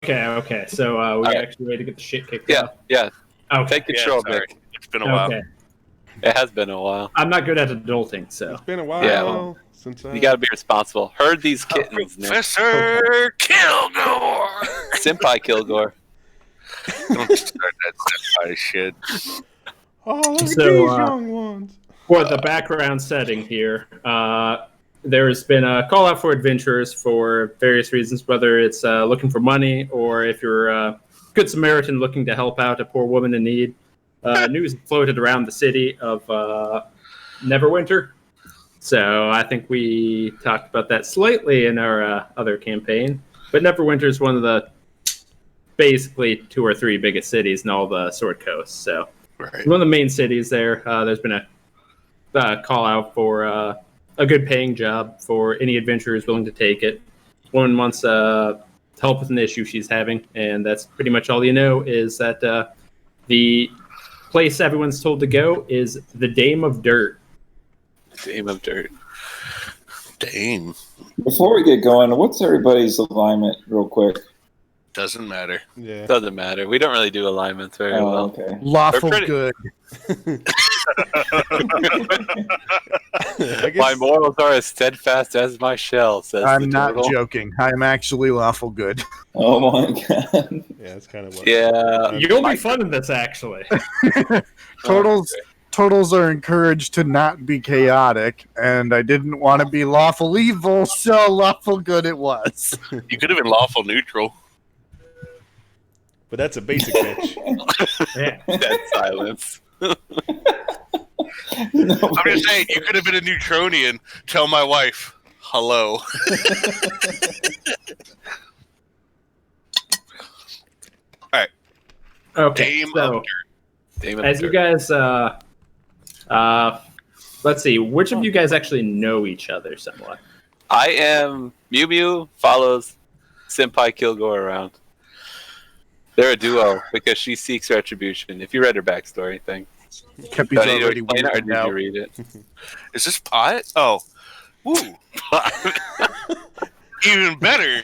Okay. So we actually ready to get the shit kicked off? Yeah. Okay. Take control, sorry. Vic. It's been a while. Okay. It has been a while. I'm not good at adulting, so. It's been a while Yeah. since You gotta be responsible. Herd these Oh, kittens, Nick. Professor Kilgore! Senpai Kilgore. Don't start that senpai shit. Oh, look at So, these young ones. For the background setting here, there's been a call out for adventurers for various reasons, whether it's looking for money or if you're a good Samaritan looking to help out a poor woman in need. News floated around the city of Neverwinter. So I think we talked about that slightly in our other campaign. But Neverwinter is one of the basically 2 or 3 biggest cities in all the Sword Coast. So Right. one of the main cities there. There's been a call out for a good paying job for any adventurers willing to take it. Woman wants help with an issue she's having, and that's pretty much all you know is that the place everyone's told to go is the Dame of Dirt. Dame of Dirt. Dame. Before we get going, what's everybody's alignment, real quick? Doesn't matter. Yeah. Doesn't matter. We don't really do alignments very Oh, well. okay. Lawful They're pretty- good. I guess, My morals are as steadfast as my shell, says the I'm not turtle. joking. I'm actually lawful good. Oh my god. yeah, that's kind of what. Yeah. You'll be fun in this, actually. Totals are encouraged to not be chaotic, and I didn't want to be lawful evil, so lawful good it was. You could have been lawful neutral. But that's a basic bitch. Yeah. Dead silence. No, I'm just saying, you could have been a Neutronian. Tell my wife, hello. Okay. Dame So of Dirt. Dame of as you Dirt. guys, let's see, which of you guys actually know each other somewhat? I am Mew Mew follows Senpai Kilgore around. They're a duo because she seeks retribution. If you read her backstory thing, Kepi's do I need to already explain it, or weirded did out. you read it? Is this pot? Oh. Woo. Even better.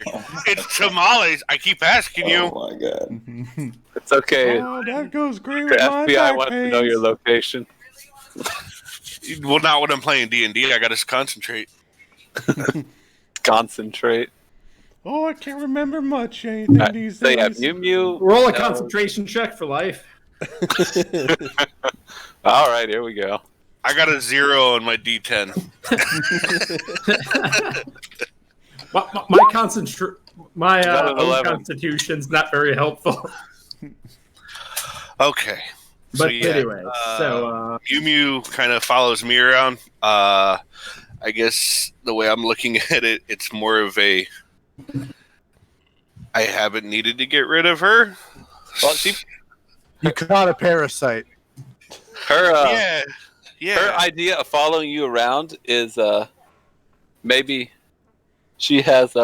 It's tamales. I keep asking you. Oh my god. It's okay. Oh, that goes great The with my FBI back wants to know your pains. location. Well, not when I'm playing D&D. I got to concentrate. Concentrate. Oh, I can't remember much anything these So yeah, days. Mew Mew. Roll a knows- concentration check for life. All right, here we go. I got a 0 on my D10. My Not an own 11. constitution's not very helpful. Okay. But yeah, anyway, so Mew Mew kind of follows me around. I guess the way I'm looking at it, it's more of a I haven't needed to get rid of her. Well, she, You caught a parasite. her, Yeah. her idea of following you around is maybe she has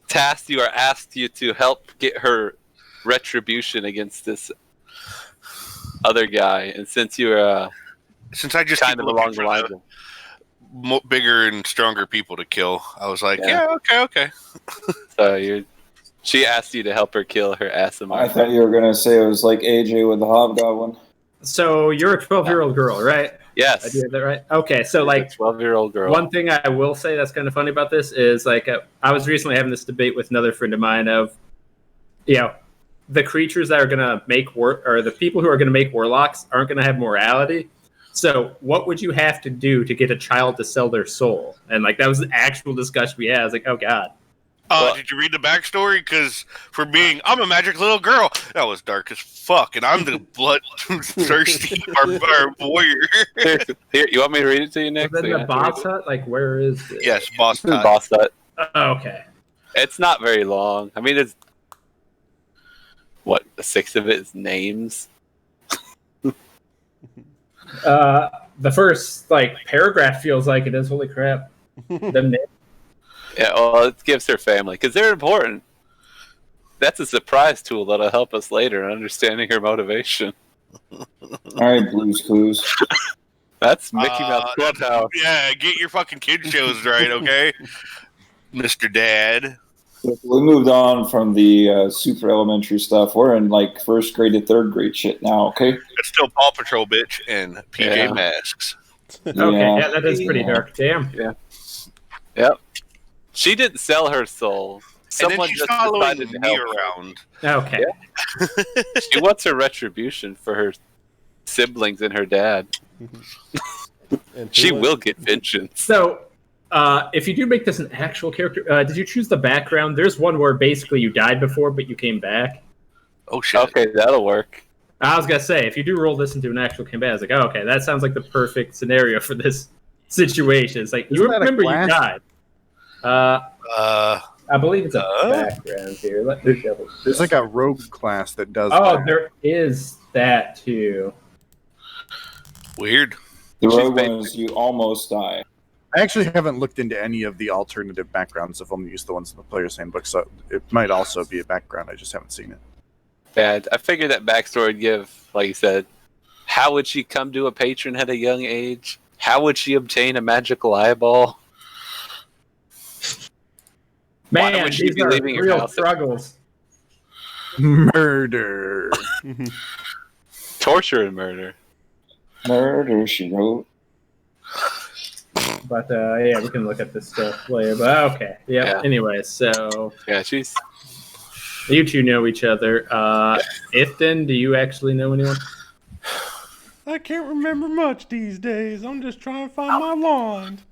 tasked you or asked you to help get her retribution against this other guy, and since you're Since I just kind keep of looking along the for lines the of bigger and stronger people to kill, I was like, Yeah. yeah, okay. so you, she asked you to help her kill her I Asimar. thought you were gonna say it was like AJ with the Hobgoblin. so you're a 12-year-old girl, right? I Yes, did that right. Okay, so like 12-year-old girl. one thing I will say that's kind of funny about this is like I was recently having this debate with another friend of mine of, the creatures that are gonna make or the people who are gonna make warlocks aren't gonna have morality. So what would you have to do to get a child to sell their soul? And like that was the actual discussion we had. I was like, oh god. Well- Did you read the backstory? Because for being, I'm a magic little girl. That was dark as fuck, and I'm the bloodthirsty warrior. Here, you want me to read it to you, Nick? Then So you the have to read boss it? hut, like where is it? Yes, boss This is time. boss hut. Okay. It's not very long. I mean, it's what, a sixth of it is names. The first like paragraph feels like it is. Holy crap. Them names. Yeah, well, it gives her family because they're important. That's a surprise tool that'll help us later in understanding her motivation. All right, Blue's Clues. That's Mickey Mouse Clubhouse. Yeah, get your fucking kid shows right, okay? Mr. Dad. We moved on from the super elementary stuff. We're in like first grade to third grade shit now. Okay. It's still Paw Patrol, bitch, and PJ Yeah. Masks. Okay, yeah, that is pretty dark. Damn. Yep. She didn't sell her soul. And then Someone she's just following decided to me help her. around. Okay. She wants her retribution for her siblings and her dad. And She who will get vengeance. So, if you do make this an actual character, did you choose the background? There's one where basically you died before, but you came back. Oh shit! Okay, that'll work. I was gonna say, if you do roll this into an actual campaign, I was like, oh, okay, that sounds like the perfect scenario for this situation. It's like, you Isn't that a remember you class? died. I believe it's a background here. Let me double. There's like a rogue class that does Oh, that. there is that too. Weird. The She's rogue basic. one is you almost die. I actually haven't looked into any of the alternative backgrounds. I've only used the ones in the player's handbook, so it might also be a background. I just haven't seen it. Yeah, I figured that backstory would give, like you said, how would she come to a patron at a young age? How would she obtain a magical eyeball? Why Man, would she these be are leaving your real house? struggles. Murder. Torture and murder. Murder, she wrote. But yeah, we can look at this stuff later. But okay, yeah. Anyway, so Yeah, she's. you two know each other. Ifton, do you actually know anyone? I can't remember much these days. I'm just trying to find my wand.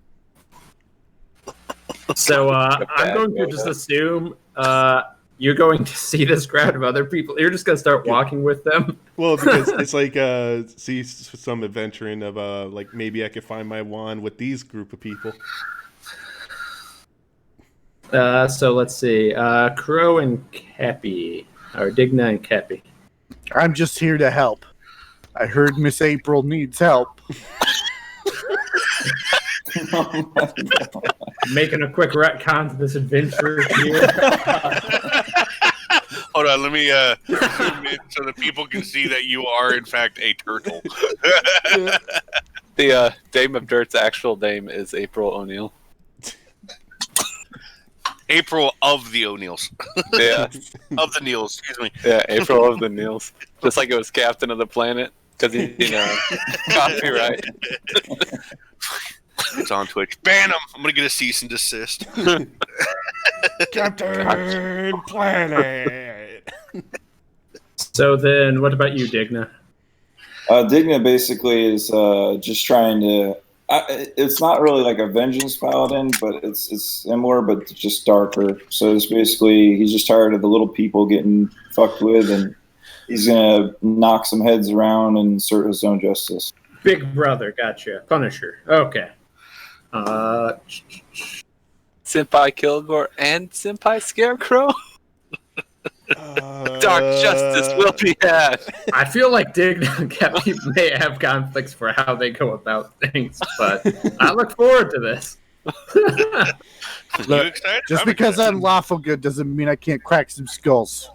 So I'm going to just assume you're going to see this crowd of other people. You're just going to start walking with them. Well, because it's like see some adventuring of like maybe I could find my wand with these group of people. So let's see. Crow and Cappy, or Digna and Cappy. I'm just here to help. I heard Miss April needs help. Making a quick retcon to this adventure here. Hold on, let me zoom in so that people can see that you are in fact a turtle. The Dame of Dirt's actual name is April O'Neil. April of the O'Neills. Yeah, Of the Neils, excuse me. yeah, April of the Neils. Just like it was Captain of the Planet, because you know, copyright. It's on Twitch. Ban him! I'm gonna get a cease and desist. Captain Planet. So then, what about you, Digna? Digna basically is just trying to. It's not really like a vengeance paladin, but it's similar, but just darker. So it's basically he's just tired of the little people getting fucked with, and he's gonna knock some heads around and assert his own justice. Big Brother, gotcha. Punisher. Okay. Senpai Kilgore and Senpai Scarecrow. Dark justice will be had. I feel like Digna and Cappy may have conflicts for how they go about things, but I look forward to this. You Look, excited? just I'm because excited. I'm lawful good doesn't mean I can't crack some skulls.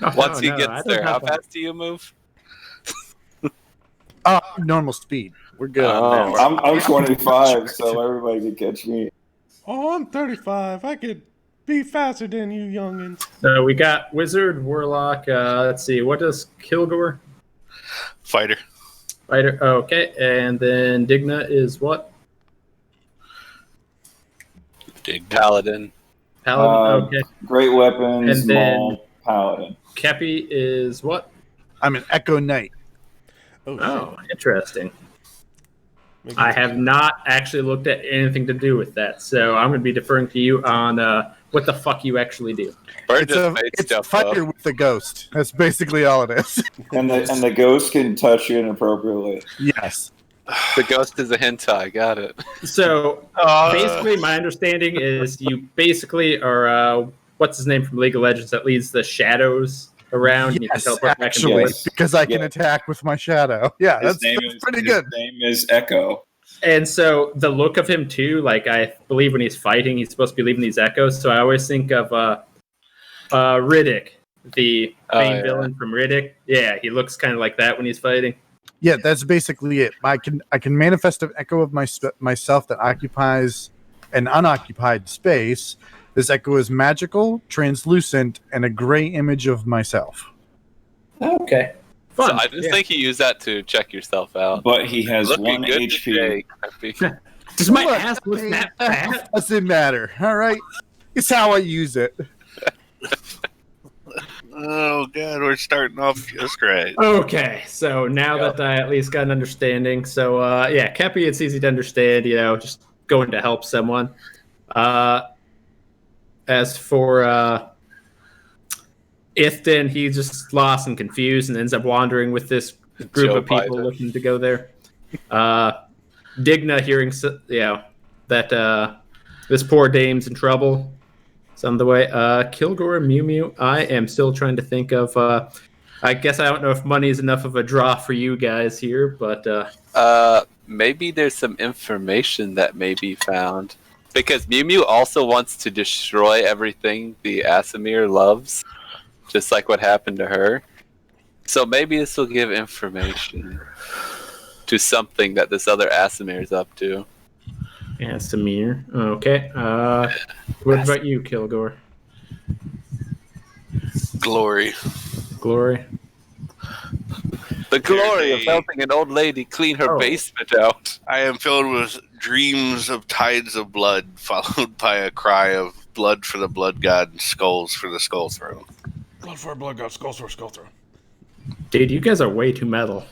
Once Oh, he no, I gets don't there, how have that. fast do you move? Normal speed. We're good. Oh. I'm 25, so everybody can catch me. Oh, I'm 35. I could be faster than you youngins. So we got Wizard, Warlock. Let's see, what does Kilgore? Fighter. Fighter. Okay, and then Digna is what? Dig. Paladin. Paladin. Okay. Great weapons, And then- maul, paladin. Cappy is what? I'm an Echo Knight. Oh, Oh, interesting. shit. I have not actually looked at anything to do with that, so I'm going to be deferring to you on what the fuck you actually do. Bird It's just a made it's stuff fighter up. with the ghost. That's basically all it is. And the ghost can touch you inappropriately. Yes. The ghost is a hentai. Got it. So basically, my understanding is you basically are what's his name from League of Legends that leads the shadows around. And you can Yes, teleport back and actually, forth. because I can Yeah. attack with my shadow. Yeah, His that's name pretty is, good. His name is Echo. And so the look of him too, like I believe when he's fighting, he's supposed to be leaving these echoes. So I always think of Riddick, the main yeah. villain from Riddick. Yeah, he looks kind of like that when he's fighting. Yeah, that's basically it. I can manifest an echo of myself that occupies an unoccupied space, This echo is magical, translucent, and a gray image of myself. Okay. So Fun. I just think you use that to check yourself out. But he has Looking 1 good HP. today, Cappy. Does my Look, ass look that fat? Doesn't matter. All right, it's how I use it. Oh god, we're starting off just great. Okay, so now that I at least got an understanding, so yeah, Kepi, it's easy to understand, just going to help someone. As for Ifton, he's just lost and confused and ends up wandering with this group Joe of people Biden. looking to go there. Digna hearing, that this poor dame's in trouble. It's on the way. Kilgore, Mew Mew, I am still trying to think of. I guess I don't know if money is enough of a draw for you guys here, but Maybe there's some information that may be found. Because Mew Mew also wants to destroy everything the Asimir loves. Just like what happened to her. So maybe this will give information to something that this other Asimir is up to. Asimir. Okay. What about you, Kilgore? Glory. Glory. The glory of helping an old lady clean her basement out. I am filled with dreams of tides of blood, followed by a cry of blood for the blood god and skulls for the skull throne. Blood for a blood god, skulls for a skull throne. Dude, you guys are way too metal.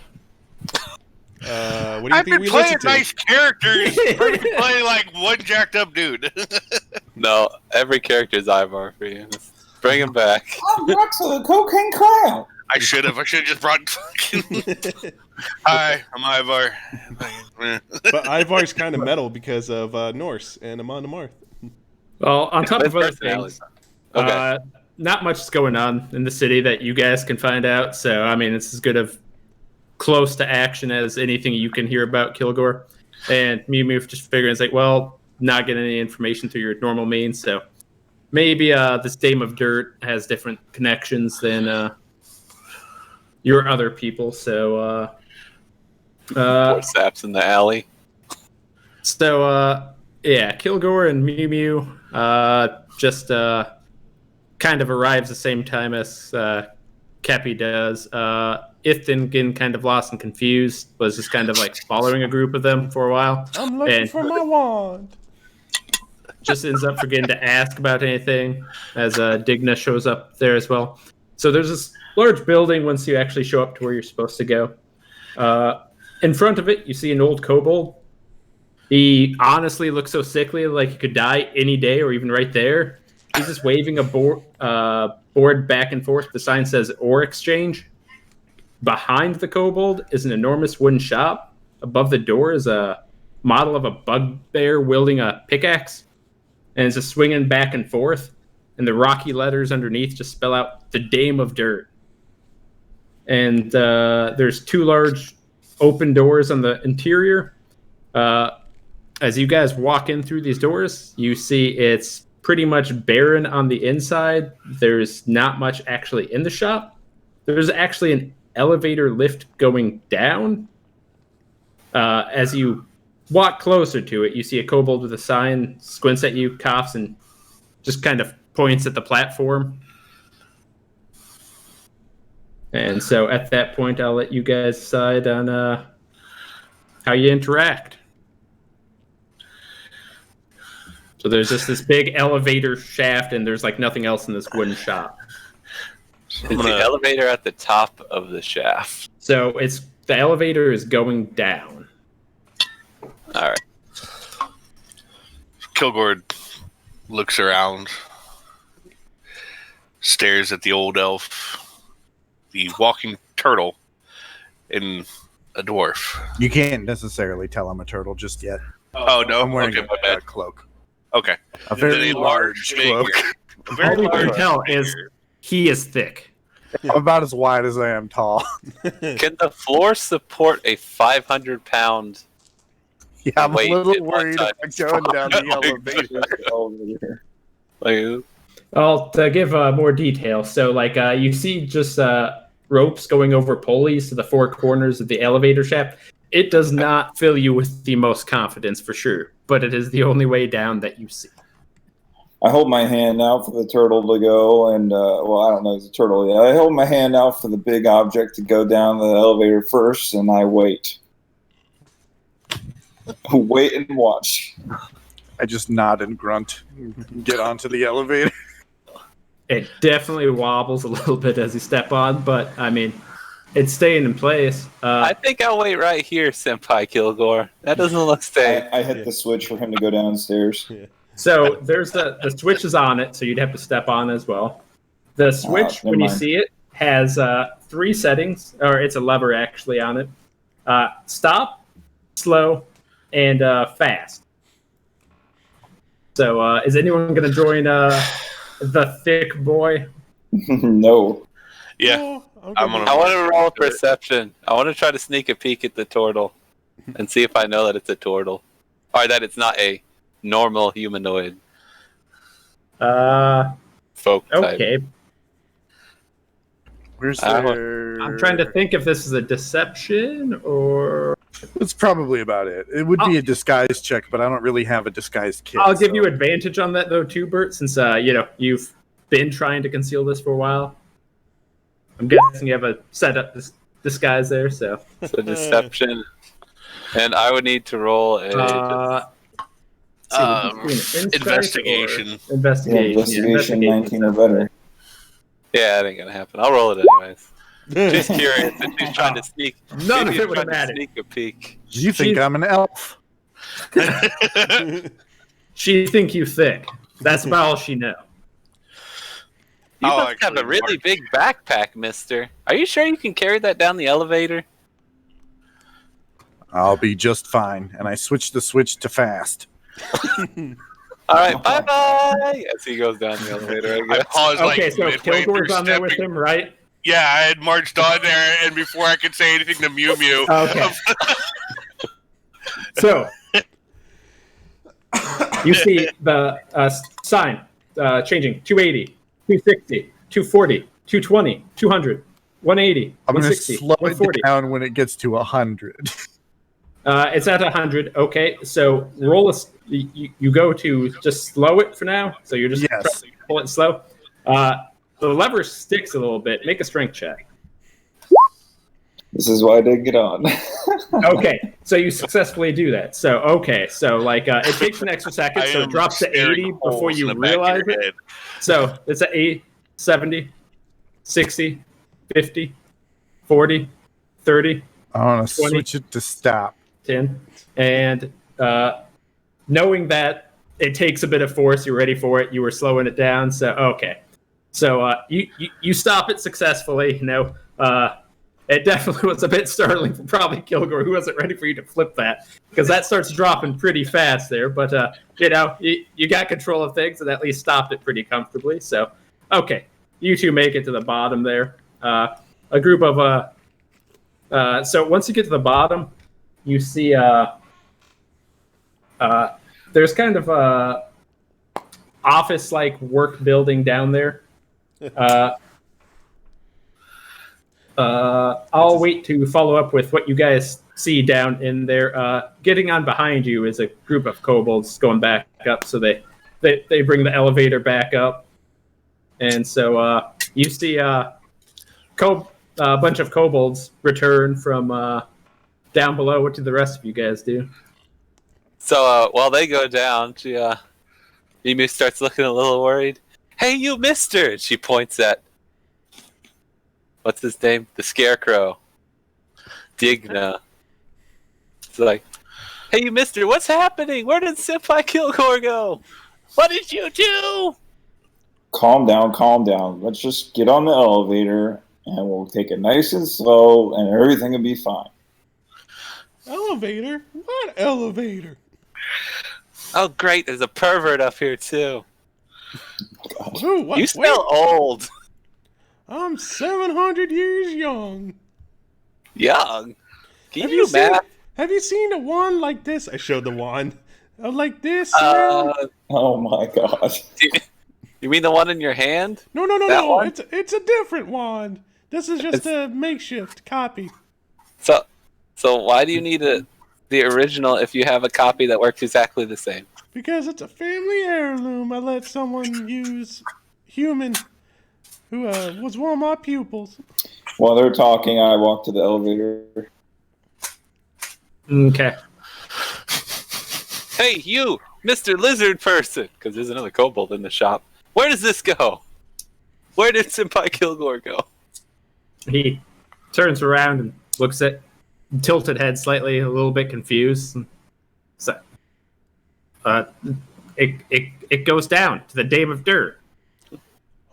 What do you I've think been we playing listen to? nice characters. I've been playing like one jacked up dude. No, every character is Ivar for you. Bring him back. I'm Roxa, the cocaine clown. I should have just brought fucking. Hi, I'm Ivar. But Ivar's kind of metal because of Norse and Amon Amarth. Well, on top His of other personality. things, Okay. not much is going on in the city that you guys can find out. So, I mean, it's as good of close to action as anything you can hear about Kilgore. And Mew Mew just figuring it's like, well, not getting any information through your normal means. So maybe this Dame of Dirt has different connections than your other people. So, Poor saps in the alley. So, yeah, Kilgore and Mew Mew just kind of arrives the same time as Kepi does. Ifton, getting kind of lost and confused, was just kind of like following a group of them for a while. I'm looking for my wand. Just ends up forgetting to ask about anything as Digna shows up there as well. So there's this large building once you actually show up to where you're supposed to go. In front of it, you see an old kobold. He honestly looks so sickly, like he could die any day or even right there. He's just waving a board back and forth. The sign says Ore Exchange. Behind the kobold is an enormous wooden shop. Above the door is a model of a bugbear wielding a pickaxe. And it's just swinging back and forth. And the rocky letters underneath just spell out the Dame of Dirt. And there's 2 large open doors on the interior. As you guys walk in through these doors, you see it's pretty much barren on the inside. There's not much actually in the shop. There's actually an elevator lift going down. As you walk closer to it, you see a kobold with a sign, squints at you, coughs, and just kind of points at the platform. And so at that point, I'll let you guys decide on how you interact. So there's just this big elevator shaft, and there's like nothing else in this wooden shop. Is the elevator at the top of the shaft? So the elevator is going down. All right. Kilgore looks around, stares at the old elf, the walking turtle, and a dwarf. You can't necessarily tell I'm a turtle just yet. Oh no! I'm wearing Okay, my a bad. cloak. Okay, A very Then a large figure. cloak. A very All we can large tell is figure. he is thick. About as wide as I am tall. Can the floor support a 500-pound? Yeah, I'm Wait, a little it was worried about going down the elevator. Like, Well, to give more detail, so like you see just ropes going over pulleys to the 4 corners of the elevator shaft. It does not fill you with the most confidence for sure, but it is the only way down that you see. I hold my hand out for the turtle to go, and well, I don't know, it's a turtle. Yeah, I hold my hand out for the big object to go down the elevator first, and I wait. Wait and watch. I just nod and grunt. Get onto the elevator. It definitely wobbles a little bit as you step on, but I mean, it's staying in place. I think I'll wait right here, Senpai Kilgore. That doesn't look safe. I hit the switch for him to go downstairs. So there's the switch is on it, so you'd have to step on as well. The switch, never when you mind. see it, has 3 settings, or it's a lever actually on it. Stop, slow, and fast. So is anyone going to join the thick boy? No. Yeah. Oh, I'm gonna- I want to roll perception. I want to try to sneak a peek at the turtle and see if I know that it's a turtle. Or that it's not a normal humanoid folk type. Okay. Where's I there? I'm trying to think if this is a deception or... That's probably about it. It would be a disguise check, but I don't really have a disguise kit. I'll give so- you advantage on that though too, Bert, since you've been trying to conceal this for a while. I'm guessing you have a setup disguise there, so So deception. And I would need to roll a... Investigation. Yeah, Investigation. investigation 19 or better. Yeah, that ain't gonna happen. I'll roll it anyways. She's curious and she's trying to sneak. None maybe of it would trying have to mattered. sneak a peek. You think I'm an elf? She think you thick. That's about all she know. You Oh, must have actually, a really Mark- big backpack, mister. Are you sure you can carry that down the elevator? I'll be just fine. And I switch the switch to fast. All right, bye-bye! As he goes down the elevator, I I guess. paused Okay, like so midway Kilgore's through on there with stepping. him, right? Yeah, I had marched on there, and before I could say anything to Mew Mew, Okay. So you see the sign changing 280, 260, 240, 220, 200, 180, I'm going to 160, slow it 140. down when it gets to 100. It's at 100. Okay, so roll you go to just slow it for now. So you're just Yes. trying to pull it slow. The lever sticks a little bit. Make a strength check. This is why I didn't get on. Okay, so you successfully do that. So it takes an extra second, I so it am drops to staring 80 before holes in you the back of realize your it. head. So it's at 80, 70, 60, 50, 40, 30, I want to 20. switch it to stop. 10. And knowing that it takes a bit of force, you're ready for it, you were slowing it down. So, okay. So you stop it successfully. It definitely was a bit startling for probably Kilgore, who wasn't ready for you to flip that, because that starts dropping pretty fast there. But, you got control of things and at least stopped it pretty comfortably. So, okay. You two make it to the bottom there. A group of... so once you get to the bottom, you see there's kind of a office-like work building down there. I'll wait to follow up with what you guys see down in there. Getting on behind you is a group of kobolds going back up, so they bring the elevator back up. And so you see a bunch of kobolds return from down below. What do the rest of you guys do? So while they go down, Mimu starts looking a little worried. Hey, you mister! She points at... What's his name? The Scarecrow. Digna. It's like, hey, you mister, what's happening? Where did Senpai Kilgore go? What did you do? Calm down, calm down. Let's just get on the elevator, and we'll take it nice and slow, and everything will be fine. Elevator? What elevator? Oh, great, there's a pervert up here, too. Ooh, what? You smell old. I'm 700 years young. Young. Can Have you you do math? Have you seen a wand like this? I showed the wand. Like this? man? Oh my god. You mean the one in your hand? No, that no. one? It's a different wand. This is just a makeshift copy. So why do you need the original if you have a copy that works exactly the same? Because it's a family heirloom. I let someone use human who was one of my pupils. While they're talking, I walk to the elevator. Okay. Hey, you, Mr. Lizard Person, because there's another kobold in the shop. Where does this go? Where did Senpai Kilgore go? He turns around and looks at tilted head slightly, a little bit confused. So, it goes down to the Dame of Dirt.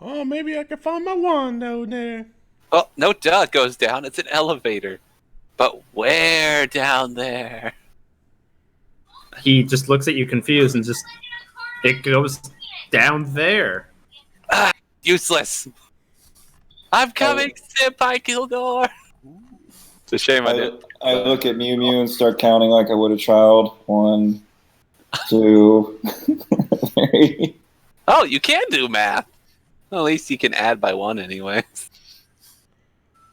Oh, maybe I can find my wand down there. Oh, no duh, it goes down. It's an elevator. But where down there? He just looks at you confused and just, it goes down there. Ah, useless. I'm coming, Senpai Kilgore. It's a shame I did. I look at Mew Mew and start counting like I would a child. 1, 2, 3. Oh, you can do math. Well, at least you can add by 1 anyway.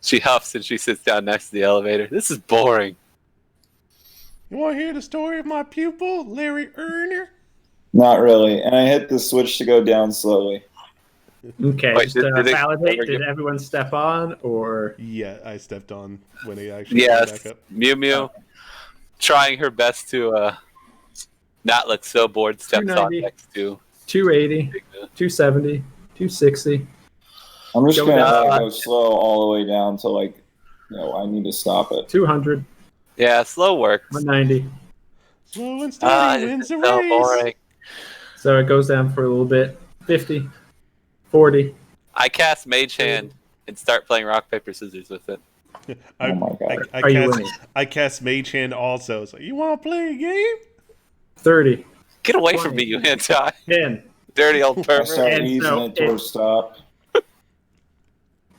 She huffs and she sits down next to the elevator. This is boring. You want to hear the story of my pupil, Larry Erner? Not really. And I hit the switch to go down slowly. Okay, Wait, just did it validate, ever did get- everyone step on, or... Yeah, I stepped on when he actually came Yes, back up. Mew Mew trying her best to not let So Bored steps on 290. next to 280, 270, 260. I'm just Go going to down. go slow all the way down to I need to stop it. 200, Yeah, slow works. 190. Slow and steady It's wins the so race. boring. So it goes down for a little bit. 50, 40. I cast Mage Hand and start playing rock, paper, scissors with it. Oh my God. Are you winning? I cast Mage Hand also. So you want to play a game? 30, Get away from 20. me, you hentai. 10. Dirty old I pervert. start And easing so it towards stop.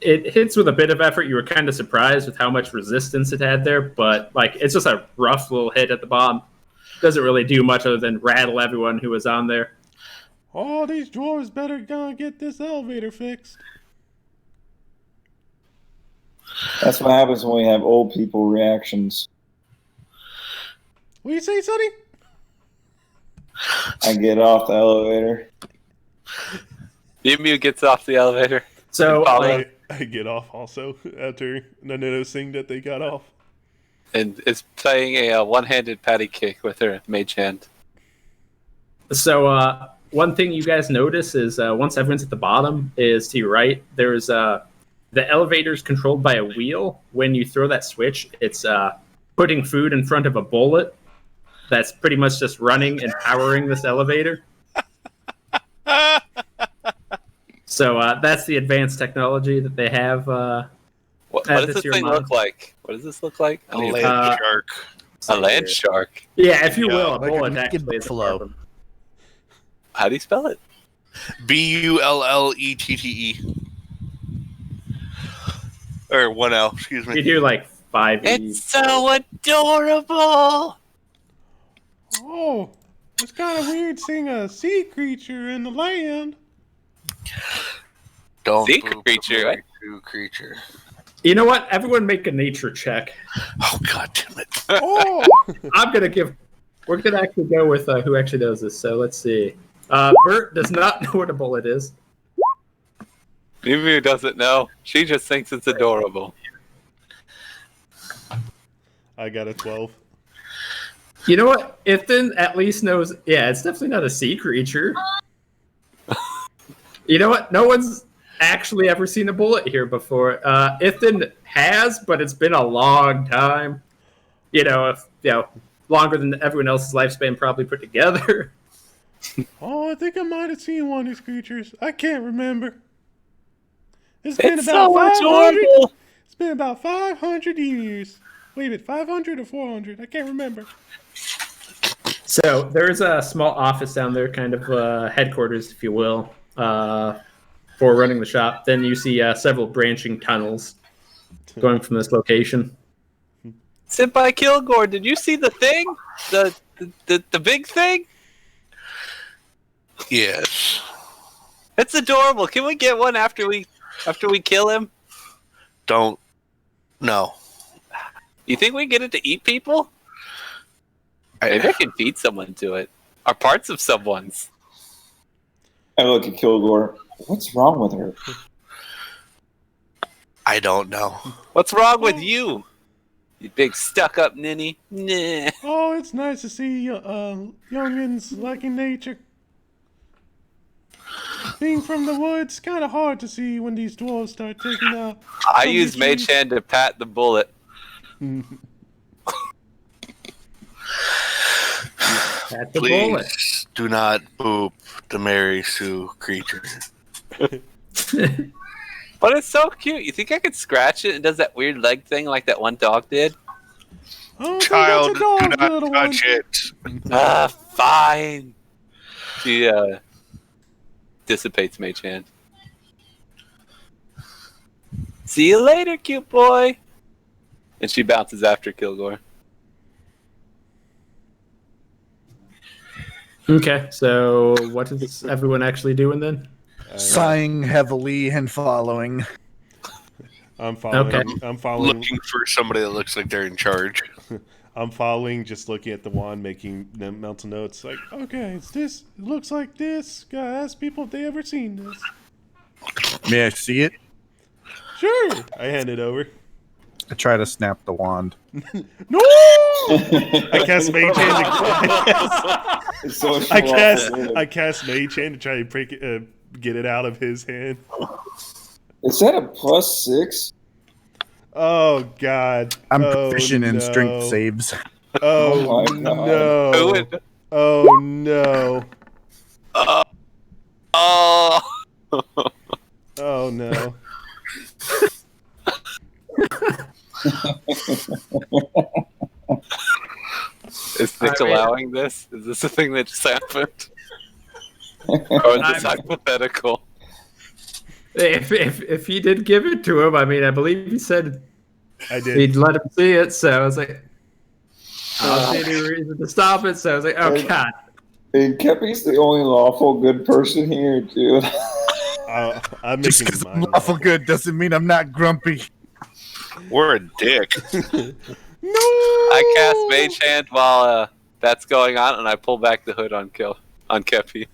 It hits with a bit of effort. You were kind of surprised with how much resistance it had there, but it's just a rough little hit at the bottom. Doesn't really do much other than rattle everyone who was on there. Oh, these dwarves better gonna get this elevator fixed. That's what happens when we have old people reactions. What do you say, Sonny? I get off the elevator. Mew Mew gets off the elevator. So I get off also after noticing that they got off. And is playing a one-handed patty cake with her Mage Hand. So one thing you guys notice is once everyone's at the bottom is to your right, there's the elevator's controlled by a wheel. When you throw that switch, it's putting food in front of a bullet that's pretty much just running and powering this elevator. So that's the advanced technology that they have. What Add does this this to your thing mind. look like? What does this look like? A land shark. A land shark. Yeah, if you will, a Like a bullet naked actually is a buffalo. carbon. How do you spell it? Bullette. Or 1L, excuse You me. do like 5 It's so adorable. Oh, it's kind of weird seeing a sea creature in the land. Don't Sea boo creature, right? creature. You know what? Everyone make a nature check. Oh, God damn it. Oh, We're gonna actually go with who actually knows this. So let's see. Bert does not know what a bullet is. Mew Mew doesn't know. She just thinks it's adorable. I got a 12. You know what? Ifton at least knows. Yeah, it's definitely not a sea creature. You know what? No one's actually ever seen a bullet here before. Ifton has, but it's been a long time. Longer than everyone else's lifespan probably put together. Oh, I think I might have seen one of these creatures. I can't remember. It's It's so adorable. It's been about 500 years. Wait a minute, 500 or 400? I can't remember. So there's a small office down there, kind of headquarters, if you will, for running the shop. Then you see several branching tunnels going from this location. Senpai Kilgore, did you see the thing? The big thing? Yes. It's adorable. Can we get one after we kill him? Don't. No. You think we can get it to eat people? Maybe I can feed someone to it. are parts of someone's. I look at Kilgore. What's wrong with her? I don't know. What's wrong with you? You big stuck-up ninny. Nah. Oh, it's nice to see youngins liking nature. Being from the woods, kind of hard to see when these dwarves start taking out. I use Mage Hand to pat the bullet. At the Please bullet. do not boop the Mary Sue creature. But it's so cute. You think I could scratch it and does that weird leg thing like that one dog did? Oh, Child, so do that's a dog, not little touch one. it. Fine. She dissipates Mage Hand. See you later, cute boy. And she bounces after Kilgore. Okay, so what is everyone actually doing then? Sighing heavily and following. I'm following. Okay. I'm following. Looking for somebody that looks like they're in charge. I'm following, just looking at the wand, making mental notes. Like, okay, it's this. It looks like this. Gotta ask people if they ever seen this. May I see it? Sure. I hand it over. I try to snap the wand. No! I cast Mage Hand. I cast Mage Hand to try to break it, get it out of his hand. Is that a +6? Oh God! I'm proficient in strength saves. Oh, Oh my God. no! Oh no! Oh. Oh no! Is Nick allowing this? Is this a thing that just happened? Or is this hypothetical? If he did give it to him, I mean, I believe he said I did. he'd let him see it. So I was like, I don't see any reason to stop it. So I was like, oh God. And Kepi's the only lawful good person here, dude. I'm Just making because I'm mine. lawful good doesn't mean I'm not grumpy. We're a dick. No! I cast Mage Hand while that's going on, and I pull back the hood on Kepi.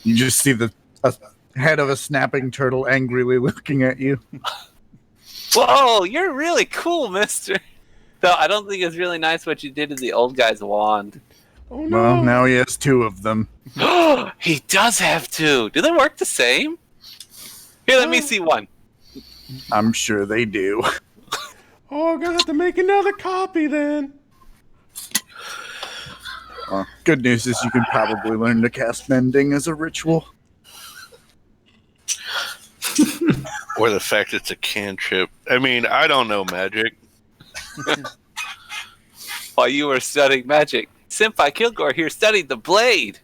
You just see the head of a snapping turtle angrily looking at you. Whoa, you're really cool, mister. Though I don't think it's really nice what you did to the old guy's wand. Oh no! Well, now he has two of them. He does have two. Do they work the same? Here, let me see one. I'm sure they do. Oh, I'm gonna have to make another copy then. Good news is you can probably learn to cast mending as a ritual. Or the fact it's a cantrip. I mean, I don't know magic. While you were studying magic, Senpai Kilgore here studied the blade.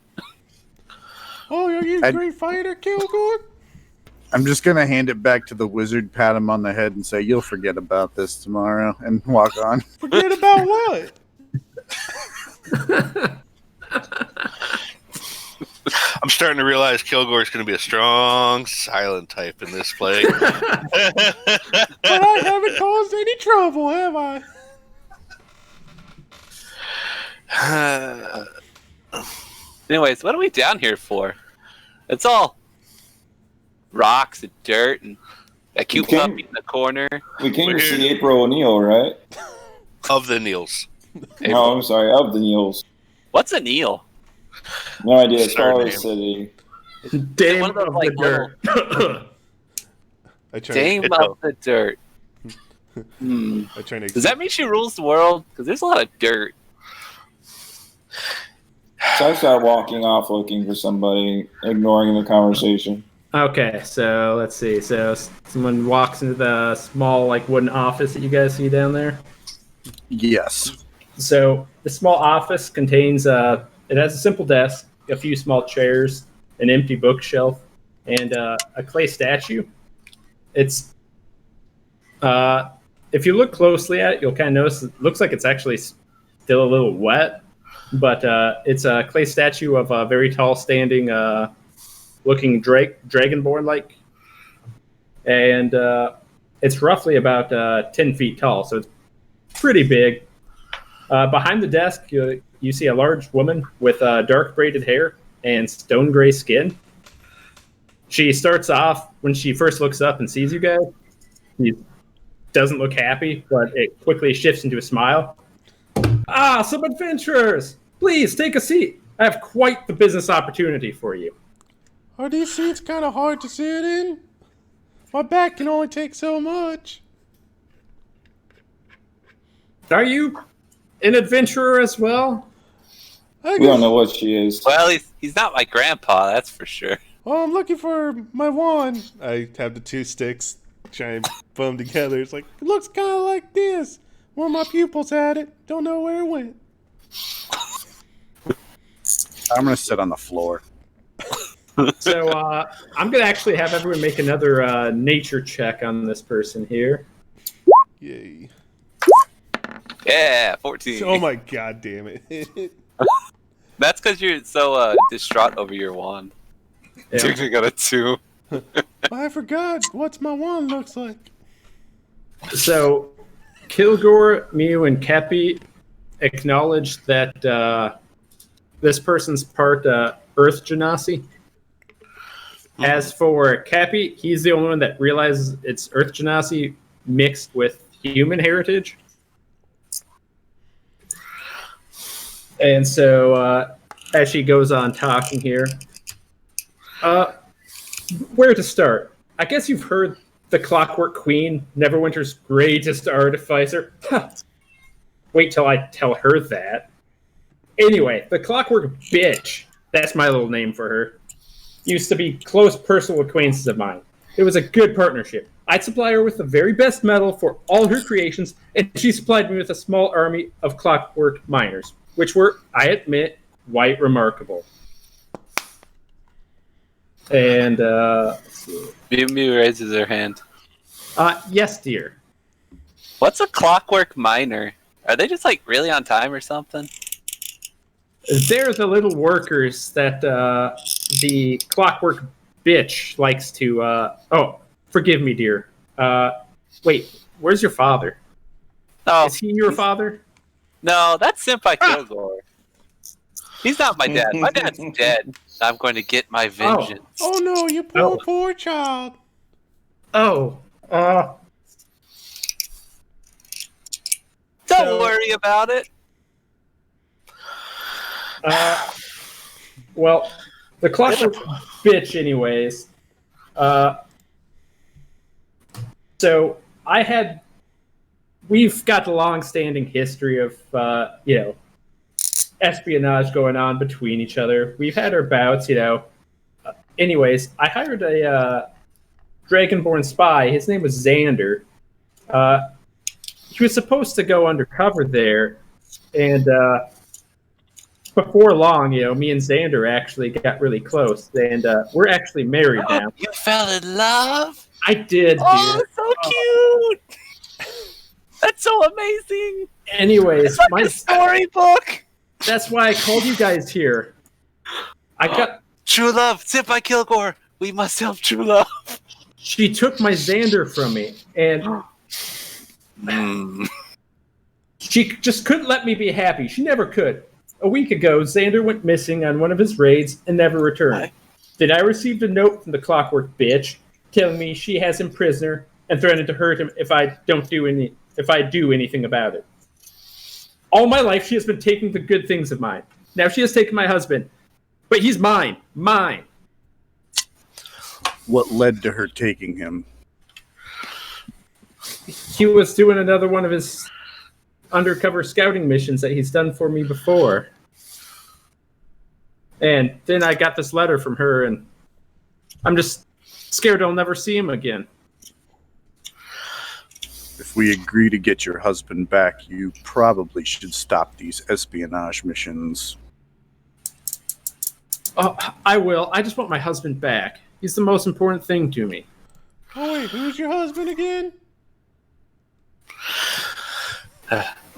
Oh, are you a great fighter, Kilgore? I'm just going to hand it back to the wizard, pat him on the head, and say, you'll forget about this tomorrow, and walk on. Forget about what? I'm starting to realize Kilgore's going to be a strong silent type in this play. But I haven't caused any trouble, have I? Anyways, what are we down here for? It's all rocks and dirt and that cute Okay. puppy in the corner. We came to see April O'Neil, right? Of the Neils. No, I'm sorry, of the Neils. What's a Neil? No idea. It's Surname. probably a city. Dame one of of those, like, the dirt. I try. Dame of the dirt. I try to. Does that mean she rules the world? Because there's a lot of dirt. So I start walking off looking for somebody, ignoring the conversation. Okay, so let's see. So someone walks into the small, like, wooden office that you guys see down there. Yes. So the small office contains it has a simple desk, a few small chairs, an empty bookshelf, and a clay statue. It's if you look closely at it, you'll kind of notice it looks like it's actually still a little wet, but it's a clay statue of a very tall, standing, looking dragonborn like, and it's roughly about 10 feet tall, so it's pretty big. Behind the desk, you see a large woman with dark braided hair and stone gray skin. She starts off, when she first looks up and sees you guys, she doesn't look happy, but it quickly shifts into a smile. Ah, some adventurers! Please, take a seat. I have quite the business opportunity for you. Are these seats kind of hard to sit in? My back can only take so much. Are you an adventurer as well? We don't know what she is. Well, he's not my grandpa, that's for sure. Oh, I'm looking for my wand. I have the two sticks, try and put them together. It's like, it looks kind of like this. One of my pupils had it. Don't know where it went. I'm going to sit on the floor. So I'm going to actually have everyone make another nature check on this person here. Yay. Yeah, 14. Oh my god damn it. That's because you're so distraught over your wand. Yeah. You got a 2. I forgot what my wand looks like. So Kilgore, Mew, and Kepi acknowledge that this person's part Earth Genasi. As for Kepi, he's the only one that realizes it's Earth Genasi mixed with human heritage. And so, as she goes on talking here, where to start? I guess you've heard the Clockwork Queen, Neverwinter's greatest artificer. Wait till I tell her that. Anyway, the Clockwork Bitch, that's my little name for her, used to be close personal acquaintances of mine. It was a good partnership. I'd supply her with the very best metal for all her creations, and she supplied me with a small army of clockwork miners, which were, I admit, quite remarkable. And, let's see. Mew Mew raises her hand. Yes, dear. What's a clockwork miner? Are they just like really on time or something? They're the little workers that the Clockwork Bitch likes to... Oh, forgive me, dear. Wait, where's your father? No, Is he your father? no, that's Senpai Kilgore. He's not my dad. My dad's dead. I'm going to get my vengeance. Oh no, you poor child. Oh, Don't worry about it. Well, the Clockwork Bitch, anyways. So we've got a long-standing history of, espionage going on between each other. We've had our bouts, Anyways, I hired a Dragonborn spy. His name was Xander. He was supposed to go undercover there, and before long, me and Xander actually got really close, and we're actually married now. You fell in love? I did, Oh, dude. so cute! That's so amazing! Anyways, It's like a storybook! that's why I called you guys here. I got... True love, Senpai Kilgore! We must help true love! She took my Xander from me, and she just couldn't let me be happy. She never could. A week ago, Xander went missing on one of his raids and never returned. Then I received a note from the Clockwork Bitch telling me she has him prisoner and threatened to hurt him if I do anything about it. All my life, she has been taking the good things of mine. Now she has taken my husband, but he's mine. Mine. What led to her taking him? He was doing another one of his undercover scouting missions that he's done for me before. And then I got this letter from her, and I'm just scared I'll never see him again. If we agree to get your husband back, you probably should stop these espionage missions. Oh, I will. I just want my husband back. He's the most important thing to me. Oh wait, who's your husband again?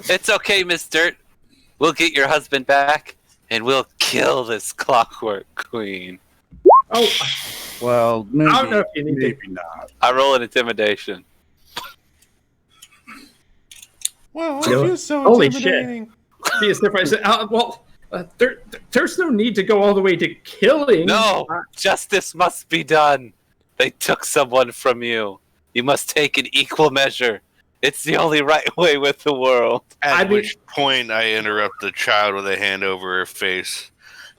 It's okay, Miss Dirt. We'll get your husband back, and we'll kill this Clockwork Queen. Oh, Well, maybe, I don't know if you need to. maybe not. I roll an intimidation. Well, I You know feel so holy shit. intimidating. be as different. There's no need to go all the way to killing. No, justice must be done. They took someone from you. You must take an equal measure. It's the only right way with the world. At which point I interrupt the child with a hand over her face.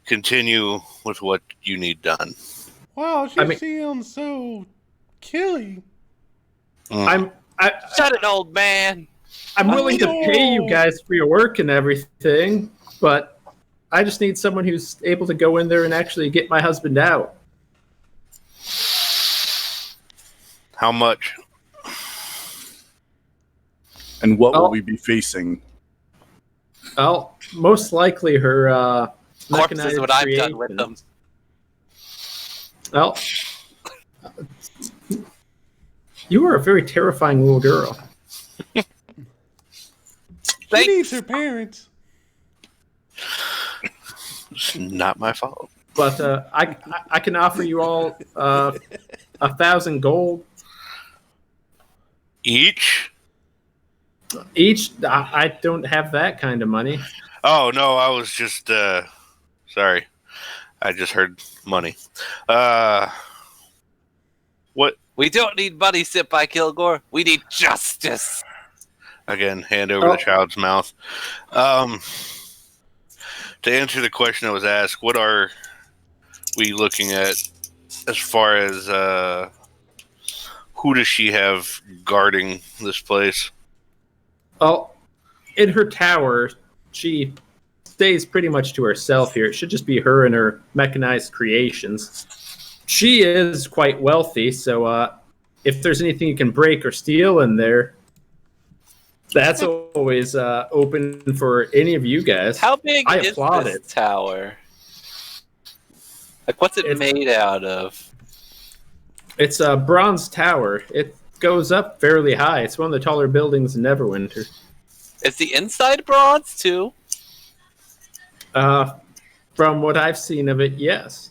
Continue with what you need done. Wow, she sounds so killing. Shut it, old man. I'm willing to pay you guys for your work and everything, but I just need someone who's able to go in there and actually get my husband out. How much? And what will we be facing? Well, most likely her Corpse is what I've creations. done with them. Well, you are a very terrifying little girl. She needs her parents. It's not my fault. But I can offer you all 1,000 gold Each? each. I don't have that kind of money. Oh, no, I was just, sorry. I just heard money. What? We don't need money, Senpai Kilgore. We need justice. Again, hand over the child's mouth. To answer the question that was asked, what are we looking at as far as who does she have guarding this place? Well, in her tower, she stays pretty much to herself here. It should just be her and her mechanized creations. She is quite wealthy, so if there's anything you can break or steal in there, that's always open for any of you guys. How big I is applaud this it. tower? Like, what's it made out of? It's a bronze tower. It goes up fairly high. It's one of the taller buildings in Neverwinter. Is the inside bronze, too? From what I've seen of it, yes.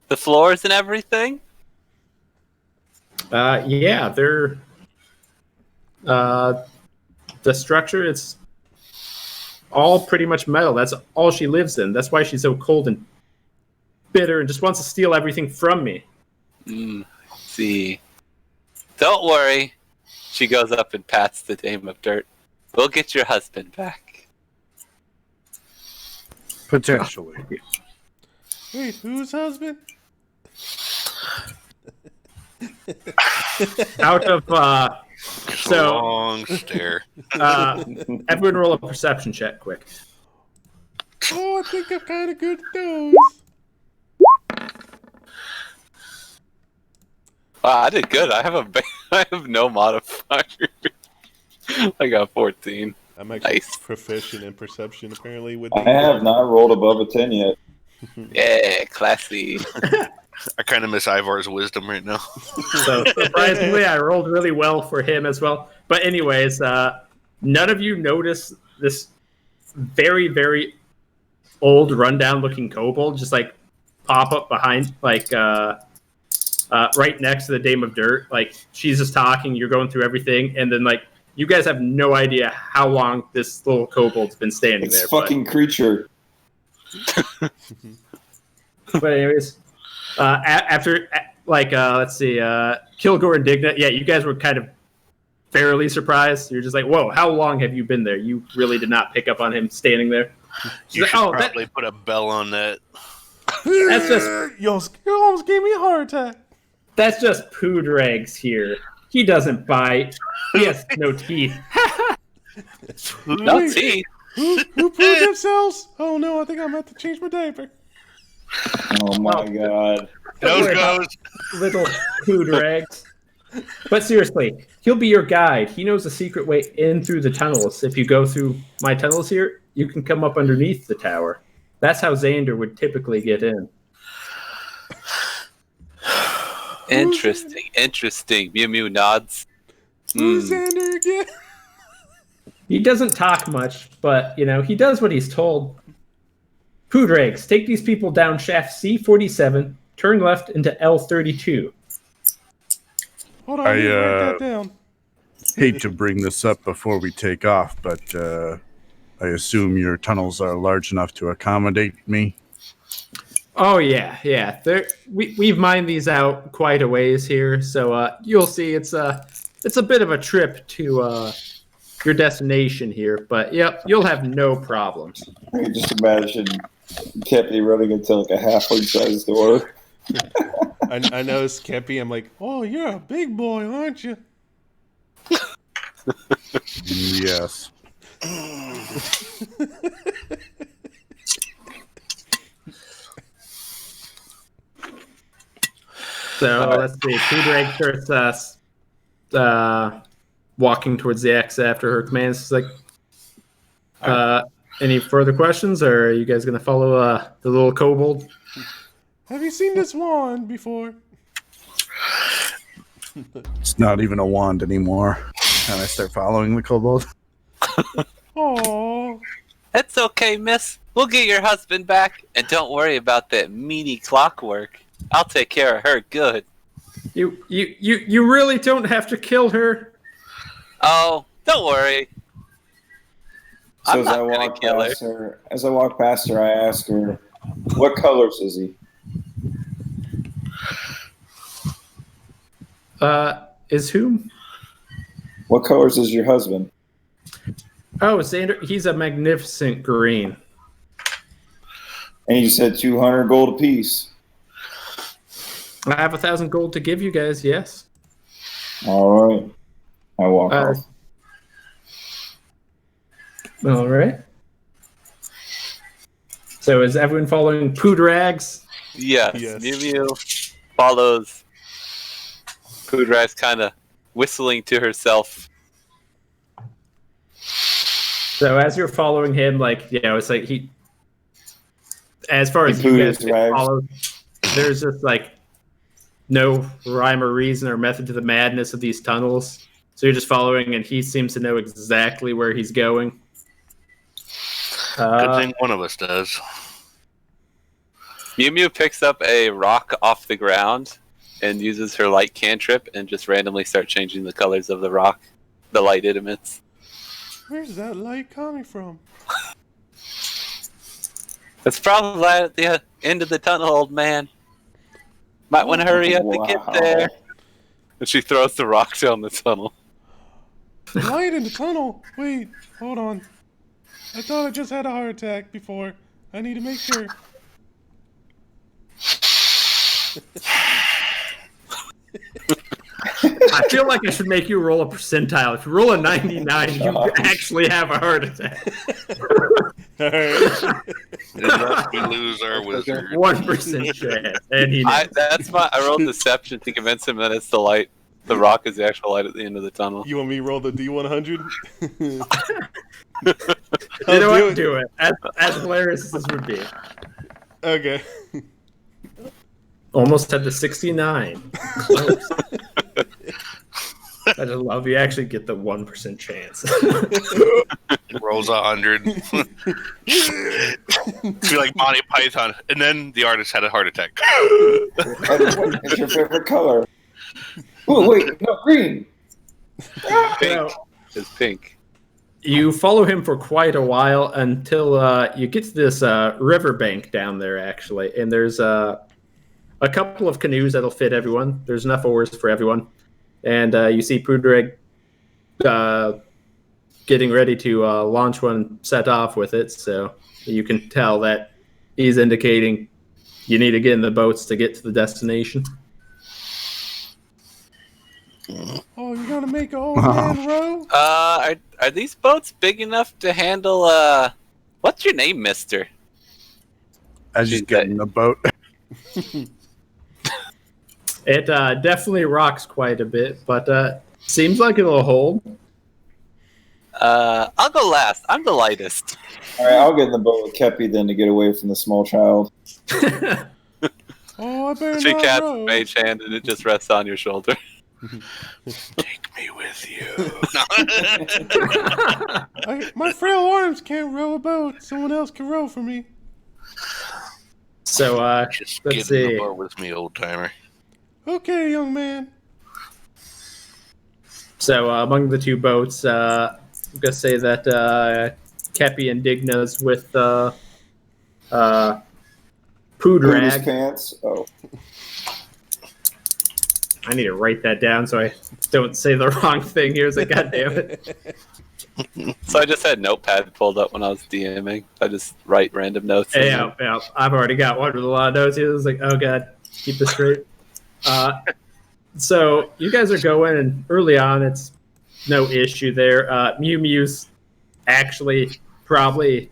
The floors and everything? Yeah, they're... the structure, it's all pretty much metal. That's all she lives in. That's why she's so cold and bitter and just wants to steal everything from me. See. Don't worry. She goes up and pats the Dame of Dirt. We'll get your husband back. Potentially. Wait, whose husband? Out of so Long stare. everyone roll a perception check quick. Oh, I think I'm kind of good at those. Wow, I did good. I have no modifier. I got 14. I'm actually Nice. proficient in perception, apparently. With I have not rolled above a 10 yet. Yeah, classy. I kind of miss Ivar's wisdom right now. So surprisingly, I rolled really well for him as well. But anyways, none of you notice this very, very old, rundown-looking kobold just like pop up behind, like right next to the Dame of Dirt. Like she's just talking, you're going through everything, and then like you guys have no idea how long this little kobold's been standing It's there. fucking creature. But anyways. After, let's see, Kilgore and Digna, yeah, you guys were kind of fairly surprised. You're just like, whoa, how long have you been there? You really did not pick up on him standing there. You like, should probably put a bell on that. That's just... You almost gave me a heart attack. That's just poo dregs here. He doesn't bite. He has no teeth. No teeth. Who pooed themselves? Oh no, I think I'm about to change my diaper. Oh my god. Those goes. Little poo dregs. But seriously, he'll be your guide. He knows the secret way in through the tunnels. If you go through my tunnels here, you can come up underneath the tower. That's how Xander would typically get in. Interesting. Mew Mew nods. Who's Xander again? He doesn't talk much, but, he does what he's told. Poodrags, take these people down shaft C47, turn left into L32. Hold on, I write that down. Hate to bring this up before we take off, but I assume your tunnels are large enough to accommodate me. Oh yeah. We've mined these out quite a ways here, so you'll see it's a bit of a trip to your destination here, but yep, you'll have no problems. I can just imagine Kepi running into like a halfling-sized door. I noticed Kepi. I'm like, oh, you're a big boy, aren't you? Yes. So let's see. Pudrag starts walking towards the X after her commands. She's like, any further questions, or are you guys gonna follow the little kobold? Have you seen this wand before? It's not even a wand anymore. And I start following the kobold. Oh, It's okay, miss. We'll get your husband back. And don't worry about that meaty clockwork. I'll take care of her good. You really don't have to kill her. Oh, don't worry. So I'm as not I gonna walk kill past her, I ask her, "What colors is he?" Is whom? What colors is your husband? Oh, Xander. He's a magnificent green. And you said 200 gold apiece. I have 1,000 gold to give you guys. Yes. All right. I walk off. All right. So is everyone following Pudrags? Yes. Yes. Mew Mew follows. Pudrag's kind of whistling to herself. So as you're following him, like, you know, it's like he, as far as you guys can follow, there's just like no rhyme or reason or method to the madness of these tunnels. So you're just following, and he seems to know exactly where he's going. Good thing one of us does. Mew Mew picks up a rock off the ground and uses her light cantrip and just randomly starts changing the colors of the rock, the light it emits. where's that light coming from? It's probably right at the end of the tunnel, old man. Might want to hurry up to get there. And she throws the rock down the tunnel. Light in the tunnel. Wait, hold on. I thought I just had a heart attack before. I need to make sure. I feel like I should make you roll a percentile. If you roll a 99, you actually have a heart attack. All right. Unless we lose our wizard. 1% chance. And he knows. I rolled deception to convince him that it's the light. The rock is the actual light at the end of the tunnel. You want me to roll the D100? You know what? Do it. As hilarious as this would be. Okay. Almost had the 69. Close. I just love you actually get the 1% chance. Rolls 100. Be like Monty Python. And then the artist had a heart attack. What's your favorite color? Oh, wait, no, green. Pink. It's pink. You follow him for quite a while until you get to this riverbank down there, actually. And there's a couple of canoes that'll fit everyone. There's enough oars for everyone. And you see Pudrag getting ready to launch one, set off with it. So you can tell that he's indicating you need to get in the boats to get to the destination. Oh, you're gonna make an old man row? Are these boats big enough to handle, what's your name, mister? I just get in the boat. It definitely rocks quite a bit, but seems like it'll hold. I'll go last. I'm the lightest. All right, I'll get in the boat with Kepi then to get away from the small child. Oh, I better She not casts row. mage hand and it just rests on your shoulder. Take me with you. My frail arms can't row a boat. Someone else can row for me. So Just let's get in see. the boat with me, old timer. Okay, young man. So among the two boats, I'm gonna say that Kepi and Digna's with Poo Pooed his Drag. pants. Oh, I need to write that down so I don't say the wrong thing here. Like, God damn it. So I just had Notepad pulled up when I was DMing. I just write random notes. in there. Yeah, I've already got one with a lot of notes here. It's like, oh god, keep this straight. So you guys are going, and early on, it's no issue there. Mew Mew's actually probably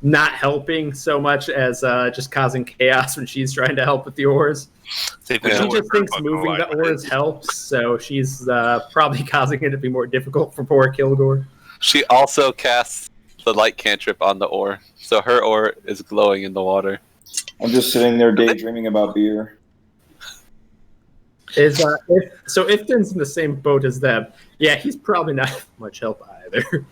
not helping so much as just causing chaos when she's trying to help with the ores. I think we know She what just we're thinks fucking moving the alive with. ores helps, so she's probably causing it to be more difficult for poor Kilgore. She also casts the light cantrip on the ore, so her ore is glowing in the water. I'm just sitting there daydreaming about beer. Is if Ifton's in the same boat as them, yeah, he's probably not much help either.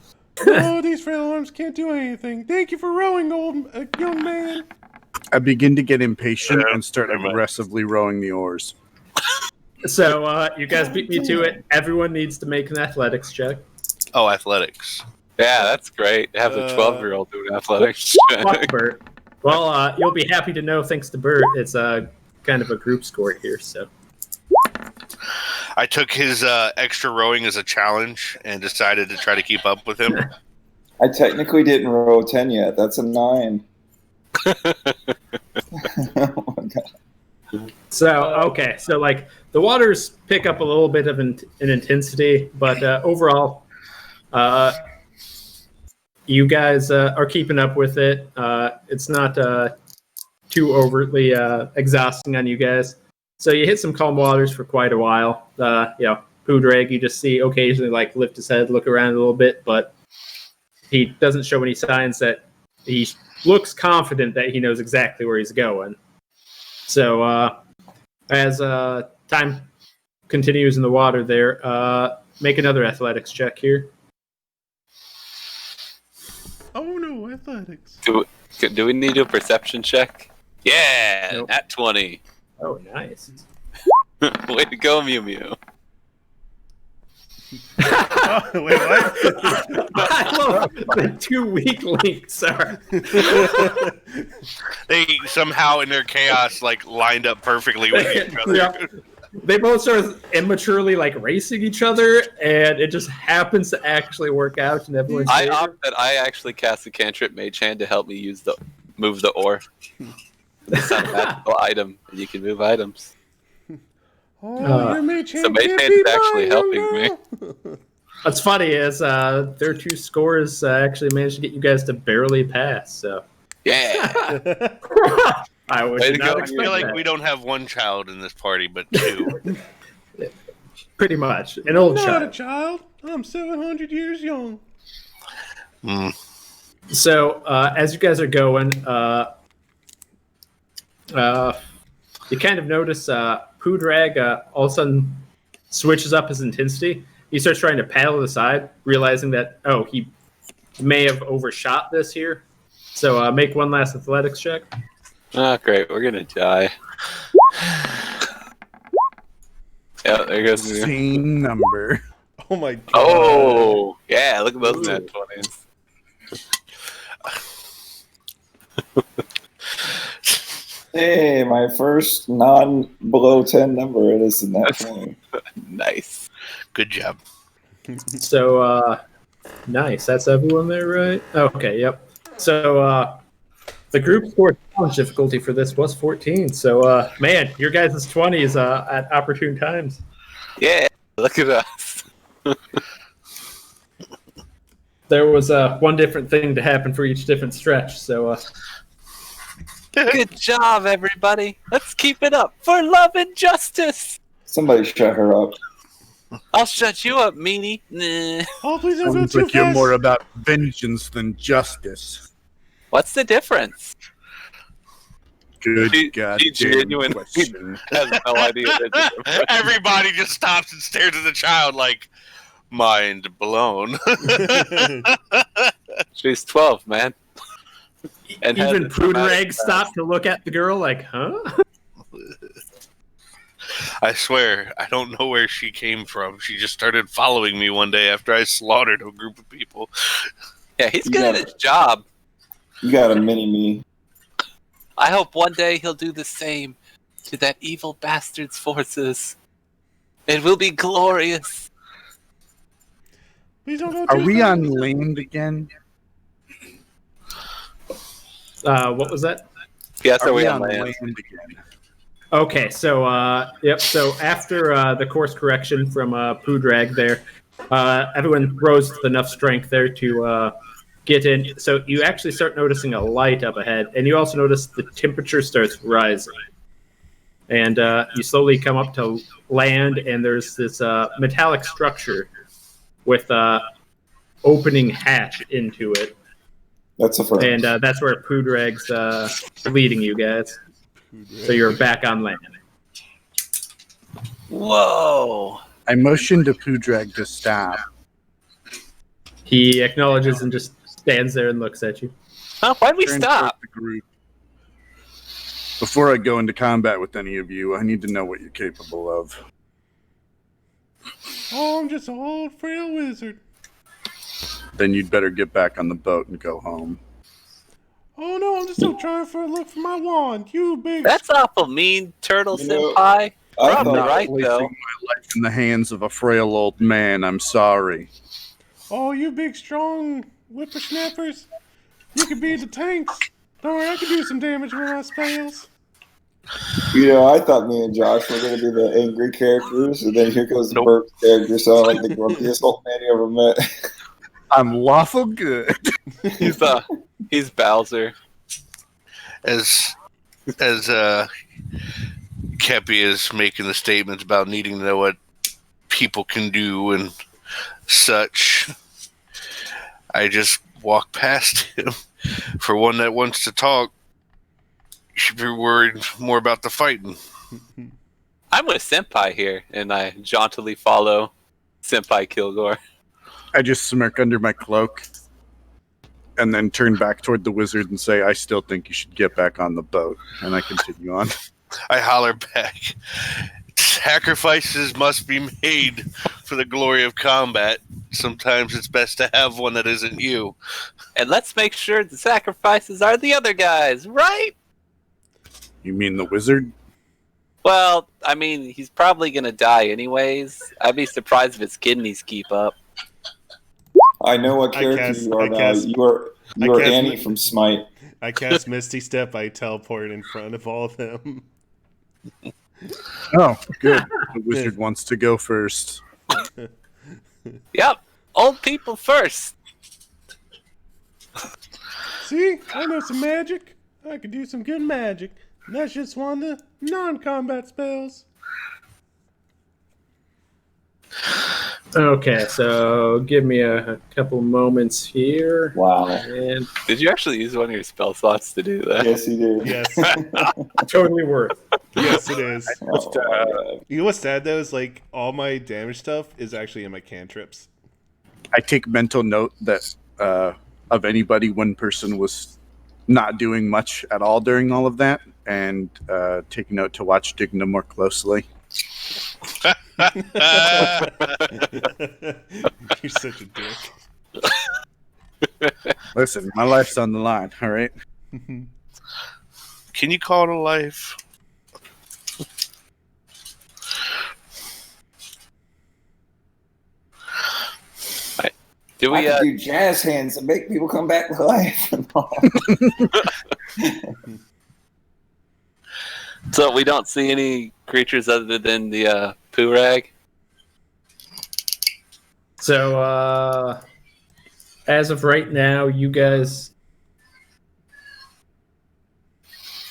Oh, these frail arms can't do anything. Thank you for rowing, young man. I begin to get impatient Yeah, and start pretty much. aggressively rowing the oars. So you guys beat me to it. Everyone needs to make an athletics check. Oh, athletics. Yeah, that's great. Have the 12-year-old doing athletics. Fuck Bert. Well, you'll be happy to know, thanks to Bert, it's kind of a group score here. So I took his extra rowing as a challenge and decided to try to keep up with him. I technically didn't roll 10 yet. That's a 9. Oh my god. okay, so like the waters pick up a little bit of an intensity, but overall, you guys are keeping up with it. It's not too overtly exhausting on you guys. So you hit some calm waters for quite a while. Poo Drag, you just see occasionally like lift his head, look around a little bit, but he doesn't show any signs that he looks confident that he knows exactly where he's going. So as time continues in the water there, make another athletics check here. Oh no, athletics. Do we need a perception check? Yeah, Nope. at 20. Oh, nice. Way to go, Mew Mew. Oh, wait, what? I love the 2 weak links, sir. They somehow, in their chaos, like lined up perfectly with each other. Yeah. They both sort of immaturely like racing each other, and it just happens to actually work out in everyone's I favor. opt that I actually cast a cantrip Mage Hand to help me move the ore. It's not a magical item, and you can move items. Oh, your mage So hand Mage can't Hand be is actually mine, helping me. no. What's funny is their 2 scores actually managed to get you guys to barely pass. So Yeah. I would Way to not go. I expect feel like that. we don't have one child in this party, but 2. Pretty much an I'm old not a child. child. I'm 700 years young. So as you guys are going, you kind of notice Poo Drag all of a sudden switches up his intensity. He starts trying to paddle the side, realizing that, he may have overshot this here. So make one last athletics check. Oh, great. We're going to die. Yeah, there goes Mew. Same number. Oh my god. Oh, yeah. Look at those net 20s. Hey, my first non-below 10 number. It is in that point. Nice. Good job. So nice. That's everyone there, right? Okay, yep. So the group score challenge difficulty for this was 14. So man, your guys' 20s at opportune times. Yeah. Look at us. There was one different thing to happen for each different stretch. So Good job, everybody. Let's keep it up for love and justice. Somebody shut her up. I'll shut you up, meanie. Nah. Oh, please don't go Sounds too like you're fast. more about vengeance than justice. What's the difference? Good She goddamn genuinely question. has no idea. Everybody just stops and stares at the child like mind blown. She's 12, man. And has even a traumatic Prudereg past. stopped to look at the girl like, huh? I swear, I don't know where she came from. She just started following me one day after I slaughtered a group of people. Yeah, he's You good at got his job. You got a mini-me. I hope one day he'll do the same to that evil bastard's forces. It will be glorious. Please don't go Are too we far. on land again? What was that? Yes, Are are we we on on land? land again? Okay, so yep. So after the course correction from Poodrag, there, everyone rose with enough strength there to get in. So you actually start noticing a light up ahead, and you also notice the temperature starts rising. And you slowly come up to land, and there's this metallic structure with opening hatch into it, That's a first. and that's where Poodrag's leading you guys. So you're back on land. Whoa. I motioned to Poodrag to stop. He acknowledges and just stands there and looks at you. Huh? Why'd we Turn stop? toward the group. Before I go into combat with any of you, I need to know what you're capable of. Oh, I'm just an old frail wizard. Then you'd better get back on the boat and go home. Oh no, I'm just still trying for a look for my wand. You big. That's awful mean, Turtle You know, Senpai. I Probably thought- right, placing though. my life in the hands of a frail old man. I'm sorry. Oh, you big strong whippersnappers. You could be the tanks. Don't worry, I can do some damage with my spells. I thought me and Josh were going to be the angry characters, and then here goes the Burke character, sounding like the grumpiest old man you ever met. I'm lawful good. He's Bowser. As Kepi is making the statements about needing to know what people can do and such, I just walk past him. For one that wants to talk, you should be worried more about the fighting. I'm with Senpai here, and I jauntily follow Senpai Kilgore. I just smirk under my cloak and then turn back toward the wizard and say, I still think you should get back on the boat. And I continue on. I holler back, sacrifices must be made for the glory of combat. Sometimes it's best to have one that isn't you. And let's make sure the sacrifices are the other guys, right? You mean the wizard? Well, I mean, he's probably gonna die anyways. I'd be surprised if his kidneys keep up. I know what I character cast- you are I now. cast- You are I cast Annie mi- from Smite. I cast Misty Step. I teleport in front of all of them. Oh, good. The wizard wants to go first. Yep, old people first. See, I know some magic. I could do some good magic. And that's just one of the non-combat spells. Okay, so give me a couple moments here. Wow. And Did you actually use one of your spell slots to do that? Yes, he did. Yes, totally worth. yes, it is. Oh, my God. You know what's sad though is like all my damage stuff is actually in my cantrips. I take mental note that of anybody, one person was not doing much at all during all of that, and take note to watch Digna more closely. You're such a dick. Listen, my life's on the line, all right? Can you call it a life? Do I we? can do jazz hands and make people come back to life. So we don't see any creatures other than the Purag? So, as of right now, you guys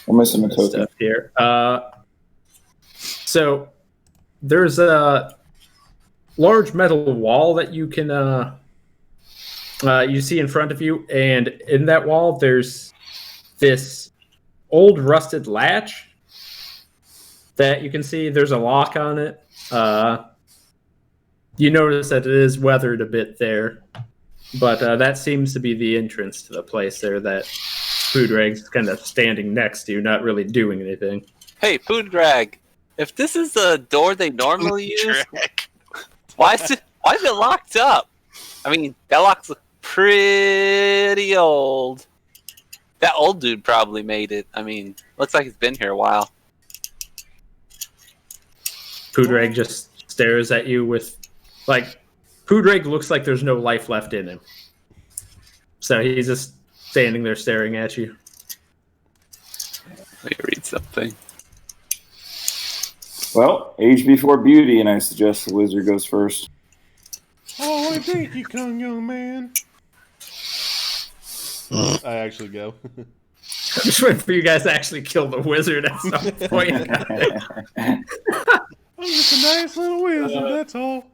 I'm missing a token. stuff here. So there's a large metal wall that you can you see in front of you, and in that wall there's this old rusted latch that you can see. There's a lock on it. You notice that it is weathered a bit there, but that seems to be the entrance to the place there that Poodrag's kind of standing next to, not really doing anything. Hey, Poodrag, if this is the door they normally use, why is it locked up? I mean, that looks pretty old. That old dude probably made it. I mean, looks like he's been here a while. Poodrag just stares at you with, like, Poodrag looks like there's no life left in him. So he's just standing there staring at you. Let me read something. Well, age before beauty, and I suggest the wizard goes first. Oh, I thank you, young man. I actually go. I'm just waiting for you guys to actually kill the wizard at some point. I'm just a nice little wizard, that's all.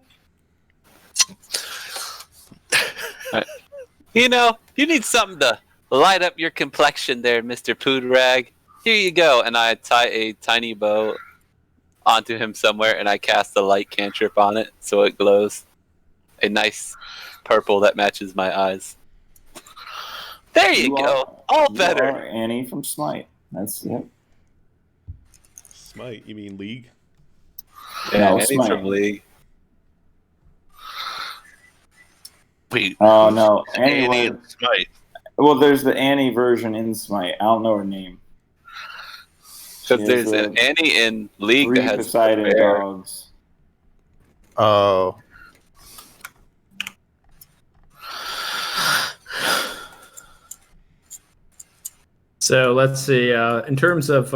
You know, you need something to light up your complexion there, Mr. Poodrag. Here you go. And I tie a tiny bow onto him somewhere, and I cast a light cantrip on it so it glows. A nice purple that matches my eyes. There you go. All better. You are Annie from Smite. That's it. Smite? You mean League? Yeah, No, Annie's Smite. from League. Wait. Oh no, Annie Annie. and Smite. Well, there's the Annie version in Smite. I don't know her name. Because there's an Annie in League Three that has Poseidon bear. dogs. Oh. So let's see. In terms of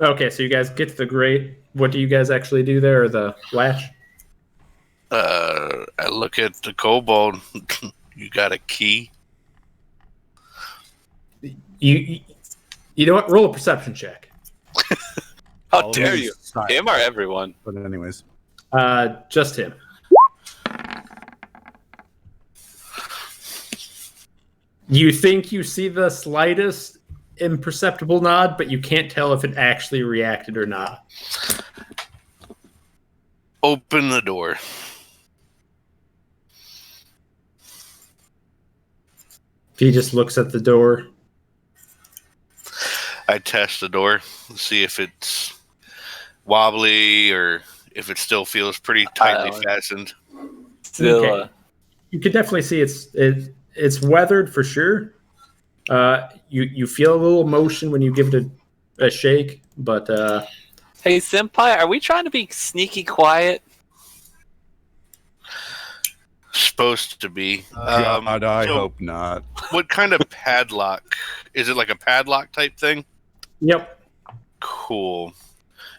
okay, so you guys get to the grate. What do you guys actually do there, or the latch? I look at the kobold. You got a key? You know what? Roll a perception check. How All dare these you? sides. Him or everyone? But anyways. Just him. You think you see the slightest imperceptible nod, but you can't tell if it actually reacted or not. Open the door. He just looks at the door. I test the door, see if it's wobbly or if it still feels pretty tightly fastened. Still, Okay. You can definitely see it's weathered for sure. You feel a little motion when you give it a shake, but hey, Senpai, are we trying to be sneaky quiet? Supposed to be. God, I so hope not. What kind of padlock? Is it like a padlock type thing? yep. Cool.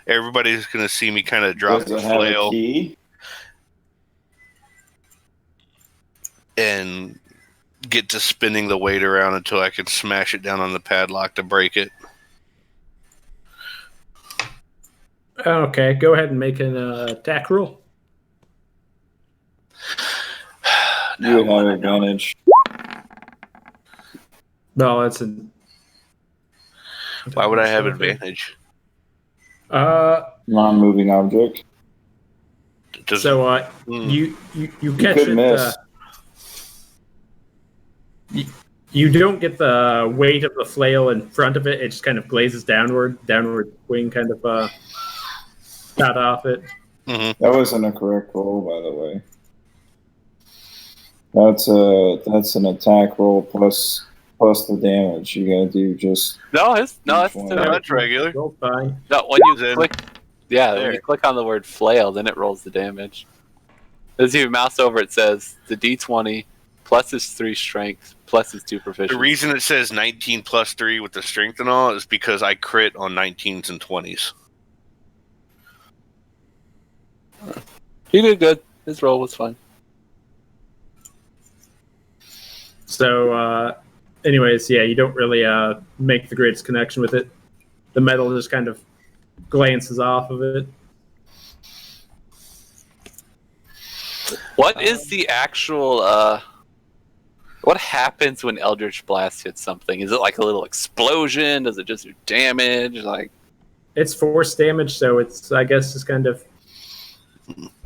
Everybody's going to see me kind of drop Does the it have a flail key? and get to spinning the weight around until I can smash it down on the padlock to break it. Okay, go ahead and make an attack roll. You would have advantage. No, that's a. Why would I have advantage? Non-moving object. Does So you catch could it. miss. You don't get the weight of the flail in front of it. It just kind of glazes downward wing kind of cut off it. Mhm. That wasn't a correct roll, by the way. That's an attack roll plus the damage. You gotta do just No, that's No, that's regular. Roll fine. no. When you Then- click, yeah, when There. you click on the word flail, then it rolls the damage. As you mouse over, it says the D20 plus his 3 strength plus his 2 proficiency. The reason it says 19 plus 3 with the strength and all is because I crit on 19s and 20s. He did good. His roll was fine. So, anyways, yeah, you don't really make the greatest connection with it. The metal just kind of glances off of it. What is the actual? What happens when Eldritch Blast hits something? Is it like a little explosion? Does it just do damage? Like It's force damage, so it's, I guess, just kind of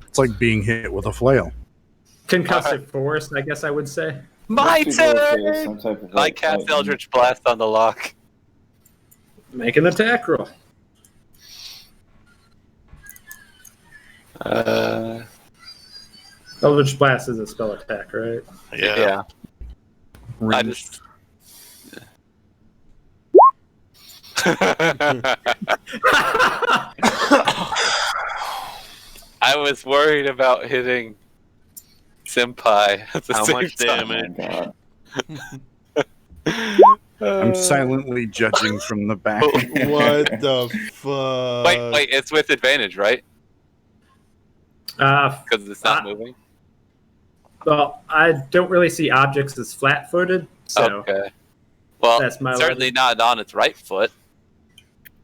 It's like being hit with a flail. concussive force, I guess I would say. my Most people would say turn. some type of I cast lightning. Eldritch Blast on the lock. Make an attack roll. Uh, Eldritch Blast is a spell attack, right? Yeah. yeah. I Ranged. just. I was worried about hitting Senpai at the How same much time. damage? Oh my god. I'm silently judging from the back. What the fuck? Wait, it's with advantage, right? Uh, Because it's not moving? well, I don't really see objects as flat-footed, so Okay. Well, that's my certainly not on its right foot.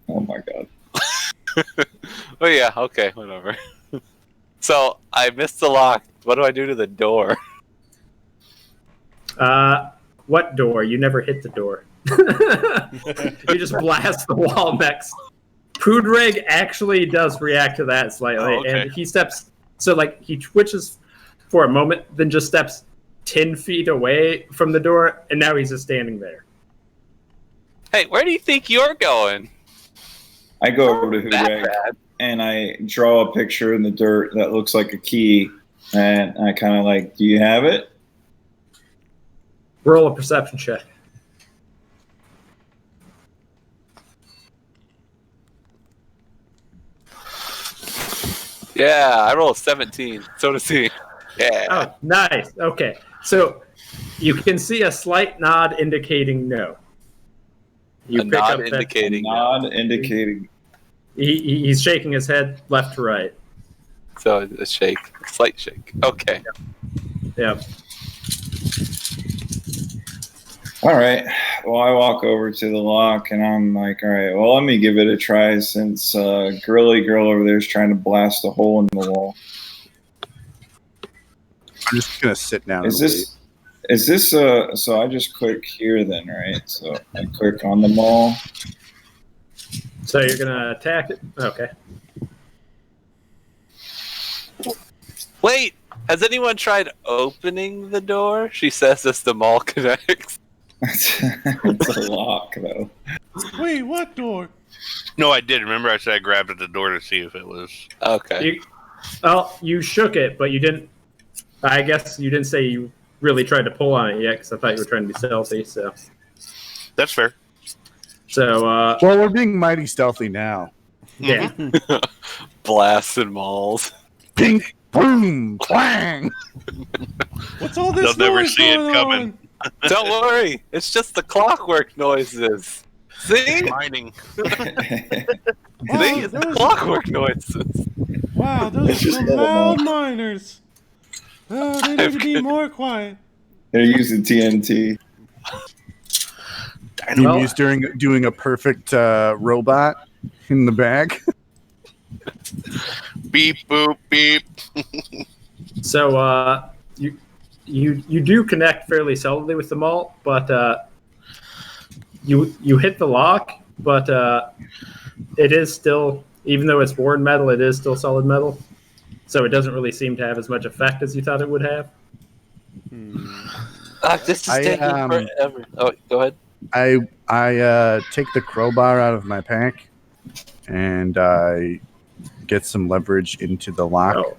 Oh my god. Oh yeah, okay, whatever. So, I missed the lock. What do I do to the door? What door? You never hit the door. You just blast the wall next. Poodraig actually does react to that slightly, Oh, okay. and he steps. So, like, he twitches for a moment, then just steps 10 feet away from the door, and now he's just standing there. Hey, where do you think you're going? I go over to That Hureg bad. and I draw a picture in the dirt that looks like a key, and I kind of like, do you have it? Roll a perception check. Yeah, I rolled 17. So does he. Yeah. Oh, nice. Okay. So you can see a slight nod indicating no. You A pick nod up that indicating no. Nod indicating. he's shaking his head left to right. So a shake. A slight shake. Okay. Yeah. All right. Well, I walk over to the lock and I'm like, all right, well, let me give it a try since Girly Girl over there is trying to blast a hole in the wall. I'm just gonna sit down. Is and this so I just click here then, right? So I click on the mall. So you're gonna attack it? Okay. Wait, has anyone tried opening the door? She says as the mall connects. It's a lock though. Wait, what door? No, I did. Remember, I said I grabbed at the door to see if it was. Okay. You shook it, but you didn't. I guess you didn't say you really tried to pull on it yet, because I thought you were trying to be stealthy. So, That's fair. well, we're being mighty stealthy now. yeah. Blasted malls. Pink, boom, clang. What's all this They'll never noise see it going coming. on? Don't worry, it's just the clockwork noises. See? Mining. See? It's the clockwork noises. Wow, those are It's just some little loud more. miners. They need to be more quiet. They're using TNT. You used doing a perfect robot in the bag. Beep, boop, beep. So you do connect fairly solidly with the mall, but you hit the lock, but it is still, even though it's worn metal, it is still solid metal. So it doesn't really seem to have as much effect as you thought it would have. This is I, taking forever. Oh, go ahead. I take the crowbar out of my pack, and I get some leverage into the lock. Oh.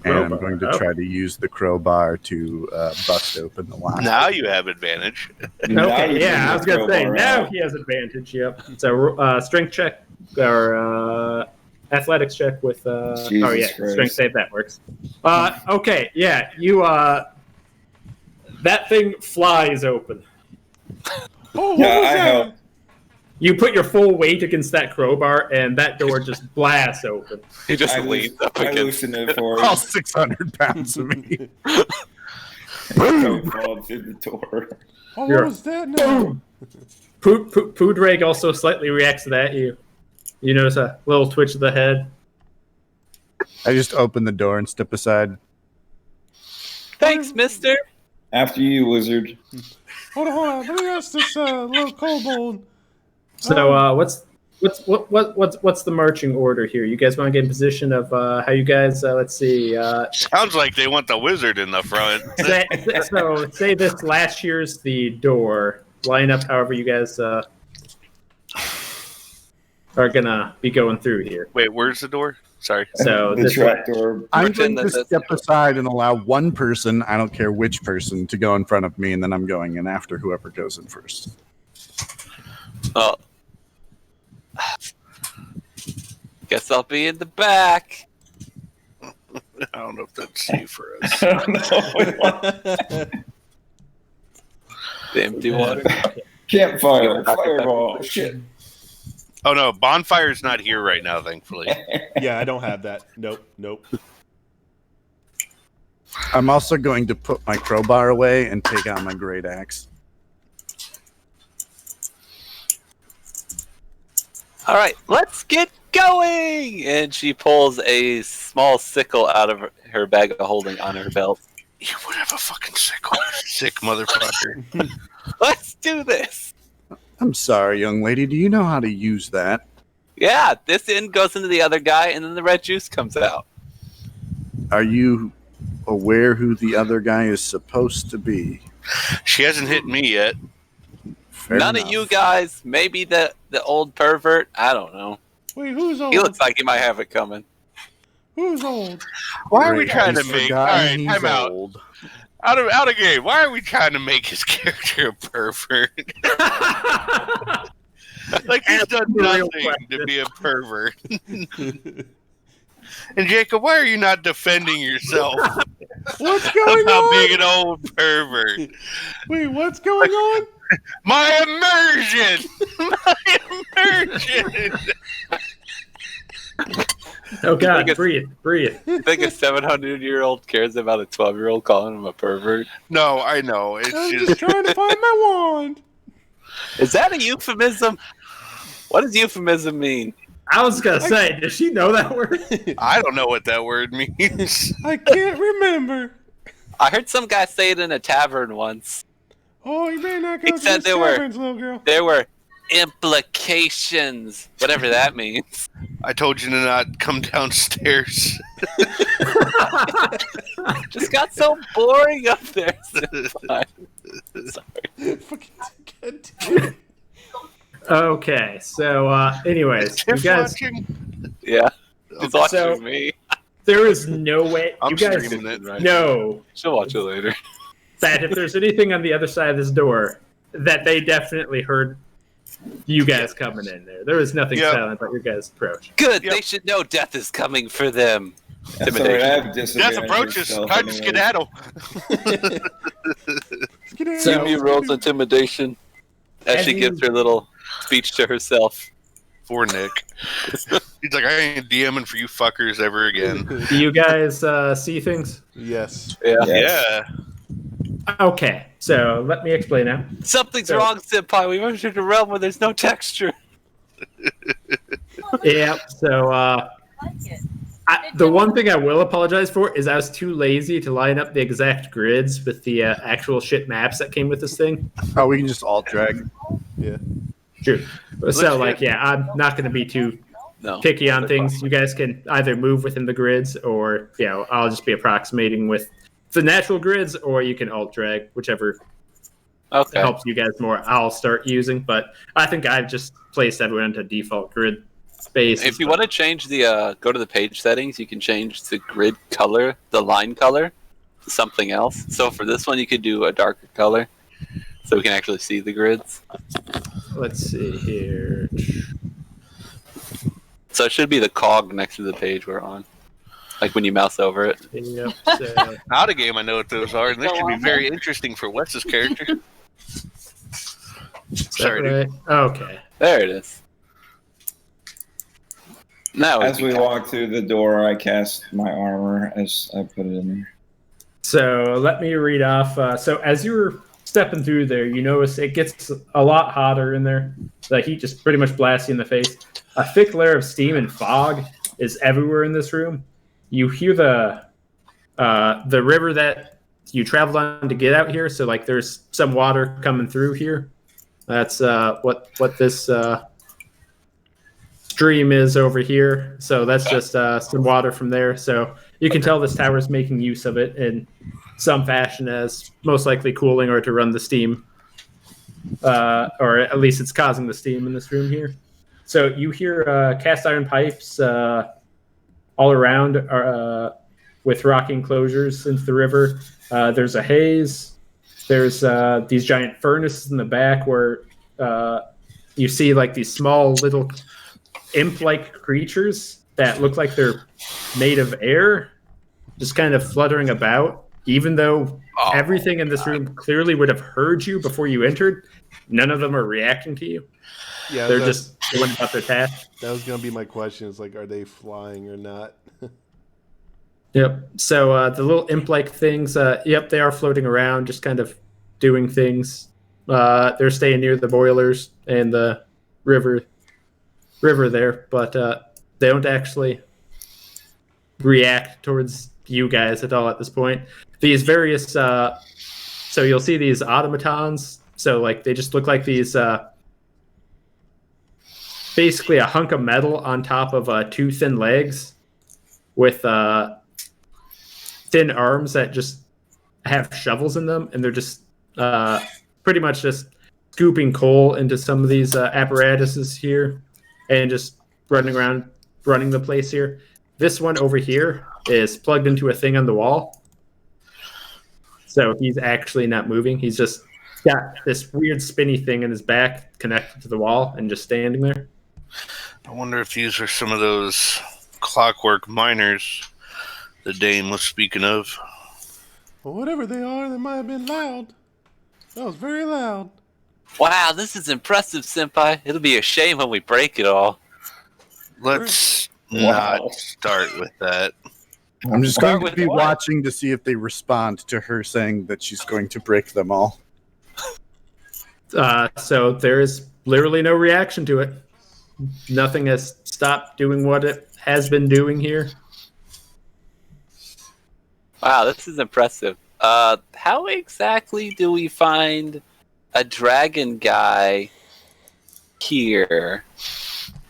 And I'm Crowbar, going to okay. try to use the crowbar to bust open the lock. Now you have advantage. Now Okay, you yeah, can I was gonna say crowbar now out. he has advantage. Yep. So strength check or athletics check with. Oh yeah, Christ. strength save that works. Okay, yeah, you that thing flies open. Oh, what Yeah, was I that? help. You put your full weight against that crowbar, and that door just blasts open. He just I leans up I against. loosen it for All him. 600 pounds of me. Don't fall through the door. Oh, You're- what was that now? Boom. Poodraig also slightly reacts to that. You notice a little twitch of the head. I just open the door and step aside. Thanks, mister. After you, wizard. Hold on. Let me ask this little kobold. So what's the marching order here? You guys want to get in position of how you guys? Let's see. Sounds like they want the wizard in the front. Say this last year's the door. Line up however you guys are gonna be going through here. Wait, where's the door? Sorry. So the this way. trapdoor. I'm Pretend going to that step aside and allow one person, I don't care which person, to go in front of me, and then I'm going in after whoever goes in first. Oh. Guess I'll be in the back. I don't know if that's safe for us. I don't know. The empty water. Campfire, fireball, shit. Oh no, Bonfire's not here right now, thankfully. Yeah, I don't have that. Nope. I'm also going to put my crowbar away and take out my great axe. All right, let's get going. And she pulls a small sickle out of her bag of holding on her belt. You would have a fucking sick motherfucker. Let's do this. I'm sorry, young lady. Do you know how to use that? Yeah, this end goes into the other guy, and then the red juice comes out. Are you aware who the other guy is supposed to be? She hasn't hit me yet. Fair None enough. of you guys. Maybe the old pervert. I don't know. Wait, who's old? He looks like he might have it coming. Who's old? Why are we Great, trying to he's make? All forgotten right, he's time out. old. Out of game. Why are we trying to make his character a pervert? Like he's done nothing to be a pervert. And Jacob, why are you not defending yourself What's going about on? being an old pervert? Wait, what's going on? My immersion! My immersion! Oh God, Think breathe. You think a 700-year-old cares about a 12-year-old calling him a pervert? No, I know. It's I'm just just trying to find my wand. Is that a euphemism? What does euphemism mean? I was gonna say, does she know that word? I don't know what that word means. I can't remember. I heard some guy say it in a tavern once. Oh, you better not go He to said the there were- taverns, little girl. There were implications, whatever that means. I told you to not come downstairs. Just got so boring up there. Sorry. Fucking dickhead. Okay, so anyways, you Tiff guys, watching? Yeah, he's watching So- me. there is no way I'm you guys streaming it. Right. know She'll watch it later. that if there's anything on the other side of this door, that they definitely heard you guys coming in there. There was nothing Yep. silent about your guys' approach. Good, Yep. they should know death is coming for them. That's all right. I have Death disadvantage approaches. stealth Time to anyway. skedaddle. So- Yumi rolls intimidation as As she you- gives her little speech to herself. Poor Nick. He's like, I ain't DMing for you fuckers ever again. Do you guys see things? Yes. Yeah. Yes. Yeah. Okay, so let me explain now. Something's So- wrong, Senpai. We entered a realm where there's no texture. Yeah, so the one thing I will apologize for is I was too lazy to line up the exact grids with the actual shit maps that came with this thing. Oh, we can just alt drag. Yeah. True. So, like, yeah, I'm not going to be too No. picky on things. You guys can either move within the grids, or I'll just be approximating with the natural grids, or you can alt drag, whichever Okay. helps you guys more. I'll start using, but I think I've just placed everyone into default grid space. If you want to change the go to the page settings, you can change the grid color, the line color, to something else. So for this one, you could do a darker color, so we can actually see the grids. Let's see here. So it should be the cog next to the page we're on, like when you mouse over it. Yep. So, Out of game, I know what those are, and this should be very interesting for Wes's character. Sorry, dude. right? Okay. There it is. Now As we walk through the door, I cast my armor as I put it in there. So let me read off. So as you were stepping through there, you notice it gets a lot hotter in there. The heat just pretty much blasts you in the face. A thick layer of steam and fog is everywhere in this room. You hear the river that you traveled on to get out here. So like there's some water coming through here. That's what this stream is over here. So that's just some water from there. So you can tell this tower is making use of it in some fashion as most likely cooling or to run the steam. Or at least it's causing the steam in this room here. So you hear cast iron pipes all around with rocky enclosures into the river. There's a haze. There's these giant furnaces in the back where you see like these small little imp-like creatures that look like they're made of air, just kind of fluttering about. Even though everything in this room clearly would have heard you before you entered, none of them are reacting to you. Yeah, They're just going about their task. that was gonna be my question. It's like, are they flying or not? Yep. So the little imp-like things, yep, they are floating around, just kind of doing things. They're staying near the boilers and the river there, but they don't actually react towards you guys at all at this point. These various, so you'll see these automatons. So like they just look like these, basically a hunk of metal on top of two thin legs with thin arms that just have shovels in them, and they're just pretty much just scooping coal into some of these apparatuses here and just running around, running the place here. This one over here is plugged into a thing on the wall. So he's actually not moving. He's just got this weird spinny thing in his back connected to the wall and just standing there. I wonder if these are some of those clockwork miners the Dame was speaking of. Well, whatever they are, they might have been loud. That was very loud. Wow, this is impressive, Senpai. It'll be a shame when we break it all. Let's not start with that. I'm just Start going to with be what? watching to see if they respond to her saying that she's going to break them all. So there is literally no reaction to it. Nothing has stopped doing what it has been doing here. Wow, this is impressive. How exactly do we find a dragon guy here?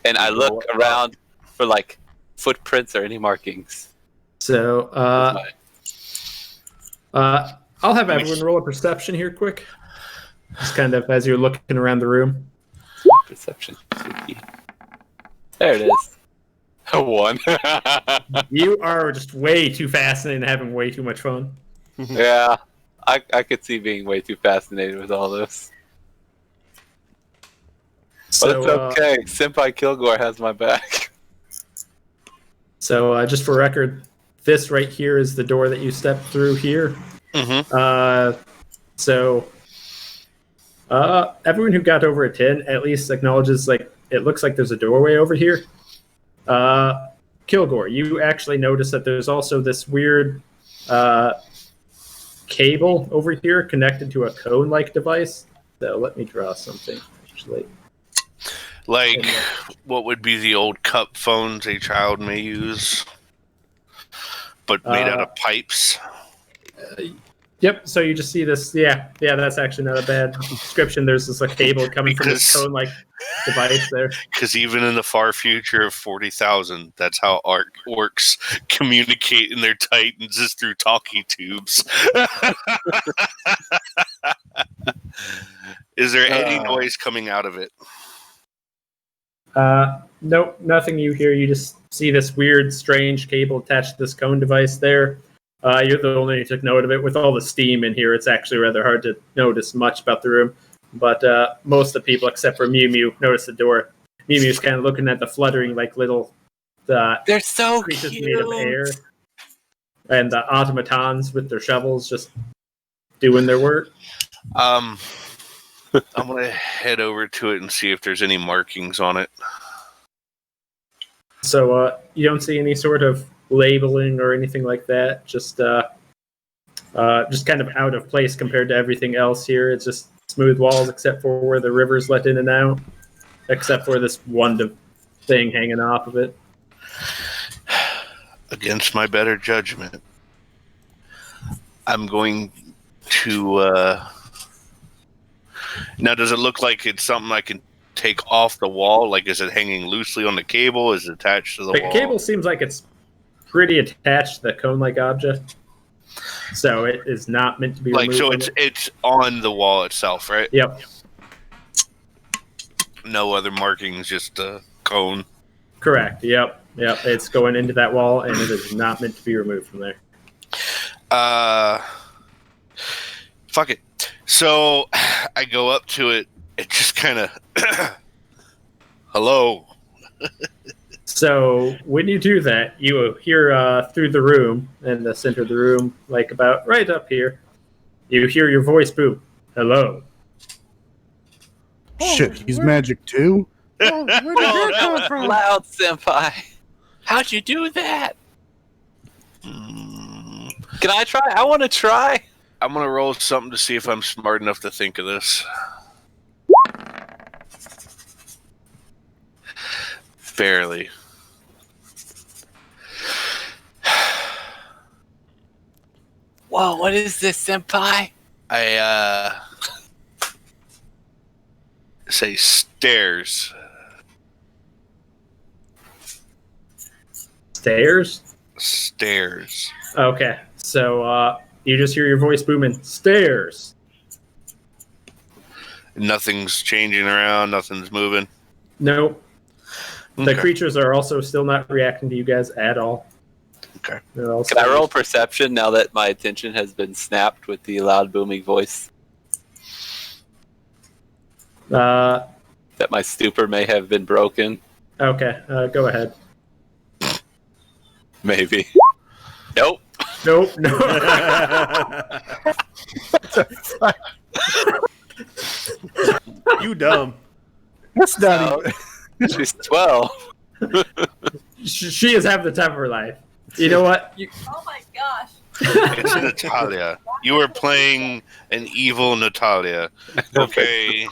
And I look around for like footprints or any markings. So I'll have everyone roll a perception here quick. Just kind of as you're looking around the room. Perception. There it is. A 1. You are just way too fascinated and having way too much fun. Yeah, I could see being way too fascinated with all this. But So, it's okay. Senpai Kilgore has my back. So just for record, this right here is the door that you stepped through here. Mm-hmm. So everyone who got over a 10 at least acknowledges like it looks like there's a doorway over here. Kilgore, you actually notice that there's also this weird cable over here connected to a cone-like device. So let me draw something actually. Like, what would be the old cup phones a child may use, but made out of pipes? Yep, so you just see this. Yeah, that's actually not a bad description. There's this like cable coming from this cone-like device there. Because even in the far future of 40,000, that's how orcs communicate in their titans is through talkie tubes. Is there any noise coming out of it? Nope, nothing you hear. You just see this weird, strange cable attached to this cone device there. You're the only one who took note of it. With all the steam in here, it's actually rather hard to notice much about the room. But most of the people, except for Mew Mew, notice the door. Mew Mew's kind of looking at the fluttering, like little They're so creatures cute. made of air, and the automatons with their shovels just doing their work. I'm gonna head over to it and see if there's any markings on it. So you don't see any sort of labeling or anything like that. Just kind of out of place compared to everything else here. It's just smooth walls, except for where the river's let in and out, except for this one thing hanging off of it. Against my better judgment, I'm going to. Now, does it look like it's something I can take off the wall? Like, is it hanging loosely on the cable? Is it attached to the wall? The cable seems like it's pretty attached to the cone-like object, so it is not meant to be like, removed. so it's on the wall itself, right? Yep. No other markings, just a cone. Correct. Yep. Yep, it's going into that wall, and it is not meant to be removed from there. Fuck it. So I go up to it. It just kind of, hello. So when you do that, you hear through the room, in the center of the room, like about right up here, you hear your voice boom. Hello. Shit, he's magic too? Oh, where did that come from? Loud, senpai. How'd you do that? Can I try? I want to try. I'm going to roll something to see if I'm smart enough to think of this. Barely. Whoa, what is this, senpai? I say stairs. Stairs? Stairs. Okay, so you just hear your voice booming. Stairs. Nothing's changing around. Nothing's moving. Nope. The Okay. creatures are also still not reacting to you guys at all. Okay. They're all Can I stairs. roll perception now that my attention has been snapped with the loud booming voice? That my stupor may have been broken? Okay, go ahead. Maybe. Nope. Nope, no. You dumb. That's not Oh, even. she's 12. She is having the time of her life. You know what? Oh my gosh. It's Natalia. You were playing an evil Natalia. Okay.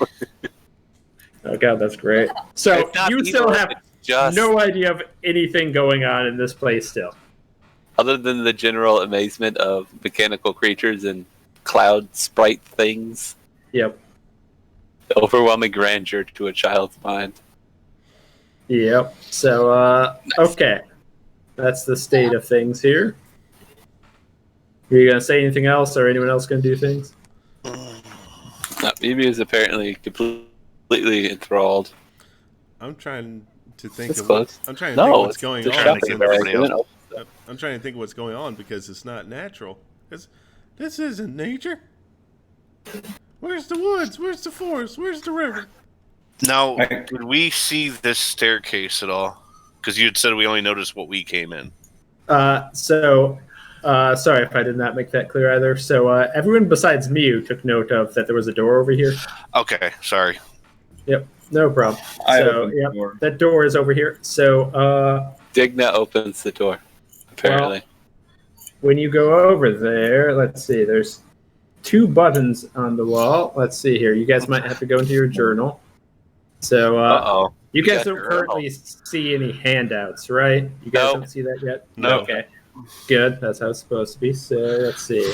Oh god, that's great. So It's not you evil, still have it's just no idea of anything going on in this place still. other than the general amazement of mechanical creatures and cloud sprite things. Yep. The overwhelming grandeur to a child's mind. Yep. So, okay. That's the state of things here. Are you going to say anything else, or anyone else going to do things? Mimi is apparently completely enthralled. I'm trying to think It's of close. I'm trying to think No, what's it's going the on. trying to shopping give everybody bag. else- I'm trying to think of what's going on because it's not natural. This isn't nature. Where's the woods? Where's the forest? Where's the river? Now, did we see this staircase at all? Because you had said we only noticed what we came in. Sorry if I did not make that clear either. So, everyone besides Mew took note of that there was a door over here. Okay, sorry. Yep. No problem. I So, opened the yep, door. that door is over here. So, Digna opens the door. Apparently. when you go over there, let's see, there's 2 buttons on the wall. Let's see here. You guys might have to go into your journal. So, Uh-oh. you guys got don't your currently see any handouts, right? You guys Nope. don't see that yet? No. Okay. Good. That's how it's supposed to be. So, let's see.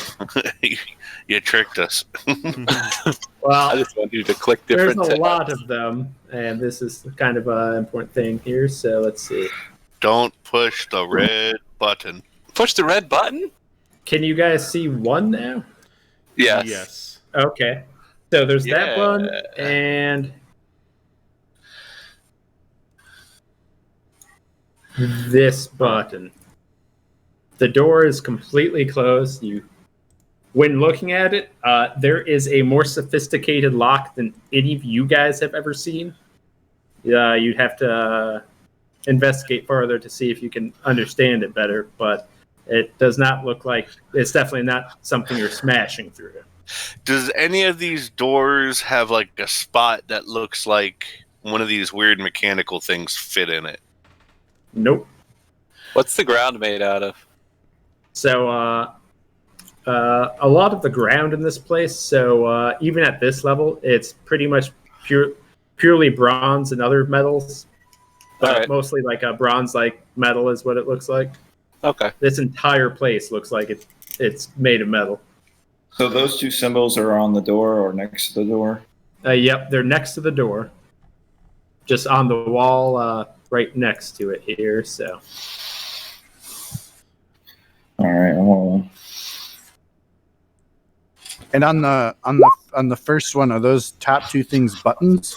You tricked us. I Well, just want you to click there's different a tabs. lot of them, and this is kind of an important thing here. So, let's see. Don't push the red button. Push the red button? Can you guys see one now? Yes. Yes. Okay. So, there's that Yeah. one, and this button. The door is completely closed. When looking at it, there is a more sophisticated lock than any of you guys have ever seen. You'd have to investigate further to see if you can understand it better, but it does not look like it's definitely not something you're smashing through. Does any of these doors have like a spot that looks like one of these weird mechanical things fit in it? Nope. What's the ground made out of? So, a lot of the ground in this place, so even at this level, it's pretty much purely bronze and other metals. Alright. Mostly like a bronze-like metal is what it looks like. Okay. This entire place looks like it's made of metal. So those 2 symbols are on the door or next to the door? Yep, they're next to the door. Just on the wall right next to it here, so. All right. Well, And on the first one, are those top 2 things buttons?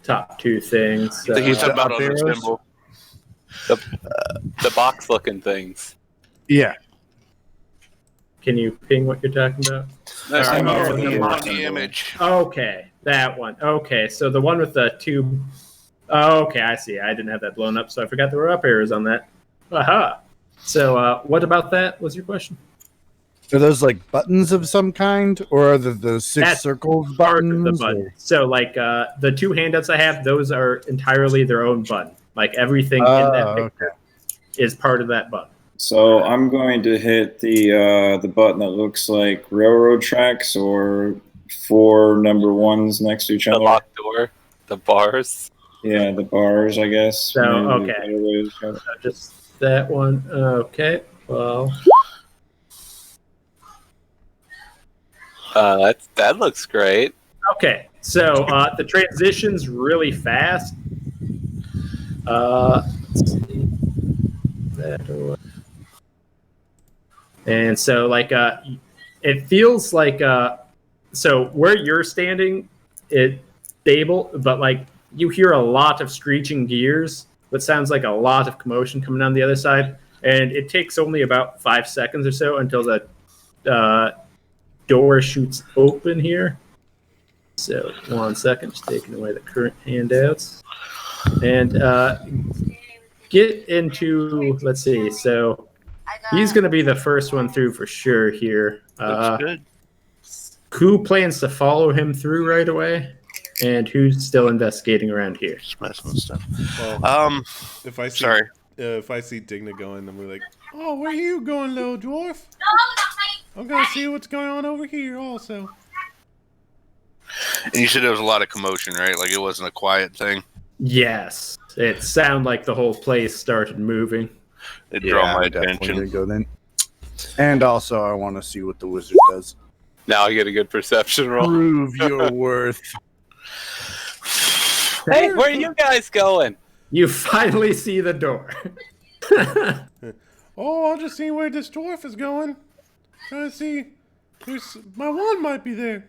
top two things. I think he's the talking about up on the arrows? symbol. The box-looking things. Yeah. Can you ping what you're talking about? There's Alright, some- oh, On the box the symbol. image. Okay, that one. Okay, so the one with the two. Oh, okay, I see. I didn't have that blown up, so I forgot there were up arrows on that. Aha. So, what about that? Was your question? Are those like buttons of some kind, or are the six That's circles Part of the buttons? button. or- So, like the two handouts I have, those are entirely their own button. Like everything in that picture is part of that button. So I'm going to hit the button that looks like railroad tracks or 4 number ones next to each The other. locked door. The bars. Yeah, the bars, I guess. So, Maybe okay. the other way to describe it. So just that one. Okay. Well, That looks great. okay. So the transition's really fast. Let's see. That or- And so, like, it feels like, so where you're standing, it's stable, but like you hear a lot of screeching gears. That sounds like a lot of commotion coming on the other side, and it takes only about 5 seconds or so until the door shoots open here. So 1 second, just taking away the current handouts, and get into. Let's see. So he's going to be the first one through for sure here. Looks good. Who plans to follow him through right away, and who's still investigating around here? Just messing with stuff. Well, if I see, Sorry. if I see Digna going, I'm like, oh, where you going, little dwarf? I'm gonna see what's going on over here, also. And you said there was a lot of commotion, right? Like it wasn't a quiet thing. Yes, it sounded like the whole place started moving. It drew my I'm definitely attention. gonna go then. And also, I want to see what the wizard does. Now I get a good perception roll. Prove your worth. Hey, where are you guys going? You finally see the door. Oh, I'm just seeing where this dwarf is going. Trying to see. There's my wand might be there.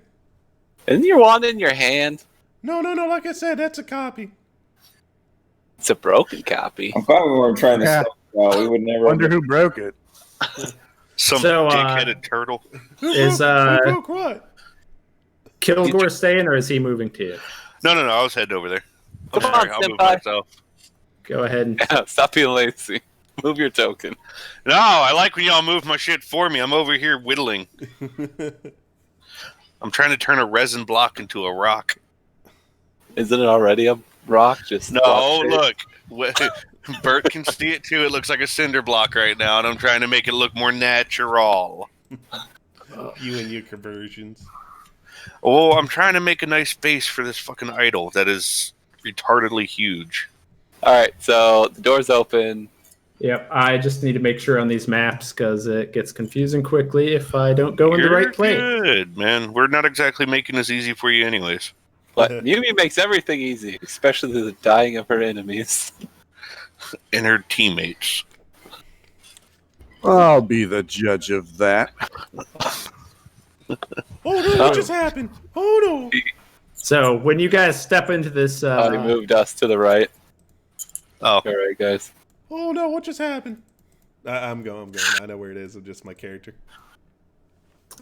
Isn't your wand in your hand? No. Like I said, that's a copy. It's a broken copy. I'm glad we weren't trying to Yeah. stop. We would never. Wonder who broke it. Some So, dick-headed turtle. Is, Who broke what? Kilgore staying, or is he moving to you? No. I was heading over there. I'm Come sorry. on, I'll move senpai. myself. Go ahead and Stop being lazy. Move your token. No, I like when y'all move my shit for me. I'm over here whittling. I'm trying to turn a resin block into a rock. Isn't it already a rock? Just No, block shape? look. Bert can see it too. It looks like a cinder block right now, and I'm trying to make it look more natural. You and your conversions. Oh, I'm trying to make a nice base for this fucking idol that is retardedly huge. All right, so the door's open. Yep, I just need to make sure on these maps because it gets confusing quickly if I don't go in the right place. Good, man. We're not exactly making this easy for you anyways. But Yumi makes everything easy, especially the dying of her enemies. And her teammates. I'll be the judge of that. Oh no! What just happened? Oh no! So when you guys step into this, He moved us to the right. Oh, All right, guys. Oh no! What just happened? I'm going. I know where it is. It's just my character.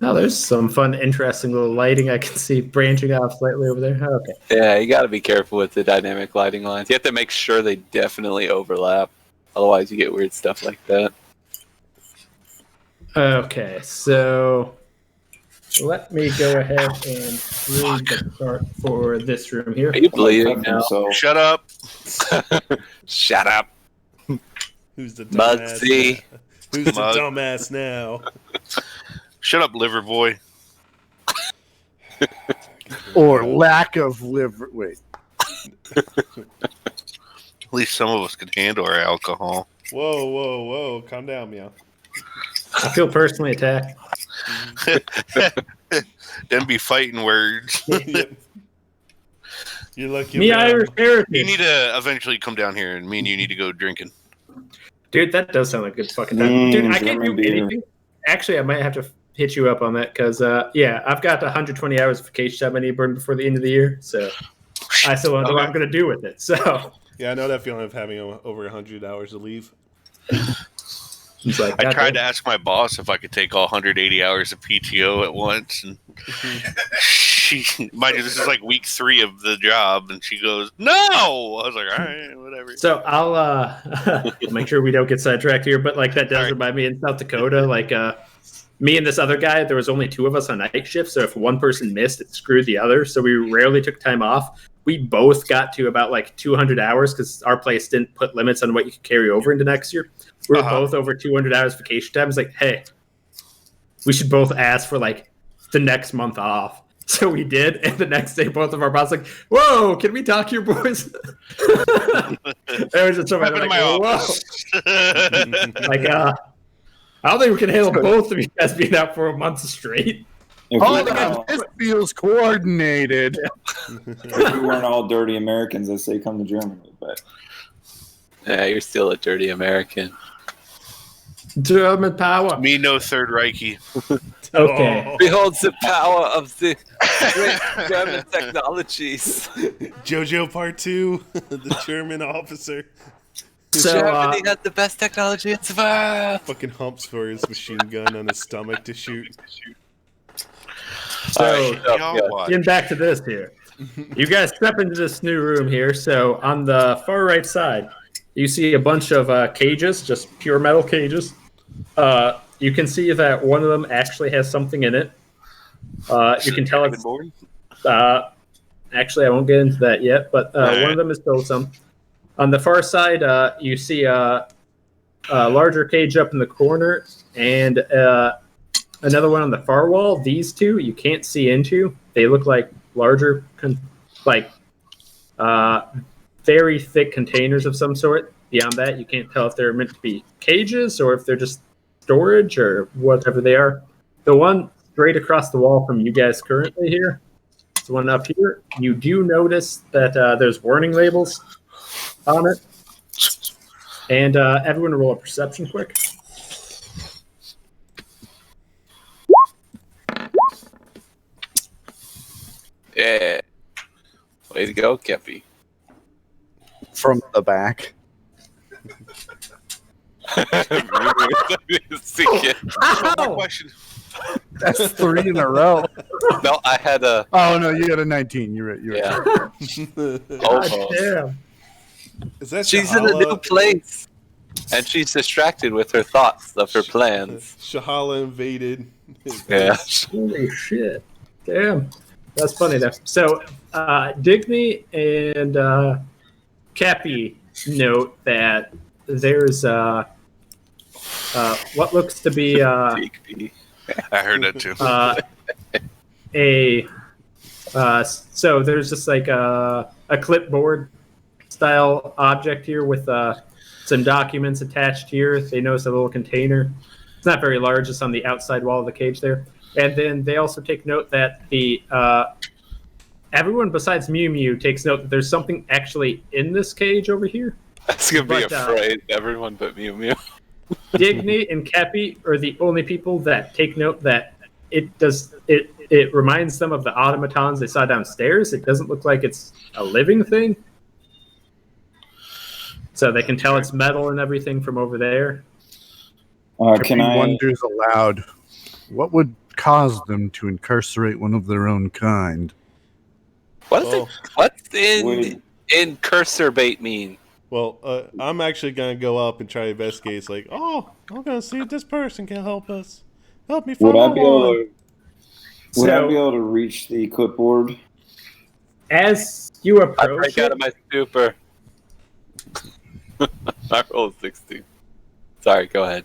oh, there's some fun, interesting little lighting I can see branching off slightly over there. Okay. Yeah, you got to be careful with the dynamic lighting lines. You have to make sure they definitely overlap. Otherwise, you get weird stuff like that. Okay, so let me go ahead and read the chart for this room here. Are you bleeding now? So shut up. Shut up. Who's the dumbass? Mugsy. now? Who's the Mug. dumbass now? Shut up, liver boy. Or lack of liver. Wait. At least some of us can handle our alcohol. Whoa! Calm down, meow. I feel personally attacked. Then be fighting words. Yep. You're lucky. Me man. Irish heritage. You need to eventually come down here, and me and you need to go drinking. Dude, that does sound like a good fucking time. Dude, I can't do German beer. anything. Actually, I might have to hit you up on that because, yeah, I've got 120 hours of vacation time I need to burn before the end of the year. So I still don't know what I'm going to do with it. So Yeah, I know that feeling of having over 100 hours to leave. he's like, I "God tried damn." to ask my boss if I could take all 180 hours of PTO at once, and she, mind you, this is like week 3 of the job, and she goes, "No." I was like, "All right, whatever." So I'll make sure we don't get sidetracked here, but like that does Sorry. remind me in South Dakota, like me and this other guy, there was only 2 of us on night shift, so if one person missed, it screwed the other. So we rarely took time off. We both got to about like 200 hours because our place didn't put limits on what you could carry over into next year. We were both over 200 hours vacation time. It's like, hey, we should both ask for like the next month off. So we did, and the next day, both of our bosses like, "Whoa, can we talk here, boys?" It was just somebody Welcome to like, my "Whoa." office. Like, I don't think we can handle both of you guys being out for a month straight. If, Oh, we, God, this feels coordinated. if we weren't all dirty Americans, I'd say come to Germany. But Yeah, you're still a dirty American. German power. Me, no Third Reichy. Okay. Beholds the power of the great German technologies. JoJo Part 2, the German officer. So, Germany has the best technology in the world. Fucking humps for his machine gun on his stomach to shoot. So, Y'all watch. getting back to this here. You guys step into this new room here. So, on the far right side, you see a bunch of cages, just pure metal cages. You can see that one of them actually has something in it. You can tell it's... actually, I won't get into that yet, but one of them is still some. On the far side, you see a larger cage up in the corner, and another one on the far wall. These two you can't see into. They look like larger, very thick containers of some sort. Beyond that, you can't tell if they're meant to be cages or if they're just storage or whatever they are. The one straight across the wall from you guys currently here, the one up here, you do notice that there's warning labels on it. And everyone roll a perception quick. Yeah. Way to go, Kepi. From the back. My question. That's 3 in a row. No, I had a. Oh, no, you got a 19. You're right. Yeah. God Almost. damn. Is that She's in a new place. And she's distracted with her thoughts of her plans. Shahala invaded. Yeah. Holy shit. Damn. That's funny though. So Digny and Cappy note that there's what looks to be I heard that too. So there's just like a clipboard style object here with some documents attached here. They notice a little container. It's not very large. It's on the outside wall of the cage there. And then they also take note that the everyone besides Mew Mew takes note that there's something actually in this cage over here. That's gonna be But, afraid. Everyone but Mew Mew. Digny and Cappy are the only people that take note that it reminds them of the automatons they saw downstairs. It doesn't look like it's a living thing. So they can tell it's metal and everything from over there. Can I? Wonders aloud. What would cause them to incarcerate one of their own kind? What's in cursor bait mean? Well, I'm actually going to go up and try to investigate. It's like, I'm going to see if this person can help us. Help me find Would I my be able one. to? Would I be able to reach the clipboard? As you I approach break out it, of my stupor. I rolled 16. Sorry, go ahead.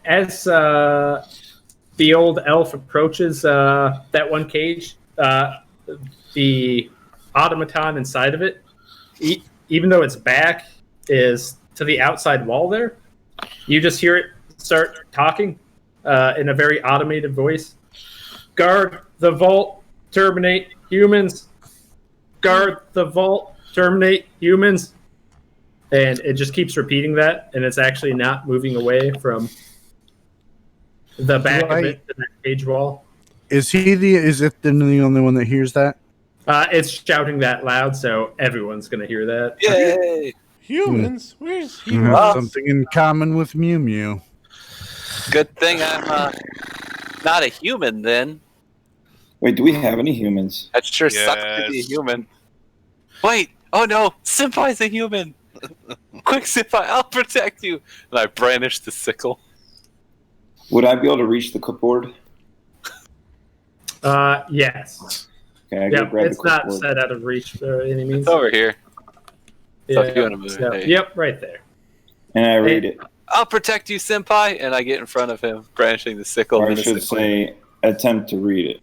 as the old elf approaches that one cage, the automaton inside of it, even though its back is to the outside wall there, you just hear it start talking in a very automated voice. Guard the vault, terminate humans. Guard the vault, terminate humans. And it just keeps repeating that, and it's actually not moving away from the back of it to that cage wall. Is it the only one that hears that? It's shouting that loud, so everyone's gonna hear that. Yay! Humans? Where's You have humans? something in common with Mew Mew. Good thing I'm not a human then. Wait, do we have any humans? That sure sucks to be a Yes. human. Wait! Oh no! Senpai's a human! Quick, Senpai, I'll protect you! And I brandish the sickle. Would I be able to reach the clipboard? Yes. Okay, I go Yep, grab the it's not clipboard. set out of reach by any means. It's over here. So if you wanna move so- it, hey. Yep, right there. And I read it. I'll protect you, Senpai! And I get in front of him, brandishing the sickle. Or I and the should sickle. say, attempt to read it.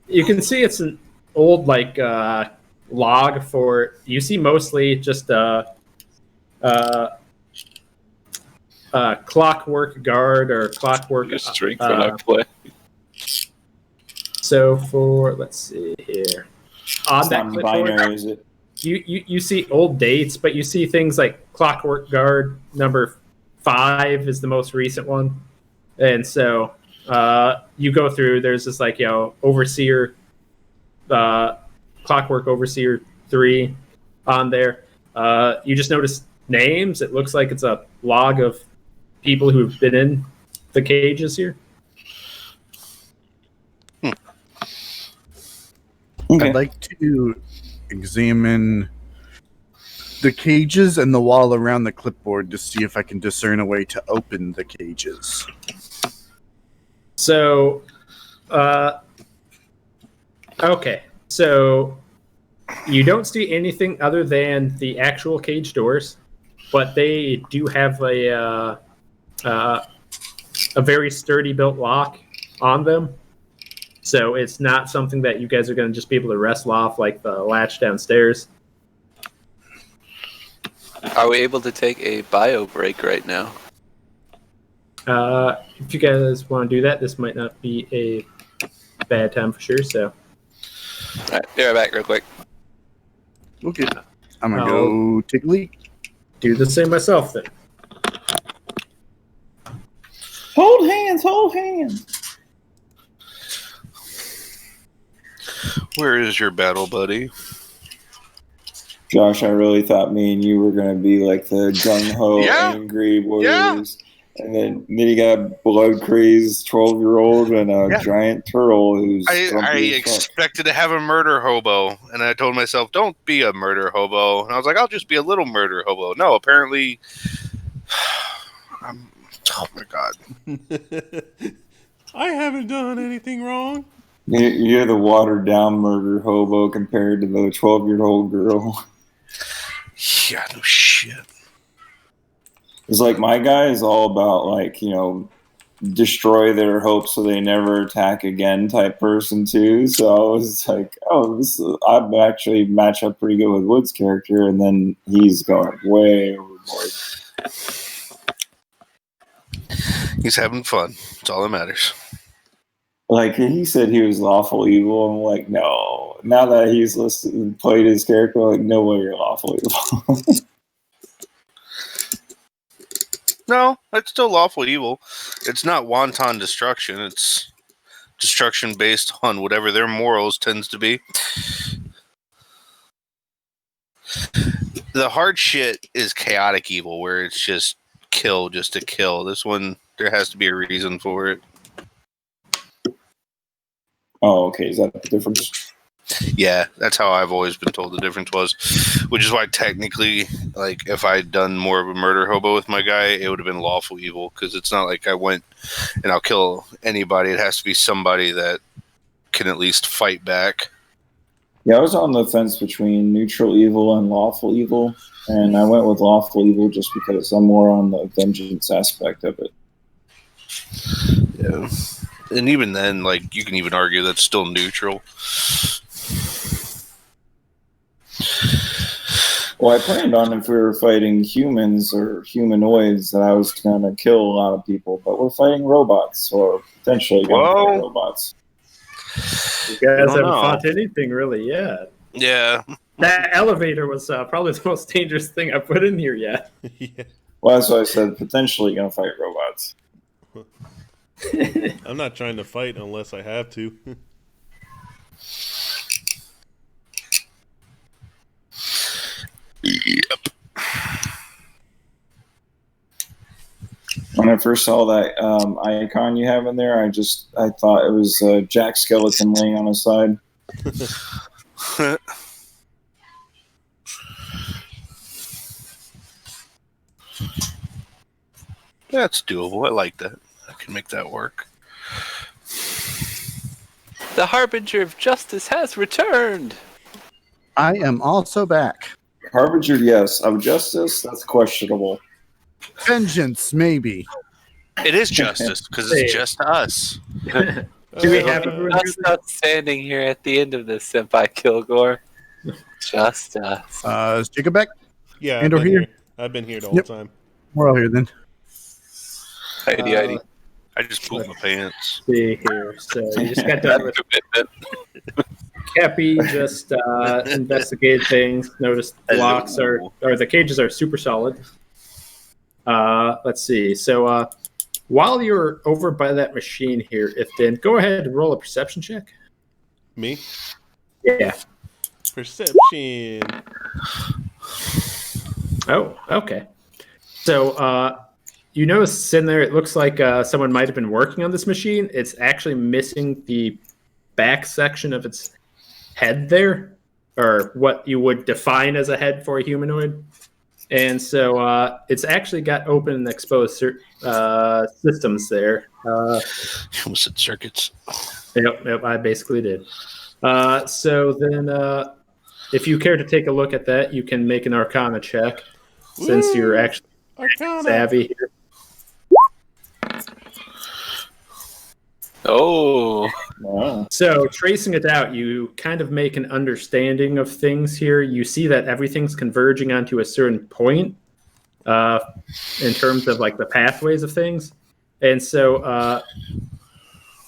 You can see it's an old log for. You see mostly just clockwork guard or clockwork. Just drink when I play. So for let's see here, on It's that not clipboard, binary, is it? you see old dates, but you see things like clockwork guard number 5 is the most recent one, and so you go through. There's this overseer, clockwork overseer 3 on there. You just notice names. It looks like it's a log of people who've been in the cages here. Okay. I'd like to examine the cages and the wall around the clipboard to see if I can discern a way to open the cages. So, okay. So, you don't see anything other than the actual cage doors, but they do have a very sturdy built lock on them. So it's not something that you guys are going to just be able to wrestle off like the latch downstairs. Are we able to take a bio break right now? If you guys want to do that, this might not be a bad time for sure. So, Alright, be right back real quick. Okay. I'm going to go take a leak. do the same myself then. Hold hands, hold hands. Where is your battle buddy? Josh, I really thought me and you were going to be like the gung-ho, Yeah. angry warriors. And then you got blood-crazed 12-year-old and a giant turtle who's I grumpy as fuck. expected to have a murder hobo, and I told myself, don't be a murder hobo. And I was like, I'll just be a little murder hobo. No, apparently... oh my god. I haven't done anything wrong. You're the watered-down murder hobo compared to the 12-year-old girl. Yeah, no shit. It's like my guy is all about destroy their hopes so they never attack again type person too. So I was like, I'd actually match up pretty good with Wood's character, and then he's going way overboard. He's having fun. That's all that matters. Like he said he was lawful evil. I'm like, no. Now that he's played his character, I'm like, no way you're lawful evil. No, that's still lawful evil. It's not wanton destruction. It's destruction based on whatever their morals tends to be. The hard shit is chaotic evil, where it's just kill just to kill. This one, there has to be a reason for it. Oh, okay. Is that the difference? Yeah, that's how I've always been told the difference was. Which is why technically, like, if I'd done more of a murder hobo with my guy, it would have been lawful evil. Because it's not like I went and I'll kill anybody. It has to be somebody that can at least fight back. Yeah, I was on the fence between neutral evil and lawful evil. And I went with lawful evil just because I'm more on the vengeance aspect of it. Yeah. And even then, like, you can even argue that's still neutral. Well, I planned on if we were fighting humans or humanoids that I was going to kill a lot of people, but we're fighting robots, or potentially going to fight robots. You guys don't haven't know. fought anything really yet. Yeah. That elevator was probably the most dangerous thing I put in here yet. Yeah. Well, that's why I said potentially going to fight robots. I'm not trying to fight unless I have to. When I first saw that icon you have in there, I thought it was Jack Skeleton laying on his side. That's doable. I like that. I can make that work. The Harbinger of Justice has returned. I am also back. Harbinger, yes. Of justice, that's questionable. Vengeance, maybe. It is justice because it's just us. Do we have everyone? Just us standing here at the end of this, Senpai Kilgore. Just us. Is Jacob back? Yeah, And over here. I've been here the whole time. We're all here then. Heidi. I just pooped my pants. See here. So you just got done with Cappy. Just investigate things. Notice the blocks or the cages are super solid. Let's see. So while you're over by that machine here, Iftin, go ahead and roll a perception check. Me? Yeah. Perception. Oh, okay. So you notice in there, it looks like someone might have been working on this machine. It's actually missing the back section of its head there, or what you would define as a head for a humanoid. And so it's actually got open and exposed systems there. You almost said circuits. Yep, I basically did. So then, if you care to take a look at that, you can make an Arcana check, since you're actually savvy here. Oh. Wow. So tracing it out, you kind of make an understanding of things here. You see that everything's converging onto a certain point in terms of like the pathways of things. And so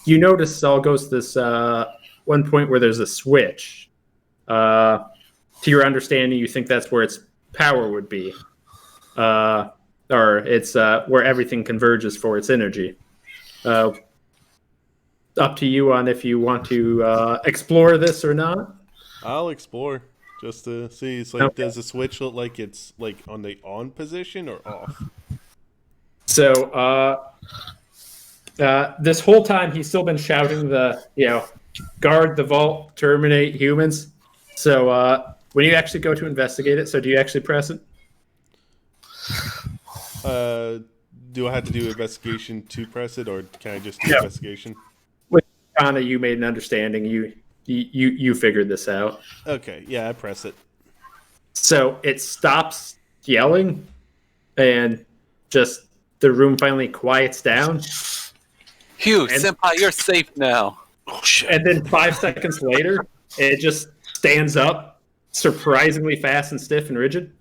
you notice it all goes to this one point where there's a switch. To your understanding, you think that's where its power would be. Or it's where everything converges for its energy. Up to you on if you want to explore this or not. I'll explore just to see. It's like, Okay. Does the switch look like it's like on the on position or off? So this whole time he's still been shouting guard the vault, terminate humans. So when you actually go to investigate it, so do you actually press it? Do I have to do investigation to press it, or can I just do Yeah. investigation? Kind of, you made an understanding. You figured this out. Okay, yeah, I press it. So it stops yelling, and just the room finally quiets down. Hugh, And- Senpai, you're safe now. Oh shit! And then 5 seconds later, it just stands up, surprisingly fast and stiff and rigid.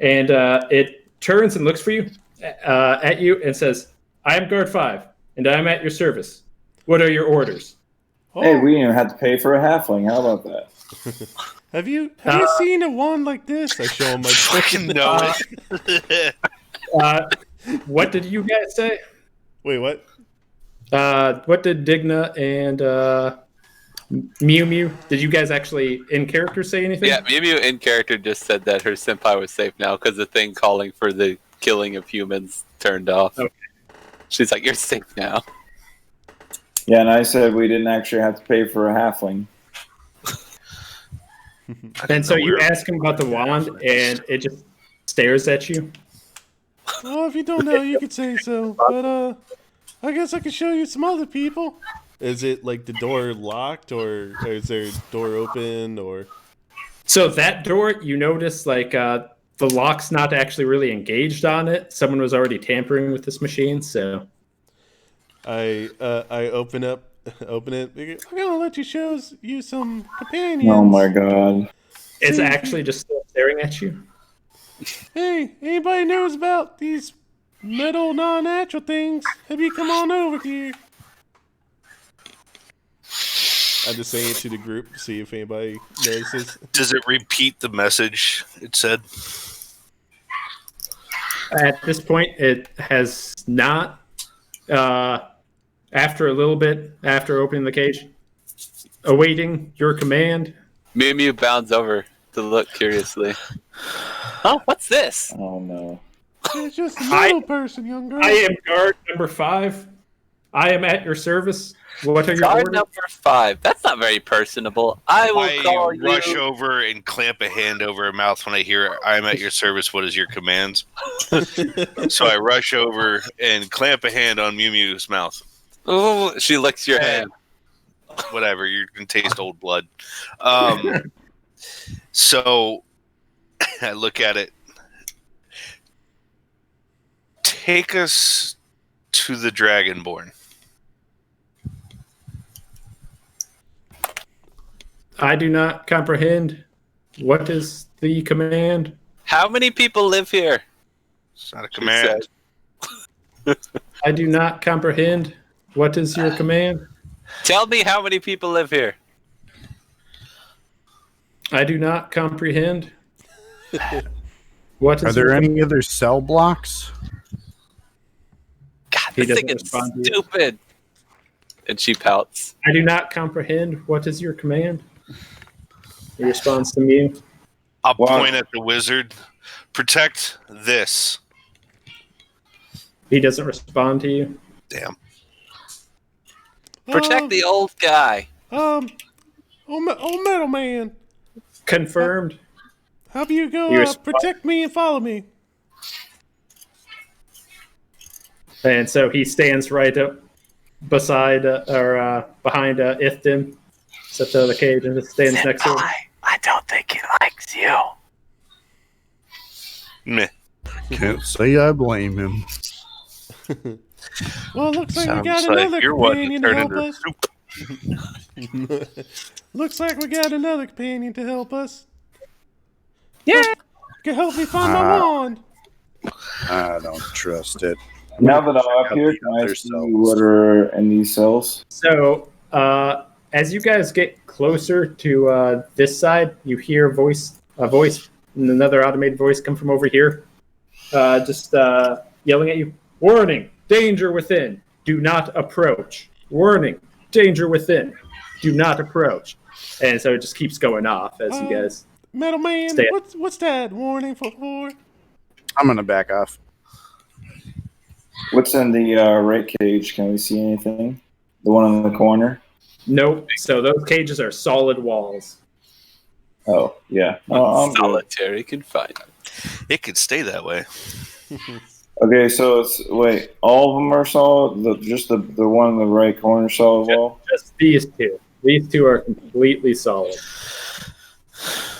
And it turns and looks for you, at you, and says, "I am Guard 5, and I am at your service. What are your orders?" Oh, Hey, we didn't even have to pay for a halfling. How about that? have you seen a wand like this? I show him my Fucking know it. What did you guys say? Wait, what? What did Digna and Mew Mew? Did you guys actually in character say anything? Yeah, Mew in character just said that her senpai was safe now because the thing calling for the killing of humans turned off. Okay. She's like, "You're safe now." Yeah, and I said we didn't actually have to pay for a halfling. And so you ask him about the wand, and it just stares at you. Well, if you don't know, you could say so. But I guess I could show you some other people. Is it like the door locked, or is there a door open, or? So that door, you notice, like the lock's not actually really engaged on it. Someone was already tampering with this machine, so. I open it. I'm gonna let you show you some companions. Oh my god. It's actually just still staring at you. Hey, anybody knows about these metal non-natural things? Have you come on over here? I'm just saying it to the group to see if anybody notices. Does it repeat the message it said? At this point, it has not. After a little bit, after opening the cage, awaiting your command. Mew bounds over to look curiously. Oh, what's this? Oh no. It's just a little person, young girl. I am guard number 5. I am at your service. What are your Guard orders? number 5. That's not very personable. I will call I rush you. over and clamp a hand over her mouth when I hear, I'm at your service, what is your commands? So I rush over and clamp a hand on Mew Mew's mouth. Ooh, she licks your hand. Whatever, you can taste old blood. So I look at it. Take us to the Dragonborn. I do not comprehend. What is the command? How many people live here? It's not a She command. said. I do not comprehend. What is your command? Tell me how many people live here. I do not comprehend. What is Are there your any other cell blocks? God, He this thing doesn't is respond to you. stupid. And she pouts. I do not comprehend. What is your command? He responds to me. I'll Wow. point at the wizard. Protect this. He doesn't respond to you. Damn. Protect the old guy. Oh, Metal Man. Confirmed. How about you go You respond- protect me and follow me? And so he stands right up beside behind Ithdim, steps out of the cage and just stands next to him. I don't think he likes you. Meh. Can't say I blame him. Well, it looks like we Sounds got like another you're wanting to companion to turn help into us. soup. Looks like we got another companion to help us. Yeah. Can help me find my wand. I don't trust it. Now that I'm Check up out here, the can I other see cells. what are in these cells? So as you guys get closer to this side, you hear a voice, another automated voice come from over here, just yelling at you. Warning, danger within. Do not approach. Warning, danger within. Do not approach. And so it just keeps going off as you guys. Metal Man, Stay- what's that warning for? I'm gonna back off. What's in the right cage? Can we see anything? The one in the corner? Nope. So those cages are solid walls. Oh, yeah. Oh, I'm good. Solitary confinement. It could stay that way. Okay, so wait, all of them are solid? Just the one in the right corner solid wall? Just these two. These two are completely solid.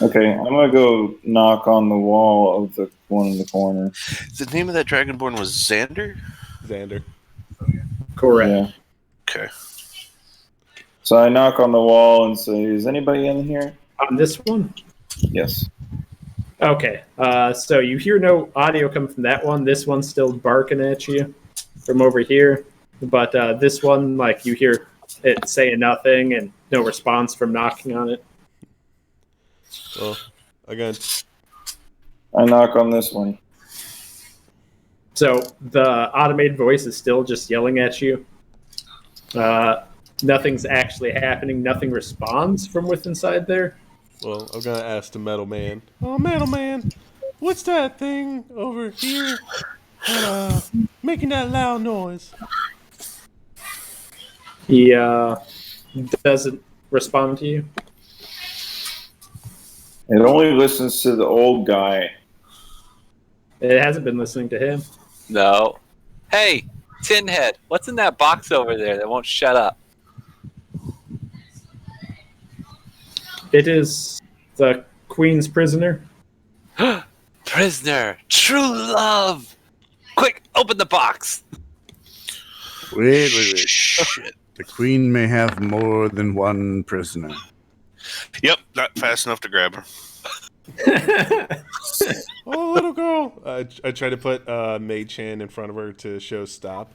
Okay, I'm gonna go knock on the wall of the one in the corner. The name of that Dragonborn was Xander? Xander. Correct. Yeah. Okay. So I knock on the wall and say, "Is anybody in here?" On this one? Yes. Okay. So you hear no audio coming from that one. This one's still barking at you from over here. But this one, like, you hear it saying nothing and no response from knocking on it. Well, again, I knock on this one. So the automated voice is still just yelling at you. Nothing's actually happening. Nothing responds from within inside there. well, I'm gonna ask the Metal Man. Oh, Metal Man, what's that thing over here? Making that loud noise. He doesn't respond to you. It only listens to the old guy. It hasn't been listening to him. No. Hey, Tin Head, what's in that box over there that won't shut up? It is the Queen's prisoner. Prisoner, true love. Quick, open the box. Wait. Shit. The queen may have more than one prisoner. Yep, not fast enough to grab her. Oh, little girl. I try to put Mage Hand in front of her to show stop.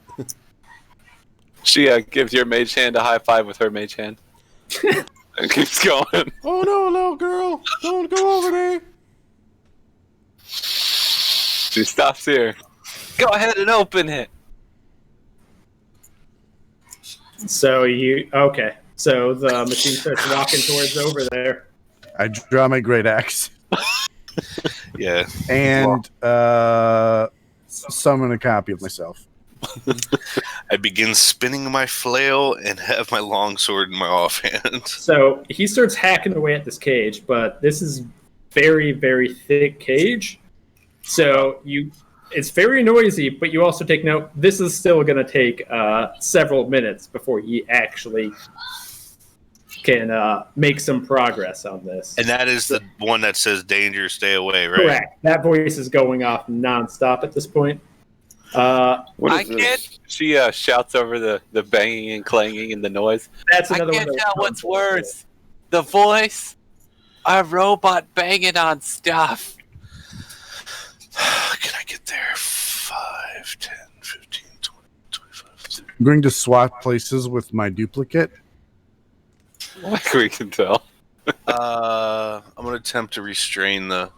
She gives your mage hand a high five with her mage hand. And keeps going. Oh no, little girl! Don't go over there! She stops here. Go ahead and open it. So So the machine starts walking towards over there. I draw my great axe. Yeah. And summon a copy of myself. I begin spinning my flail and have my longsword in my offhand. So he starts hacking away at this cage, but this is very, very thick cage. So it's very noisy, but you also take note, this is still going to take several minutes before he actually can make some progress on this. And that is the one that says danger, stay away, right? Correct. That voice is going off nonstop at this point. What is this? She shouts over the banging and clanging and the noise. That's I another can't one. tell what's worse. The voice, a robot banging on stuff. Can I get there? 5, 10, 15, 20, 25. I'm going to swap places with my duplicate. Like we can tell. I'm going to attempt to restrain the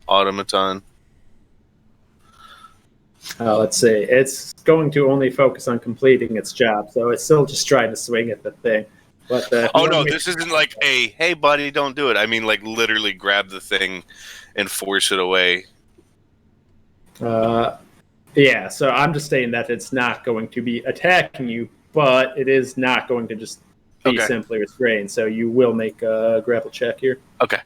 automaton. Let's see. It's going to only focus on completing its job, so it's still just trying to swing at the thing. But Oh, no, this isn't like a, hey, buddy, don't do it. I mean, like, literally grab the thing and force it away. Yeah, so I'm just saying that it's not going to be attacking you, but it is not going to just be simply restrained. So you will make a grapple check here. Okay.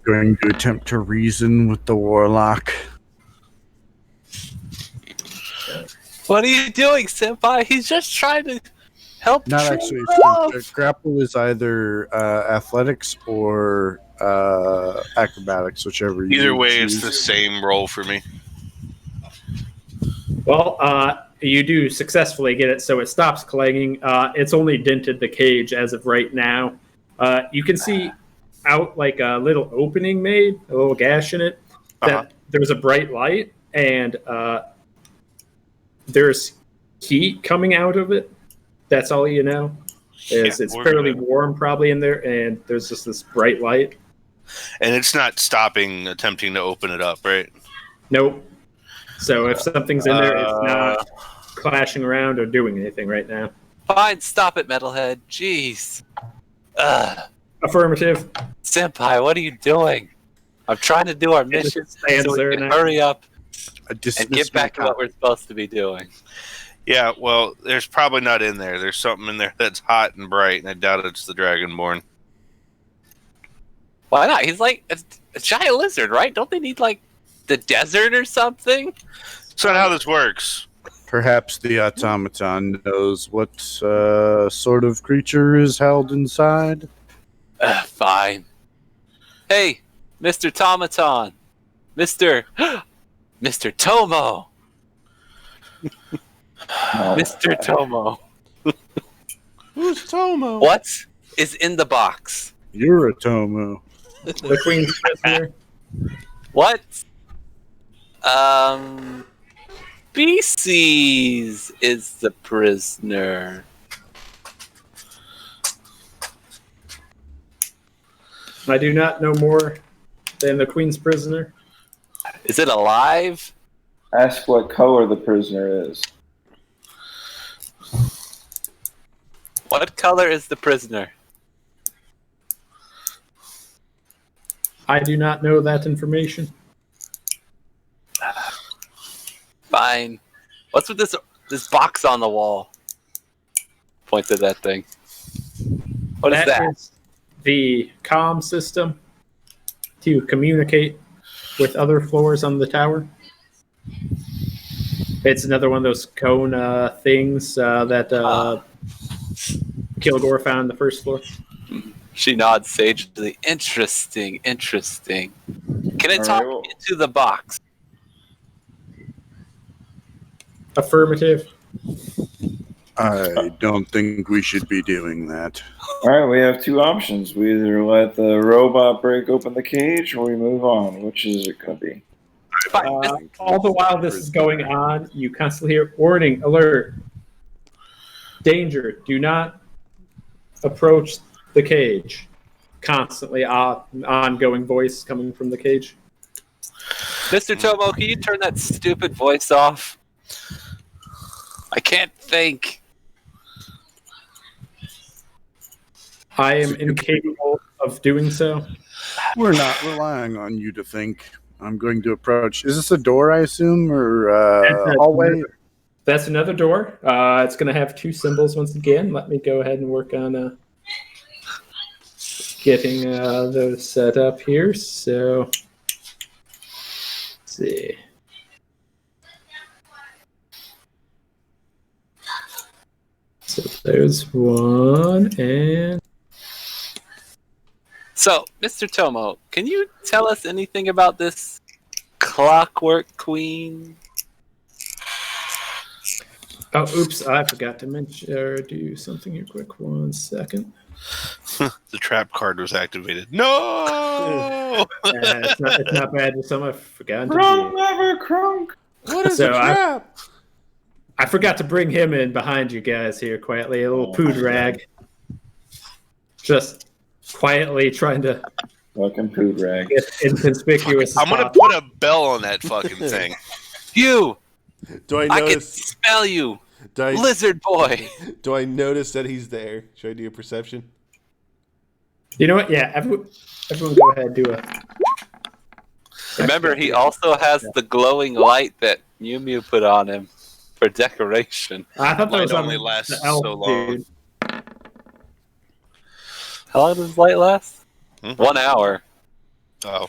Going to attempt to reason with the warlock. What are you doing, Senpai? He's just trying to help. Not train actually. love. Grapple is either athletics or acrobatics, whichever. Either way, choose. it's the same roll for me. Well, you do successfully get it, so it stops clanging. It's only dented the cage as of right now. You can see out like a little opening made, a little gash in it. That there's a bright light, and there's heat coming out of it. That's all you know. It's fairly warm probably in there, and there's just this bright light. And it's not stopping attempting to open it up, right? Nope. So if something's in there, it's not clashing around or doing anything right now. Fine, stop it, metalhead. Jeez. Affirmative. Senpai, what are you doing? I'm trying to do our mission, so we can hurry up and get back to what we're supposed to be doing. Yeah, well, there's probably not in there. There's something in there that's hot and bright, and I doubt it's the Dragonborn. Why not? He's like a giant lizard, right? Don't they need, like, the desert or something? That's not how this works. Perhaps the automaton knows what sort of creature is held inside. Fine. Hey, Mr. Tomaton. Mr. Tomo. Mr. Tomo. Who's Tomo? What is in the box? You're a Tomo. The Queen's prisoner. What? Species is the prisoner. I do not know more than the Queen's prisoner. Is it alive? Ask what color the prisoner is. What color is the prisoner? I do not know that information. Fine. What's with this box on the wall? Point to that thing. What is that? Is the comm system to communicate with other floors on the tower. It's another one of those cone things that Kilgore found on the first floor. She nods sagely. Interesting. Can it talk into the box? Affirmative. I don't think we should be doing that. All right, we have two options. We either let the robot break open the cage or we move on. Which is it going to be? All the while this is going on, you constantly hear warning, alert, danger, do not approach the cage. Constantly ongoing voice coming from the cage. Mr. Tomo, can you turn that stupid voice off? I can't think. I am incapable of doing so. We're not relying on you to think. I'm going to approach. Is this a door, I assume, or That's hallway? That's another door. It's going to have 2 symbols once again. Let me go ahead and work on getting those set up here. So, let's see. So there's one, and So, Mr. Tomo, can you tell us anything about this Clockwork Queen? oh, oops! I forgot to mention or do something here. Quick, 1 second. The trap card was activated. No! It's not bad. With some I've forgotten to Crunk, do. never crunk. What is So a trap? I forgot to bring him in behind you guys here quietly. A little pood rag, just quietly trying to Fucking pood rag. get inconspicuous. I'm gonna put a bell on that fucking thing. You! Do I I can notice? smell you! Do I, Lizard boy! do I notice that he's there? Should I do a perception? You know what? Yeah, everyone go ahead and do a. Remember, he also has the glowing light that Mew Mew put on him for decoration. I thought that Light was on only the lasts elf so long. dude. How long does light last? Hmm? 1 hour. Oh,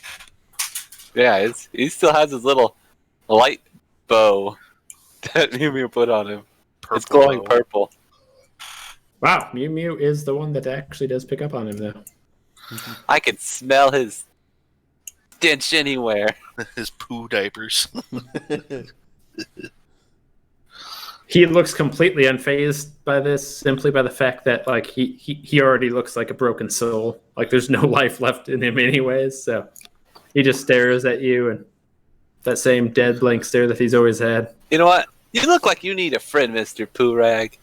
Yeah, he still has his little light bow that Mew Mew put on him. It's purple. glowing purple. Wow, Mew Mew is the one that actually does pick up on him, though. I can smell his stench anywhere. His poo diapers. He looks completely unfazed by this, simply by the fact that like he already looks like a broken soul. Like there's no life left in him, anyways. So he just stares at you and that same dead blank stare that he's always had. You know what? You look like you need a friend, Mr. Poo Rag.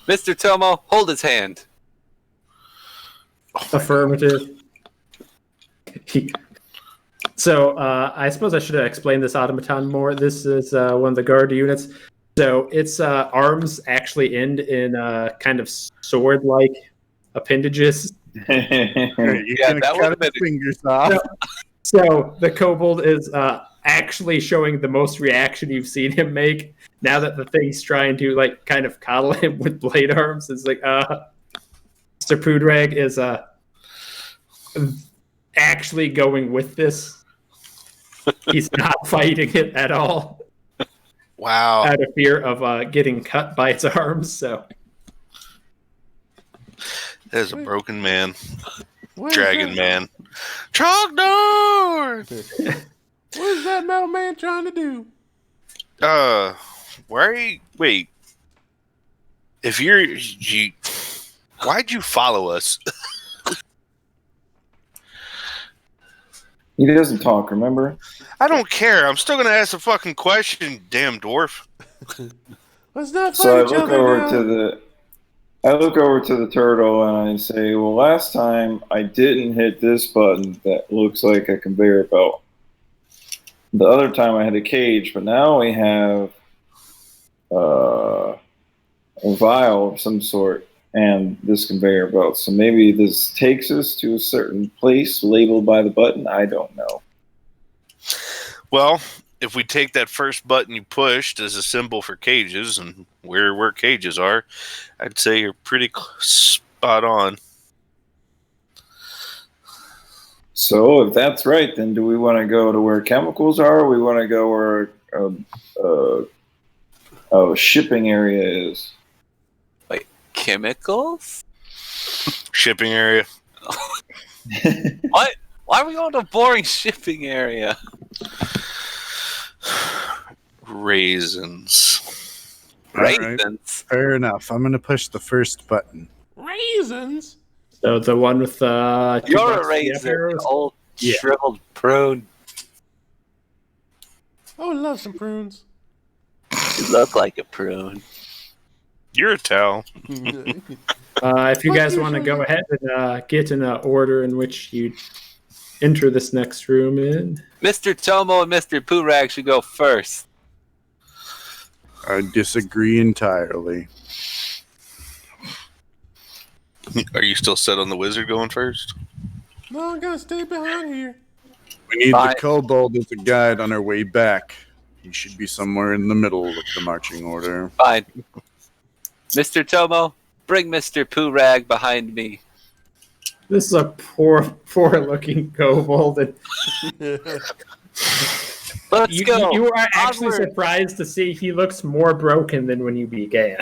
Mr. Tomo, hold his hand. Affirmative. So I suppose I should have explained this automaton more. This is one of the guard units. So its arms actually end in kind of sword-like appendages. You're Yeah, gonna that cut would've his been- fingers off. So the kobold is actually showing the most reaction you've seen him make. Now that the thing's trying to like kind of coddle him with blade arms, it's like Mr. Poodrag is actually going with this. He's not fighting it at all Wow. out of fear of getting cut by its arms. So That is a broken man. What is Dragon that? man. Trogdor! What is that metal man trying to do? Why are you... Wait. If you're... Why'd you follow us? He doesn't talk, remember? I don't care. I'm still gonna ask a fucking question, damn dwarf. Let's not fight So I each look other over now. to the turtle and I say, well, last time I didn't hit this button that looks like a conveyor belt. The other time I had a cage, but now we have a vial of some sort and this conveyor belt. So maybe this takes us to a certain place labeled by the button. I don't know. Well, if we take that first button you pushed as a symbol for cages and where cages are, I'd say you're pretty spot on. So if that's right, then do we want to go to where chemicals are? Or we want to go where a shipping area is? Chemicals? Shipping area. What? Why are we going to a boring shipping area? Raisins. All right. Raisins. Fair enough. I'm gonna push the first button. Raisins? So the one with the You're a raisin, you old Yeah. shriveled prune. I would love some prunes. You look like a prune. You're a towel. If you Fuck guys you, want to Shaggy. go ahead and get in an order in which you enter this next room in. Mr. Tomo and Mr. Poohrag should go first. I disagree entirely. Are you still set on the wizard going first? No, I'm gonna stay behind here. We need Fine. the kobold as a guide on our way back. He should be somewhere in the middle of the marching order. Fine. Mr. Tomo, bring Mr. Poo Rag behind me. This is a poor-looking kobold. And Let's go. You are actually Onward. surprised to see he looks more broken than when you began.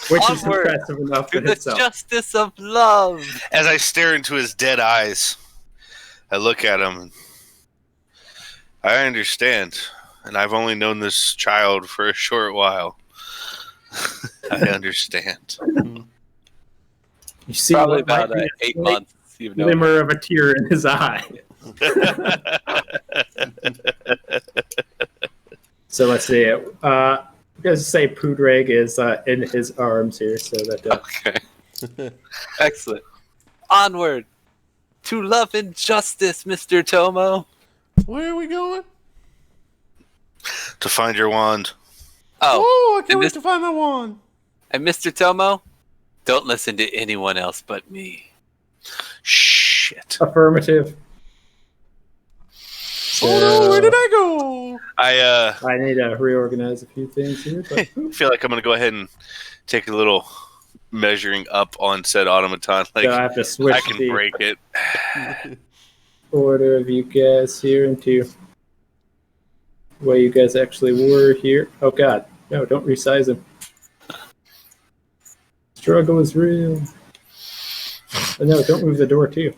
Which is Onward impressive enough to in the itself. justice of love. As I stare into his dead eyes, I look at him. I understand, and I've only known this child for a short while. I understand. You see Probably what might about be a 8 slight months. You've known. glimmer of a tear in his eye. So let's see. I'm going to say Pudrag is in his arms here, so that Okay. Excellent. Onward to love and justice, Mr. Tomo. Where are we going? To find your wand. Oh, I can't and wait this- to find my wand. And Mr. Tomo, don't listen to anyone else but me. Shit. affirmative. Oh no, where did I go? I I need to reorganize a few things here. But feel like I'm going to go ahead and take a little measuring up on said automaton. Like, so I have to switch I can the break it. order of you guys here into where you guys actually were here. Oh god, no, don't resize him. Struggle is real. Oh, no, don't move the door too.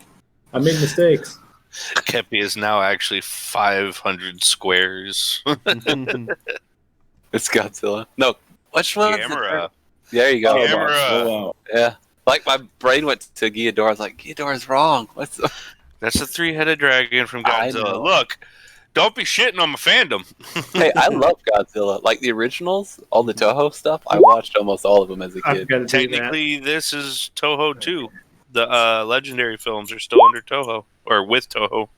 I made mistakes. Kepi is now actually 500 squares. It's Godzilla. No, which one? Camera. There you go. Camera. Yeah. Like my brain went to Gyador. I was like, Gyador's wrong. What's the... That's a 3-headed dragon from I Godzilla. know. Look, don't be shitting on my fandom. Hey, I love Godzilla. Like the originals, all the Toho stuff. I watched almost all of them as a I've kid. got to do that. Technically, this is Toho too. The legendary films are still under Toho, or with Toho.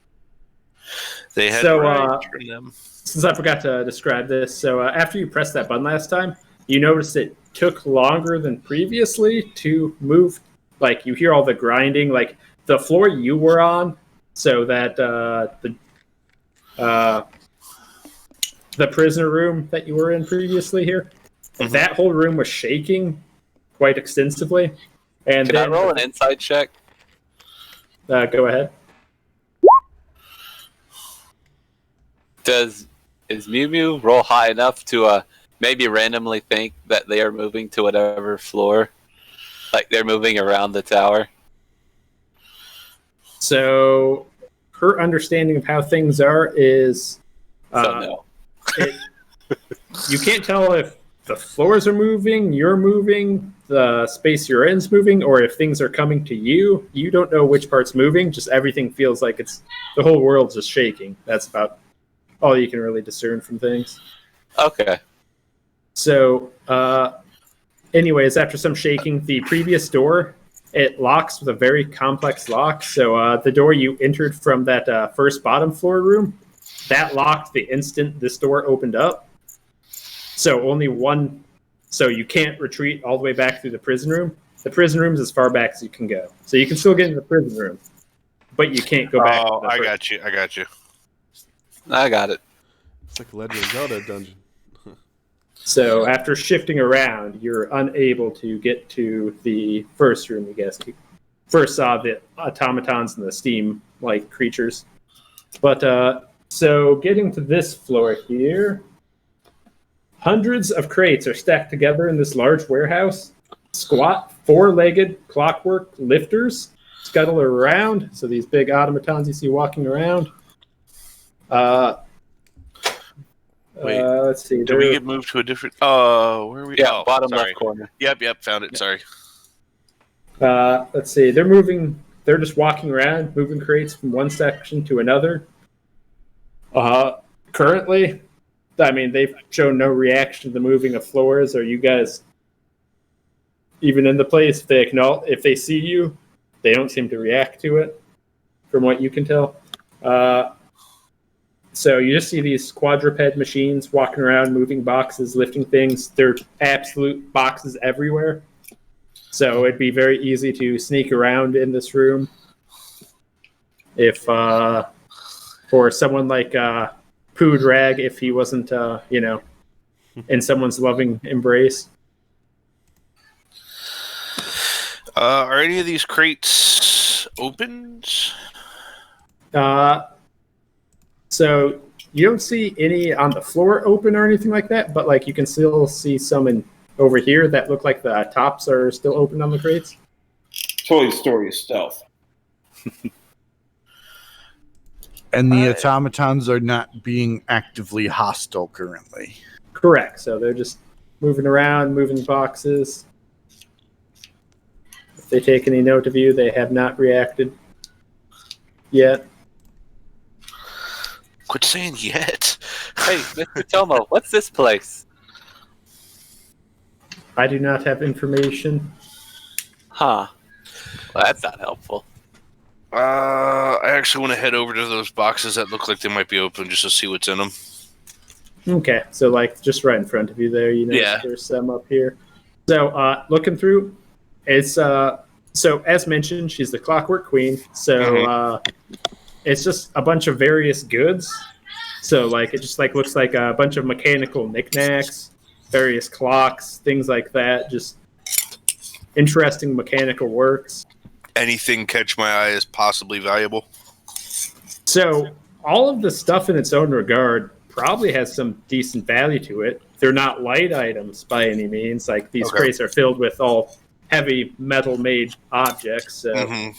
They had So, rights from them. Since I forgot to describe this, so after you pressed that button last time, you noticed it took longer than previously to move. Like you hear all the grinding, like the floor you were on, so that the prisoner room that you were in previously here, Mhm. that whole room was shaking quite extensively. And Can I then roll an insight check? go ahead. Is Mew Mew roll high enough to maybe randomly think that they are moving to whatever floor? Like they're moving around the tower? So her understanding of how things are is So no. you can't tell if the floors are moving, you're moving, the space you're in's moving, or if things are coming to you. You don't know which part's moving, just everything feels like it's the whole world's just shaking. That's about all you can really discern from things. Okay. So, anyways, after some shaking, the previous door, it locks with a very complex lock. So the door you entered from that first bottom floor room, that locked the instant this door opened up. So only one, so you can't retreat all the way back through the prison room. The prison room is as far back as you can go. So you can still get into the prison room, but you can't go back. Oh, to the I first- got you. I got you. I got it. It's like a Legend of Zelda dungeon. So after shifting around, you're unable to get to the first room. You guys first saw the automatons and the steam-like creatures. But so getting to this floor here, hundreds of crates are stacked together in this large warehouse. Squat, four-legged clockwork lifters scuttle around. So these big automatons you see walking around. Wait, let's see. Did we get moved to a different? Oh, where are we? Yeah, oh, bottom sorry. left corner. Yep, found it. Sorry. Let's see. They're moving. They're just walking around, moving crates from one section to another. Currently, I mean, they've shown no reaction to the moving of floors. Are you guys even in the place? If they see you, they don't seem to react to it, from what you can tell. So you just see these quadruped machines walking around, moving boxes, lifting things. They're absolute boxes everywhere. So it'd be very easy to sneak around in this room if for someone like Pooed Rag if he wasn't, in someone's loving embrace. Are any of these crates opened? So you don't see any on the floor open or anything like that, but like you can still see some over here that look like the tops are still open on the crates. Toy Story stealth. And the automatons are not being actively hostile currently. Correct. So they're just moving around, moving boxes. If they take any note of you, they have not reacted yet. Quit saying yet. Hey, Mr. Tomo, what's this place? I do not have information. Huh. Well, that's not helpful. I actually want to head over to those boxes that look like they might be open just to see what's in them. Okay, so like just right in front of you there, Yeah. there's some up here. So looking through, it's so as mentioned, she's the Clockwork Queen. So it's just a bunch of various goods. So like it just like looks like a bunch of mechanical knickknacks, various clocks, things like that. Just interesting mechanical works. Anything catch my eye as possibly valuable? So all of the stuff in its own regard probably has some decent value to it. They're not light items by any means. Like these crates are filled with all heavy metal-made objects. So,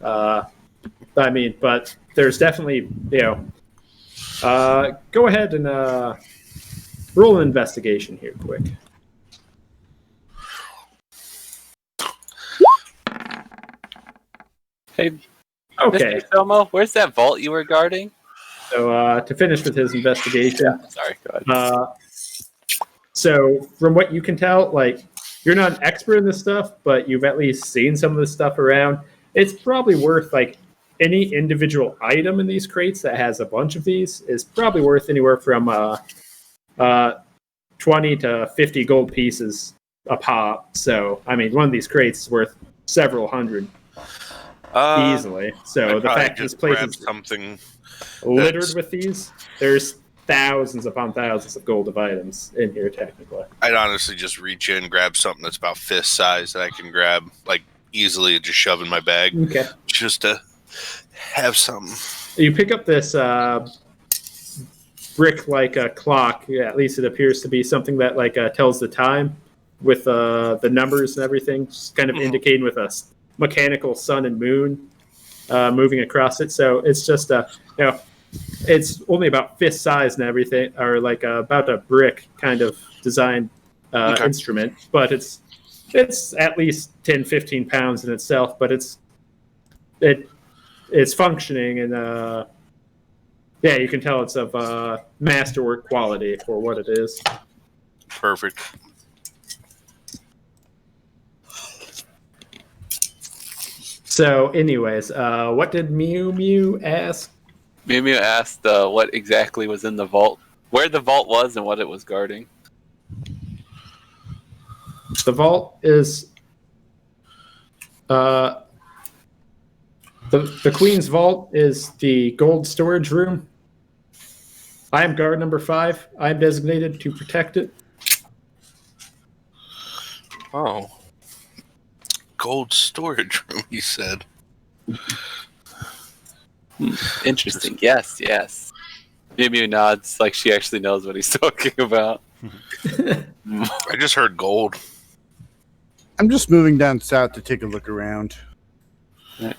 I mean, but there's definitely, go ahead and roll an investigation here, quick. Hey, Okay. Mr. Tomo, where's that vault you were guarding? So to finish with his investigation, Sorry, go ahead. so from what you can tell, like you're not an expert in this stuff, but you've at least seen some of this stuff around. It's probably worth like any individual item in these crates that has a bunch of these is probably worth anywhere from 20 to 50 gold pieces a pop. So I mean, one of these crates is worth several hundred easily. So the fact this place is something littered with these, there's thousands upon thousands of gold of items in here technically. I'd honestly just reach in, grab something that's about fist size that I can grab like easily and just shove in my bag. Okay. Just to have something. You pick up this brick like a clock. Yeah, at least it appears to be something that like tells the time with the numbers and everything, just kind of indicating with a mechanical sun and moon moving across it. So it's just it's only about fist size and everything, or like about a brick kind of design instrument, but it's at least 10, 15 pounds in itself, but it's functioning, and you can tell it's of masterwork quality for what it is. Perfect. So, anyways, what did Mew Mew ask? Mew Mew asked what exactly was in the vault, where the vault was, and what it was guarding. The vault is the Queen's vault is the gold storage room. I am guard number 5. I am designated to protect it. Oh. Gold storage room, he said. Interesting. Yes. Mew Mew nods like she actually knows what he's talking about. I just heard gold. I'm just moving down south to take a look around.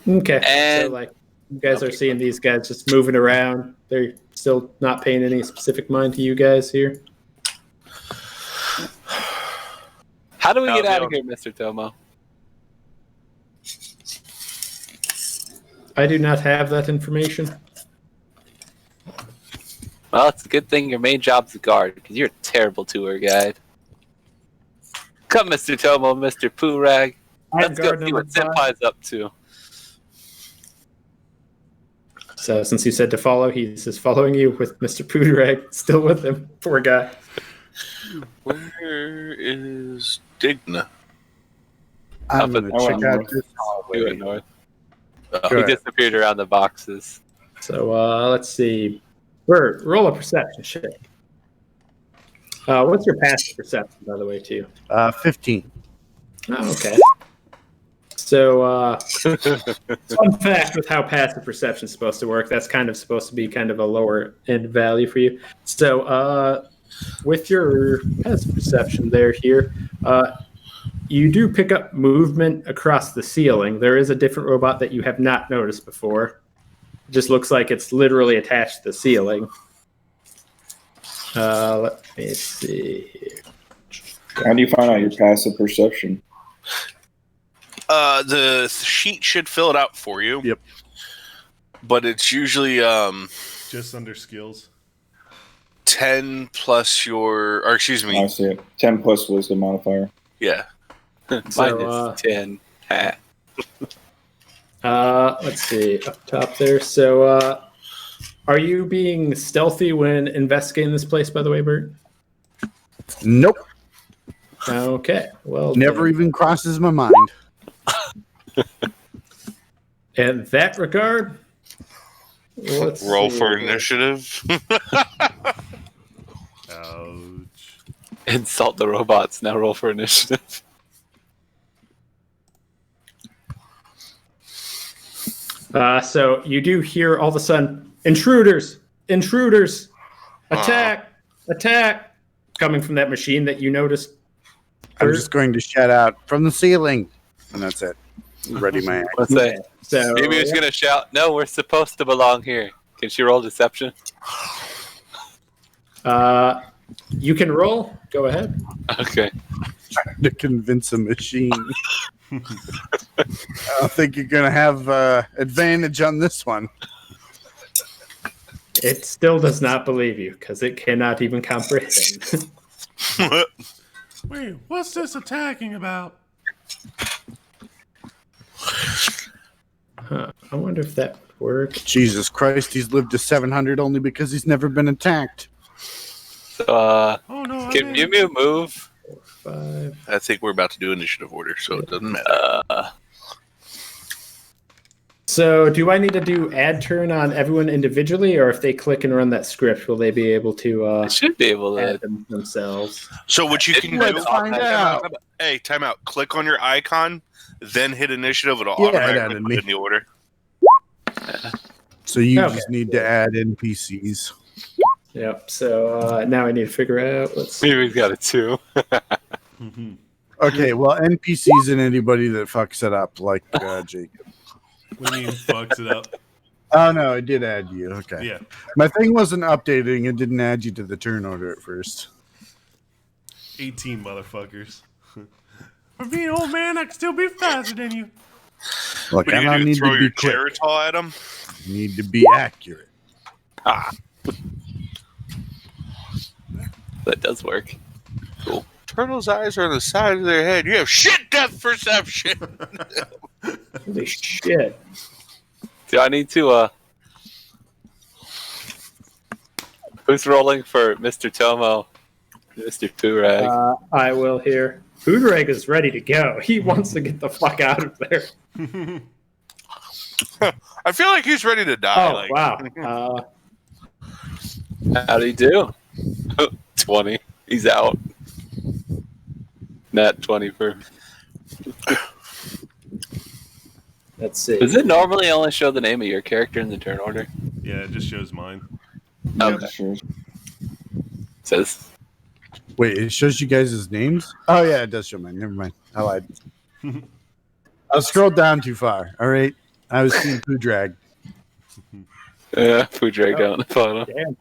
Okay. And so, like, you guys are seeing these guys just moving around. They're still not paying any specific mind to you guys here. how do we get out of here, Mr. Tomo? I do not have that information. Well, it's a good thing your main job's a guard, because you're a terrible tour guide. Come, Mr. Tomo, Mr. Poo-Rag. Let's go see what Senpai's up to. So since you said to follow, he's just following you with Mr. Poodrag still with him. Poor guy. Where is Digna? I'm going to check out this He hallway. went north. Oh, He disappeared around the boxes. So let's see. Bert, roll a perception check. What's your passive perception, by the way, too? 15. Oh, okay. So, fun fact with how passive perception is supposed to work, that's kind of supposed to be kind of a lower end value for you. So, with your passive perception here, you do pick up movement across the ceiling. There is a different robot that you have not noticed before. It just looks like it's literally attached to the ceiling. Let me see. How do you find out your passive perception? The sheet should fill it out for you. Yep. But it's usually Just under skills. 10 plus your, or excuse me, I see it. 10 plus wisdom modifier. yeah. Minus 10. Let's see, up top there. So, are you being stealthy when investigating this place, by the way, Bert? Nope. Okay. Well, Never even crosses my mind. in that regard, let's Roll see. for initiative. Ouch. Insult the robots. Now roll for initiative. So you do hear all of a sudden, intruders, attack, attack, coming from that machine that you noticed. I'm just going to shout out from the ceiling, and that's it. Ready my act. Let's say. So Maybe he's going to shout, no, we're supposed to belong here. Can she roll deception? you can roll. Go ahead. Okay. To convince a machine. I don't think you're going to have advantage on this one. It still does not believe you because it cannot even comprehend. Wait, what's this attacking about? I wonder if that would work. Jesus Christ, he's lived to 700 only because he's never been attacked. So, Oh no! can Mew Mew move? 5. I think we're about to do initiative order, so it doesn't matter. So, do I need to do add turn on everyone individually, or if they click and run that script, will they be able to I should be able add to. them themselves? So what you can Let's do? find out. Hey, time out. Click on your icon, then hit initiative. It'll Yeah, it automatically added put me. in the order. So you Okay. just need to add NPCs. Yep. So now I need to figure out. Let's see. Maybe he's got a 2. Okay, well, NPCs and anybody that fucks it up, like Jacob. What do you mean fucks it up? Oh, no, it did add you. Okay. Yeah. My thing wasn't updating. It didn't add you to the turn order at first. 18 motherfuckers. For being an old man, I can still be faster than you. Look, What I do you don't do? need Throw to your be quick. Geritol at him? I need to be accurate. That does work. Cool. Turtles' eyes are on the side of their head. You have shit depth perception. Holy shit! Do I need to, who's rolling for Mr. Tomo? Mr. Purag. I will here. Booteregg is ready to go. He wants to get the fuck out of there. I feel like he's ready to die. Oh like, wow! How'd he do? 20. He's out. Nat 20 for. Let's see. Does it normally only show the name of your character in the turn order? Yeah, it just shows mine. Okay. Sure. Says. Wait, it shows you guys' names? Oh, yeah, it does show mine. Never mind. I lied. I scrolled down too far. All right. I was seeing Poo Drag. Yeah, Poo dragged down the photo. Damn.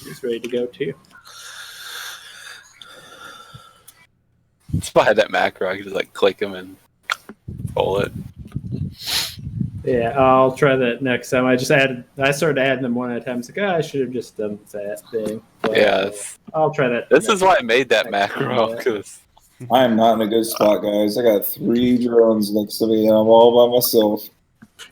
He's ready to go too. If I had that macro, I could just like click him and pull it. Yeah, I'll try that next time. I started adding them one at a time. It's like, I should have just done that thing. But, Yeah, I'll try that. this is why I made that macro, because I am not in a good spot, guys. I got 3 drones next to me, and I'm all by myself.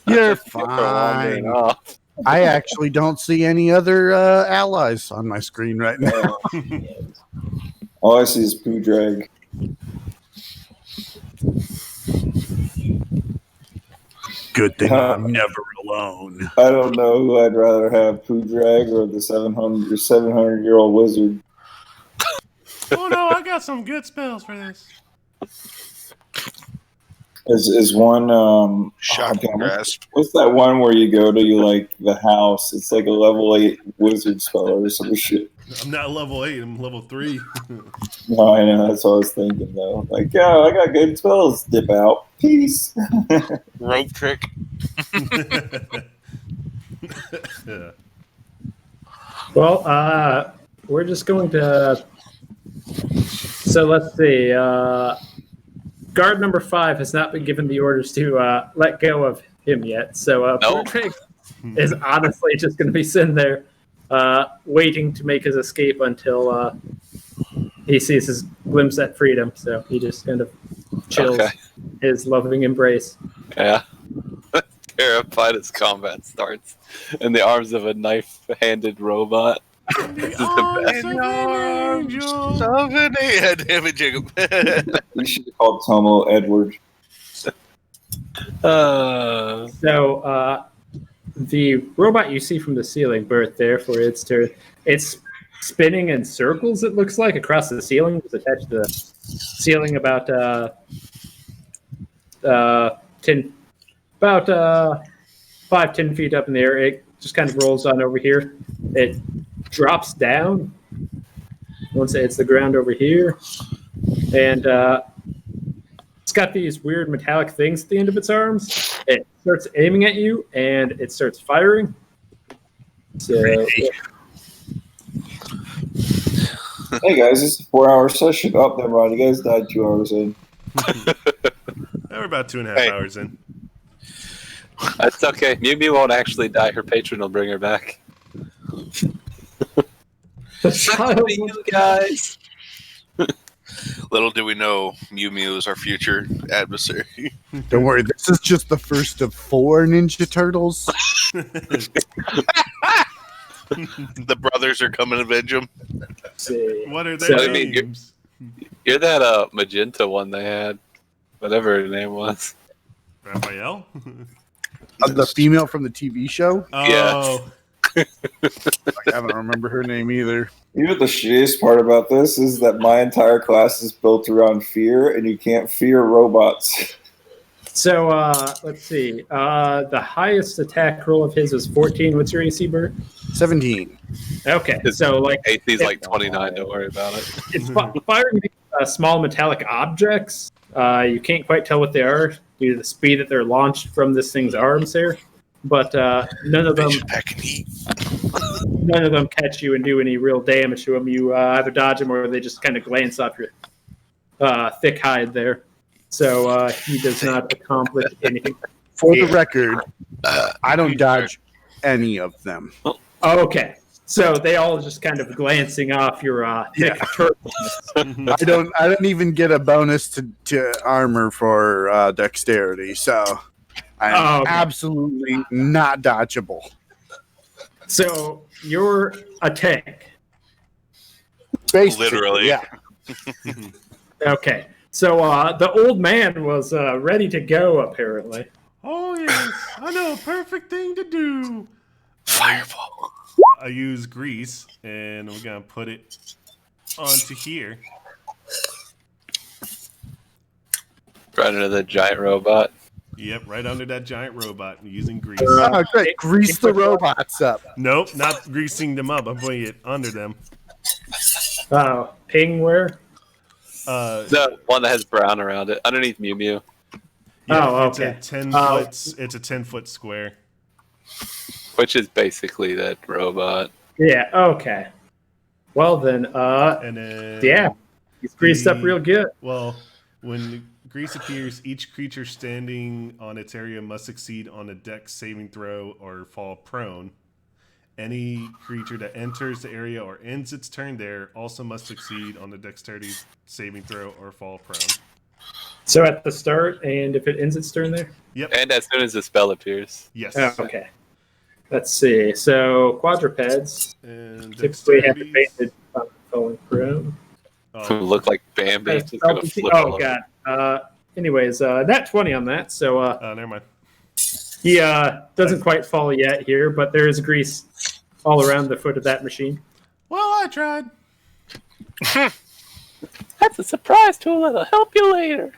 You're wandering fine. off. I actually don't see any other allies on my screen right now. All I see is Poo Drag. Good thing I'm never alone. alone. I don't know who I'd rather have, Poo Drag or the 700-year-old wizard. Oh no, I got some good spells for this. Is one Shocking damn, grasp. what's that one where you go to the house? It's like a level 8 wizard spell or some shit. I'm not level 8, I'm level 3. No, I know, that's what I was thinking though. Like, yeah, I got good spells. Dip out. Peace. Rope trick. Yeah. Well, we're just going to. So let's see. Guard number 5 has not been given the orders to let go of him yet. So Nope. Poodrake is honestly just going to be sitting there waiting to make his escape until he sees his glimpse at freedom. So he just kind of chills Okay. his loving embrace. Yeah. Terrified as combat starts in the arms of a knife-handed robot. The arms of an angel. Damn it, Jacob. We should have called Tomo Edward. Uh, So the robot you see from the ceiling, Bert, there for its turn, it's spinning in circles, it looks like, across the ceiling. It's attached to the ceiling about 5-10 feet up in the air. It just kind of rolls on over here. It drops down once it hits the ground over here. And it's got these weird metallic things at the end of its arms. It starts aiming at you, and it starts firing. So, Hey guys, it's a 4-hour session. Oh, never mind. You guys died 2 hours in. We're about 2.5 hours in. It's okay. Mew Mew won't actually die. Her patron will bring her back. the child, You guys. Little do we know, Mew Mew is our future adversary. Don't worry, this is just the first of 4 Ninja Turtles. The brothers are coming to avenge him. see. What are So, their I mean, names? You're that magenta one they had. Whatever her name was. Raphael? The female from the TV show. Oh. I don't remember her name either. You know what the shittiest part about this is that my entire class is built around fear, and you can't fear robots. So let's see. The highest attack roll of his was 14. What's your AC, Bert? 17. Okay, so like AC's like 29. Don't worry about it. it's firing these, small metallic objects. You can't quite tell what they are due to the speed that they're launched from this thing's arms there. But none of them Packing heat. catch you and do any real damage to them. You either dodge them or they just kind of glance off your thick hide there. So he does not accomplish anything. For the record, I don't dodge any of them. Okay. So they all just kind of glancing off your thick turtleness. I don't even get a bonus to armor for dexterity, so I'm absolutely not dodgeable. So you're a tank. Basically, Literally. yeah. Okay. So the old man was ready to go, apparently. Oh, yes. I know a perfect thing to do. Fireball. I use grease, and we're going to put it onto here. Right into the giant robot. Yep, right under that giant robot using grease. Oh, great. Grease the robots up. Nope, not greasing them up. I'm putting it under them. Ping where? The one that has brown around it, underneath Mew Mew. Oh, it's okay. a 10-foot square. Which is basically that robot. Yeah, okay. Well then, And then yeah. He's greased up real good. Well, when grease appears, each creature standing on its area must succeed on a dex saving throw or fall prone. Any creature that enters the area or ends its turn there also must succeed on the dexterity saving throw or fall prone. So at the start, and if it ends its turn there? Yep. And as soon as the spell appears. Yes. Oh, okay. Let's see. So quadrupeds And typically have dexterity. advantage on falling prone. Who look like Bambi. It's just gonna flip all Oh, over. God. Anyways, nat 20 on that. So Never mind. He doesn't quite fall yet here, but there is grease all around the foot of that machine. Well, I tried. That's a surprise tool that'll help you later.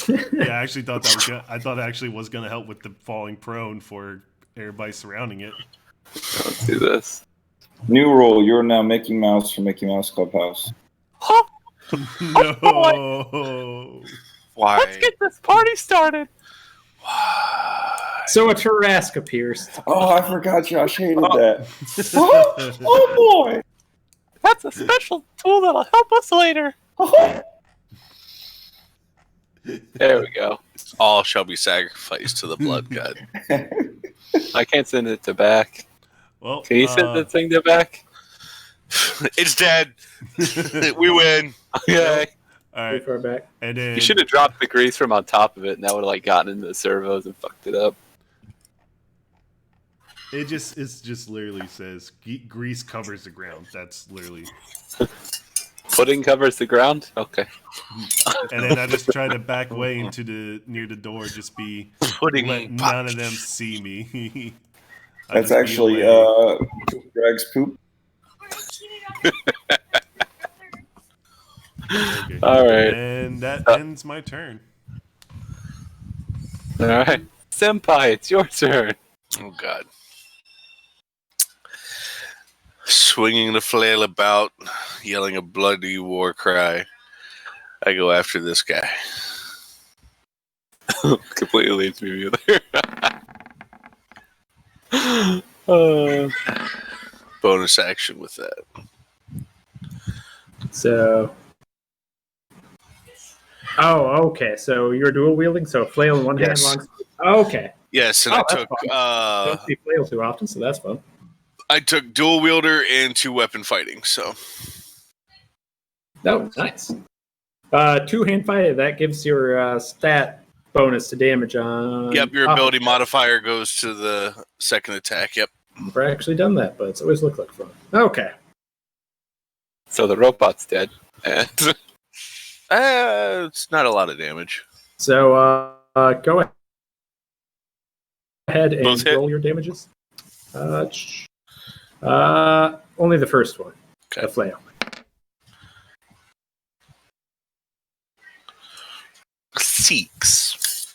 Yeah, I actually thought that was I thought it actually was gonna help with the falling prone for everybody surrounding it. Let's do this. New rule: you're now Mickey Mouse from Mickey Mouse Clubhouse. Huh? No. Why? Let's get this party started. So a Tarrasque appears. Oh, I forgot Josh hated that. Oh boy! That's a special tool that'll help us later. There we go. All shall be sacrificed to the blood god. I can't send it to back. Well, Can you send the thing to back? It's dead. We win. Okay. all Too right, far back. and then You should have dropped the grease from on top of it, and that would have like gotten into the servos and fucked it up. it just literally says grease covers the ground. That's literally. Pudding covers the ground. Okay. And then I just try to back way into near the door, just be Pudding let none of them see me. I That's just be actually away. Greg's poop. Okay. All right. And that ends my turn. All right. Senpai, it's your turn. Oh god. Swinging the flail about, yelling a bloody war cry. I go after this guy. Completely leaves me there. Bonus action with that. So. Oh, okay. So you're dual wielding, so flail in one hand, Yes. long. Okay. Yes, and Oh, I that's took Don't see flail too often, so that's fun. I took dual wielder and 2 weapon fighting. So Oh, nice. 2 hand fight. That gives your stat bonus to damage on. yep, your Oh, ability modifier goes to the second attack. Yep. I've never actually done that, but it's always looked like fun. Okay. So the robot's dead. And It's not a lot of damage. So go ahead and Both hit? roll your damages. Only the first one. Okay. The flail. 6.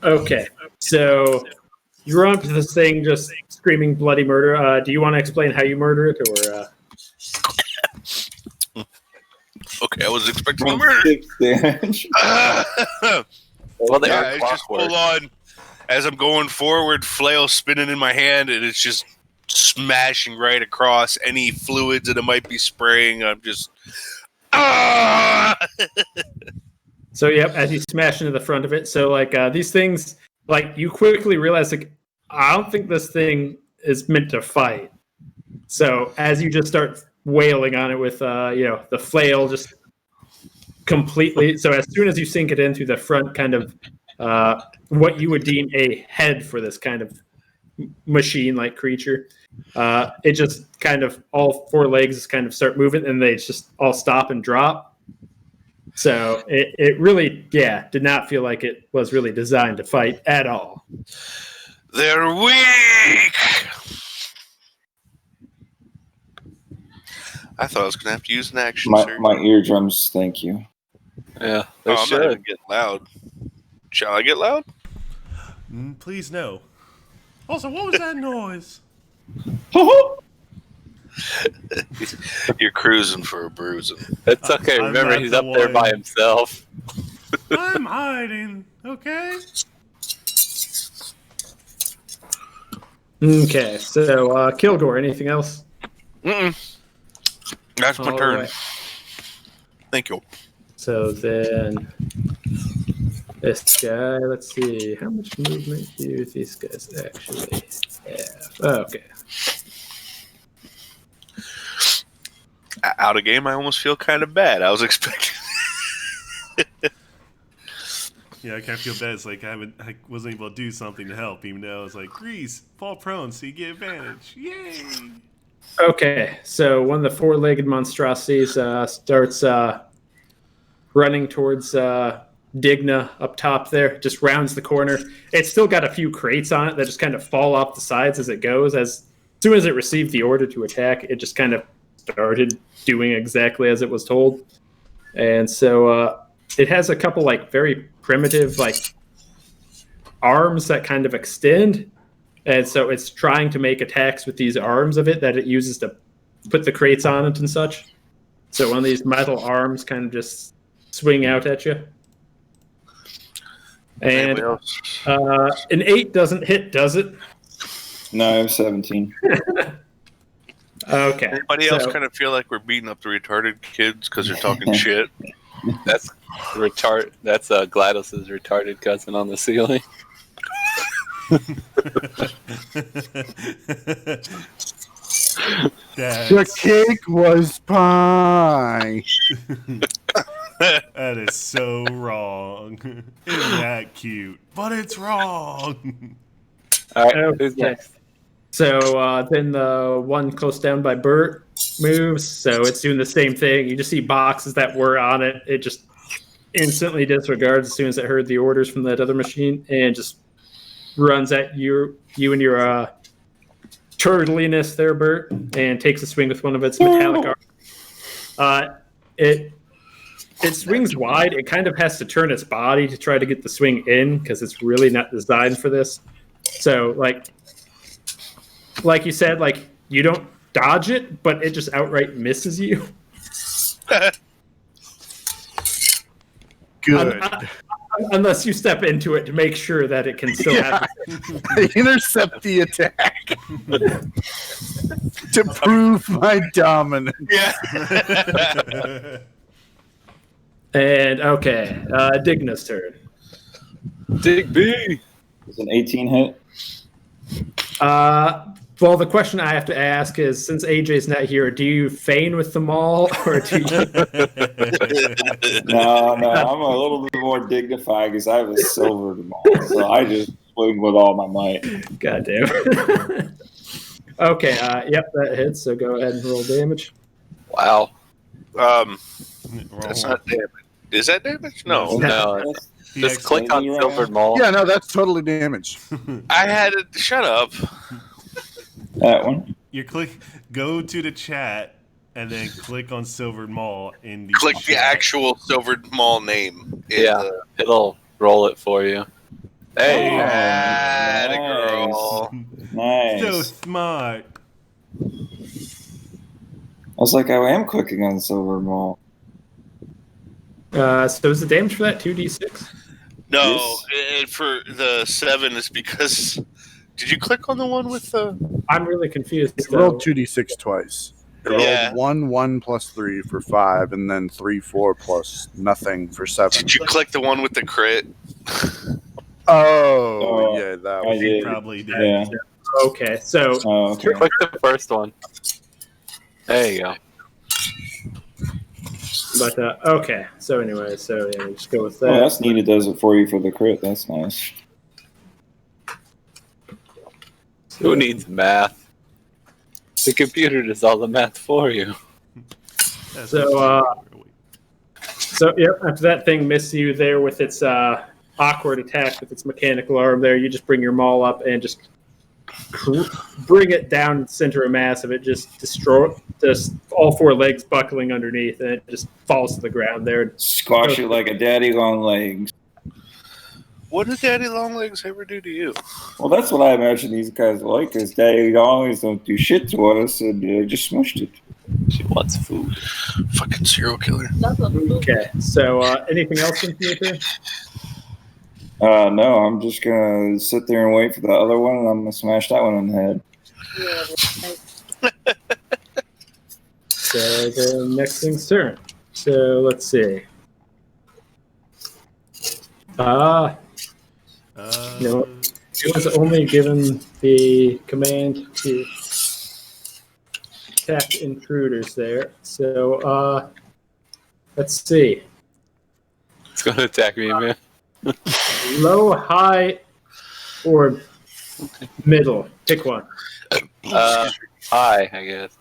Okay. So you run up to this thing just screaming bloody murder. Do you want to explain how you murder it, or? Okay, I was expecting a murder. 6 damage. well, they Yeah, are it's just clockwork. full on. As I'm going forward, flail spinning in my hand, and it's just smashing right across any fluids that it might be spraying. I'm just. So yep, as you smash into the front of it. So like these things, like you quickly realize, like I don't think this thing is meant to fight. So as you just start wailing on it with the flail just completely. So as soon as you sink it into the front kind of what you would deem a head for this kind of machine-like creature, it just kind of all 4 legs kind of start moving, and they just all stop and drop. So it really, did not feel like it was really designed to fight at all. They're weak. I thought I was going to have to use an action, sir. My eardrums, thank you. Yeah, they I'm not should. even getting loud. Shall I get loud? Please no. Also, what was that noise? You're cruising for a bruising. It's okay. I'm Remember, not he's the up there by one. himself. I'm hiding. Okay. Okay, so Kilgore, anything else? That's my All turn. right. Thank you. So then this guy, let's see, how much movement do these guys actually have? Oh, okay. Out of game, I almost feel kind of bad. I was expecting. Yeah, I kind of feel bad. It's like I wasn't able to do something to help, even though I was like, Grease, fall prone, so you get advantage. Yay! Okay, so one of the 4-legged monstrosities starts running towards Digna up top there, just rounds the corner. It's still got a few crates on it that just kind of fall off the sides as it goes. As soon as it received the order to attack, it just kind of started doing exactly as it was told. And so it has a couple like very primitive like arms that kind of extend. And so it's trying to make attacks with these arms of it that it uses to put the crates on it and such. So one of these metal arms kind of just swing out at you. And an 8 doesn't hit, does it? No, I have 17. Okay. Anybody else kind of feel like we're beating up the retarded kids because they're talking shit? That's That's Gladys's retarded cousin on the ceiling. The cake was pie. That is so wrong. Isn't that cute? But it's wrong. All right, who's next? So then the one close down by Bert moves. So it's doing the same thing. You just see boxes that were on it. It just instantly disregards as soon as it heard the orders from that other machine and just runs at you and your turtliness there, Bert, and takes a swing with one of its metallic arms. It swings wide. It kind of has to turn its body to try to get the swing in because it's really not designed for this. So, like you said, like you don't dodge it, but it just outright misses you. Good. Unless you step into it to make sure that it can still have intercept the attack to prove my dominance. Yeah. And okay, Digna's turn. Dig B. Is an 18 hit? Well, the question I have to ask is, since AJ's not here, do you feign with them all, or do you? No, I'm a little bit more dignified because I have a silver maul, so I just swing with all my might. God damn. Okay, yep, that hits. So go ahead and roll damage. Wow. That's not damage. Is that damage? No. No. Just click on Silver Mall. Yeah, no, that's totally damage. I had it. Shut up. That one. You go to the chat, and then click on Silvered Mall in the Click the chat. actual Silvered Mall name. Yeah, it'll roll it for you. Hey, Atta girl. Nice. So smart. I was like, I am clicking on silver maul. So is the damage for that 2d6? No, and for the 7 is because. Did you click on the one with the? I'm really confused. It rolled 2d6 twice. It Yeah. rolled 1 plus 3 for 5, and then 3, 4 plus nothing for 7. Did you click the one with the crit? Oh, yeah, that I was. did. Probably did. Yeah. Okay, so Oh, okay. click the first one. There you go. but okay. So anyway, so yeah, just go with that. Oh, that's neat. It does it for you for the crit. That's nice. Who needs math? The computer does all the math for you. That's So, So, yep, after that thing missed you there with its awkward attack with its mechanical arm there, you just bring your maul up and just bring it down center of mass of it, just all 4 legs buckling underneath, and it just falls to the ground there. Squash it like a daddy long legs. What did Daddy Longlegs ever do to you? Well, that's what I imagine these guys like, because daddy longs don't do shit to us, and just smushed it. She wants food. Fucking serial killer. Okay, so anything else in your turn? No, I'm just gonna sit there and wait for the other one, and I'm gonna smash that one in the head. So the next thing's turn. So let's see. No, it was only given the command to attack intruders there. So let's see. It's going to attack me, man. Low, high, or middle. Pick one. Hi, I guess.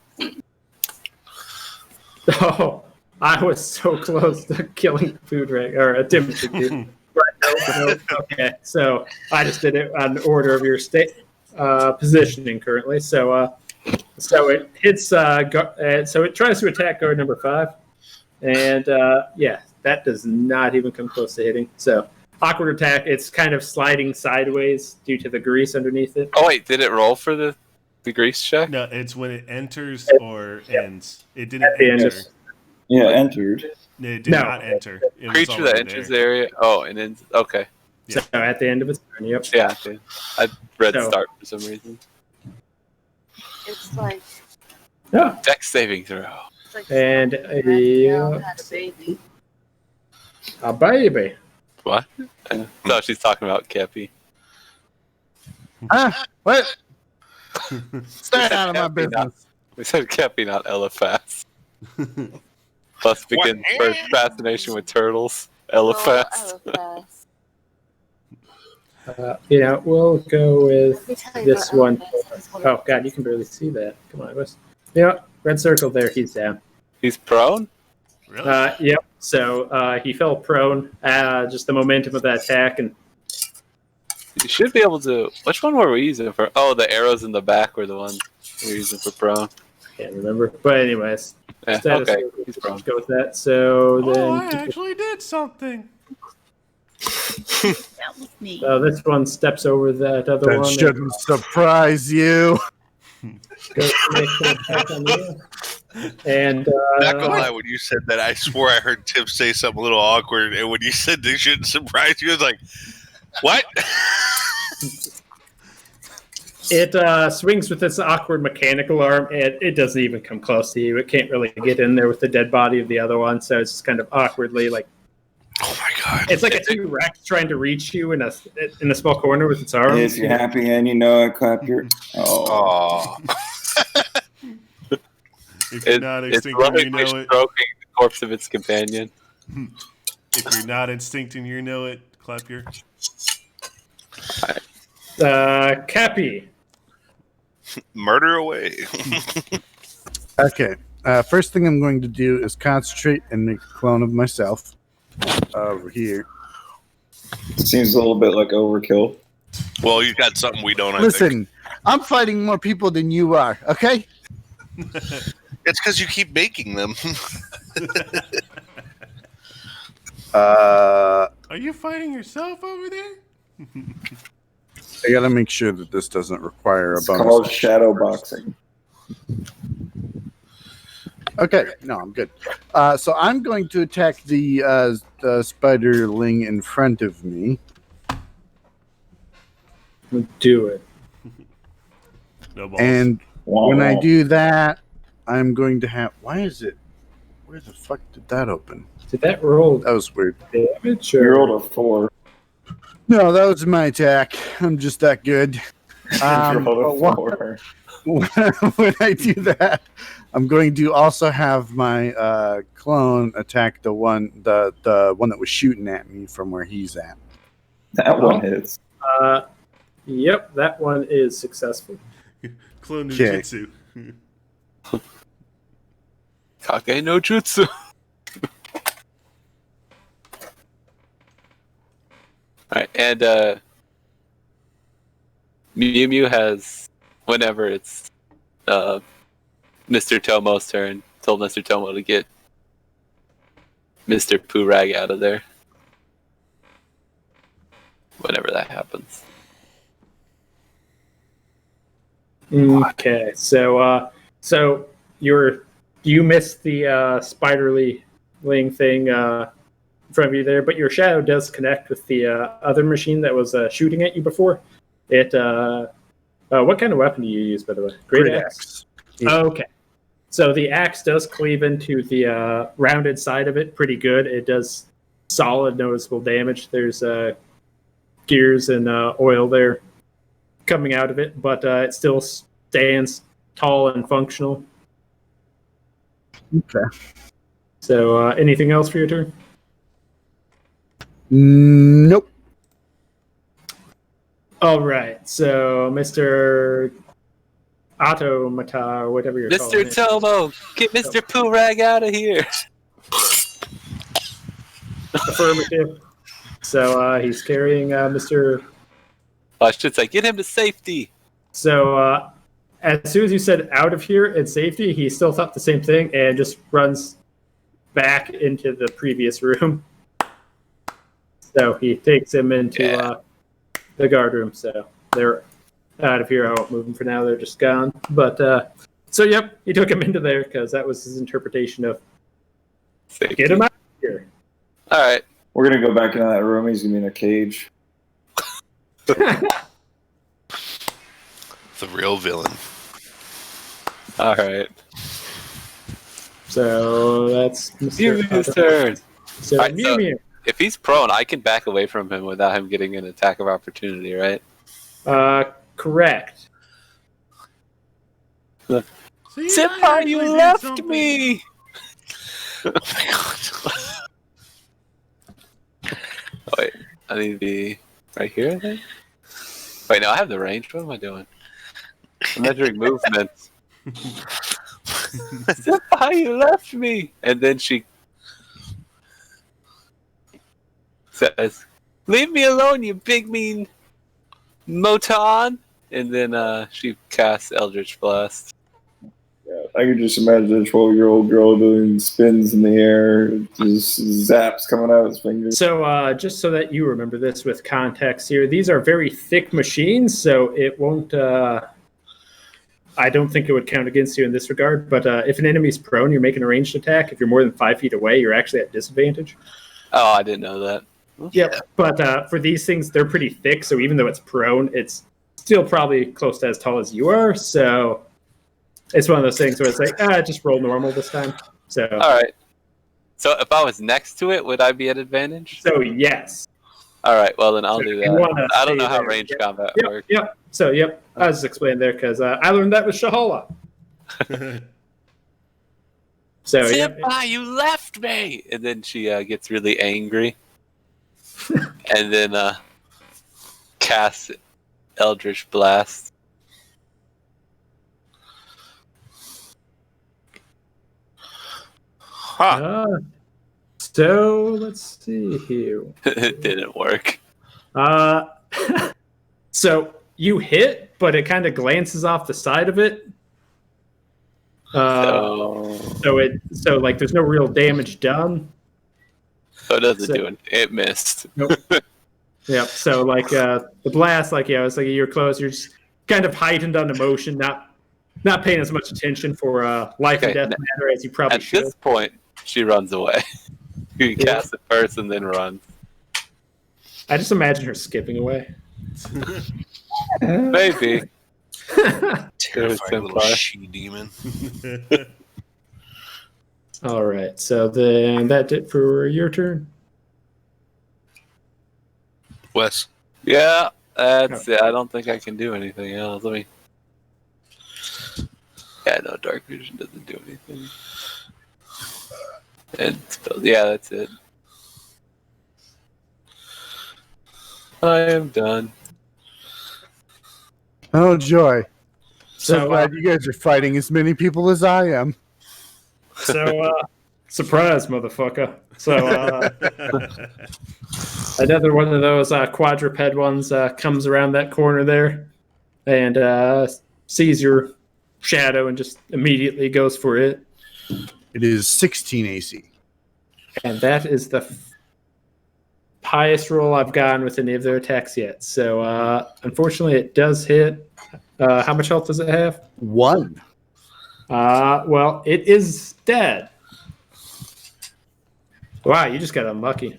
Oh, I was so close to killing food rag or attempting to. Right, no. Okay, so I just did it on order of your state positioning currently. So it hits. So it tries to attack guard number 5, and yeah, that does not even come close to hitting. So awkward attack. It's kind of sliding sideways due to the grease underneath it. Oh wait, did it roll for the grease check? No, it's when it enters or ends. It didn't At the end enter. of- Yeah, entered. It did No. not enter. It was Creature that already enters there. the area. Oh, and then okay. So at the end of its turn, yep. Yeah, okay. I read So- start for some reason. It's like, Yeah. Dex saving throw. it's like And Raphael had a baby. a baby. What? No, she's talking about Cappy. What? Stay out of my Cappy, not- business. We said Cappy, not Eliphaz. Let's begin first fascination with turtles. Eliphaz. Oh, We'll go with Let me tell you this about one. Eliphaz. It's one Oh of god, you can barely see that. Come on, Wes. Yeah, red circle there. He's down. He's prone? Really? Yep. So he fell prone. Just the momentum of that attack, and You should be able to. Which one were we using for? Oh, the arrows in the back were the ones we were using for prone. can't remember. But anyways, Yeah, status okay. circle, He's prone. go with that. So Oh, I then, actually did something. That was me. this one steps over that other That one. shouldn't surprise you. Goes to make an attack on you. And Not gonna lie, when you said that, I swore I heard Tim say something a little awkward, and when you said they shouldn't surprise you, I was like, "What?" it swings with this awkward mechanical arm, and it doesn't even come close to you. It can't really get in there with the dead body of the other one, so it's just kind of awkwardly like Oh my god! it's like a T-Rex trying to reach you in a small corner with its arms. If you're happy and you know it, clap your. Oh, Oh, If you're not It's instincting, you lovingly know it. stroking the corpse of its companion. If you're not instincting, you know it. Clap your. Cappy. murder away. Okay. First thing I'm going to do is concentrate and make a clone of myself over here. seems a little bit like overkill. Well, you got something we don't. I think Listen, I'm fighting more people than you are, okay? it's because you keep making them. I Are you fighting yourself over there? gotta make sure that this doesn't require a It's bonus. called shadow boxing. Okay, no, I'm good. So I'm going to attack the spiderling in front of me. Do it. No balls. And when I do that, I'm going to have. Why is it? Where the fuck did that open? Did that roll That was weird. damage? You Or... rolled a 4. No, that was my attack. I'm just that good. You But rolled a what- 4. when I do that, I'm going to also have my clone attack the one that was shooting at me from where he's at. That one hits. Yep, that one is successful. Clone Okay. ninjutsu. Kage no jutsu. Alright, and Mew Mew has, whenever it's Mr. Tomo's turn, told Mr. Tomo to get Mr. Pooh Rag out of there. Whenever that happens. Okay, so you missed the spiderling thing in front of you there, but your shadow does connect with the other machine that was shooting at you before. It what kind of weapon do you use, by the way? Great axe. Yeah. Okay, so the axe does cleave into the rounded side of it pretty good. It does solid, noticeable damage. There's gears and oil there coming out of it, but it still stands tall and functional. Okay. So, anything else for your turn? Nope. All right. So, Mr. Automata, or whatever you're calling Mr. it. Tomo, get Mr. Pooh Rag out of here. Affirmative. So he's carrying Mr. I should say, get him to safety. So as soon as you said out of here and safety, he still thought the same thing and just runs back into the previous room. So he takes him into the guard room. So they're out of here. I won't move them for now. They're just gone. But so, yep, he took him into there because that was his interpretation of Safety. get him out of here. All right. We're gonna go back into that room. He's gonna be in a cage. The real villain. All right. So that's Mew's turn. So, Alright, Mew so- Mew. If he's prone, I can back away from him without him getting an attack of opportunity, right? Correct. See, Senpai, you actually did left something. me! Oh my god. Oh, wait, I need to be right here, I think? Wait, no, I have the range. What am I doing? I'm measuring movements. Senpai, you left me! And then she says, leave me alone, you big mean Moton! And then she casts Eldritch Blast. I can just imagine a 12-year-old girl doing spins in the air, just zaps coming out of his fingers. So just so that you remember this with context here, these are very thick machines, so it won't. I don't think it would count against you in this regard. But if an enemy's prone, you're making a ranged attack. If you're more than 5 feet away, you're actually at disadvantage. Oh, I didn't know that. Yep. But for these things, they're pretty thick, so even though it's prone, it's still probably close to as tall as you are. So it's one of those things where it's like, just roll normal this time. So Alright. So if I was next to it, would I be at advantage? So yes. Alright, well then I'll do You wanna that. I don't stay know how there. ranged combat Yep. works. Yep. So I was just explaining there because I learned that with Shahala. So Senpai, you left me! And then she gets really angry. And then casts Eldritch Blast. Huh. So let's see here. It didn't work. So you hit, but it kind of glances off the side of it. So So like there's no real damage done. it doesn't so- do it. It missed. Yep. So like the blast, like it's like you're close. You're just kind of heightened on emotion, not paying as much attention for life Okay, and death matter as you probably At should. this point, she runs away. You cast it first and then runs. I just imagine her skipping away. Maybe. Terrifying little Senpai. she demon. All right. So then that's it for your turn. Wes. Yeah, that's it. I don't think I can do anything else. Let me. Yeah, no, Dark Vision doesn't do anything. And yeah, that's it. I am done. Oh, joy. So So, glad you guys are fighting as many people as I am. Surprise, motherfucker. So another one of those quadruped ones comes around that corner there and sees your shadow and just immediately goes for it. It is 16 AC. And that is the highest roll I've gotten with any of their attacks yet. So unfortunately, it does hit. How much health does it have? 1. Well, it is dead. Wow, you just got unlucky.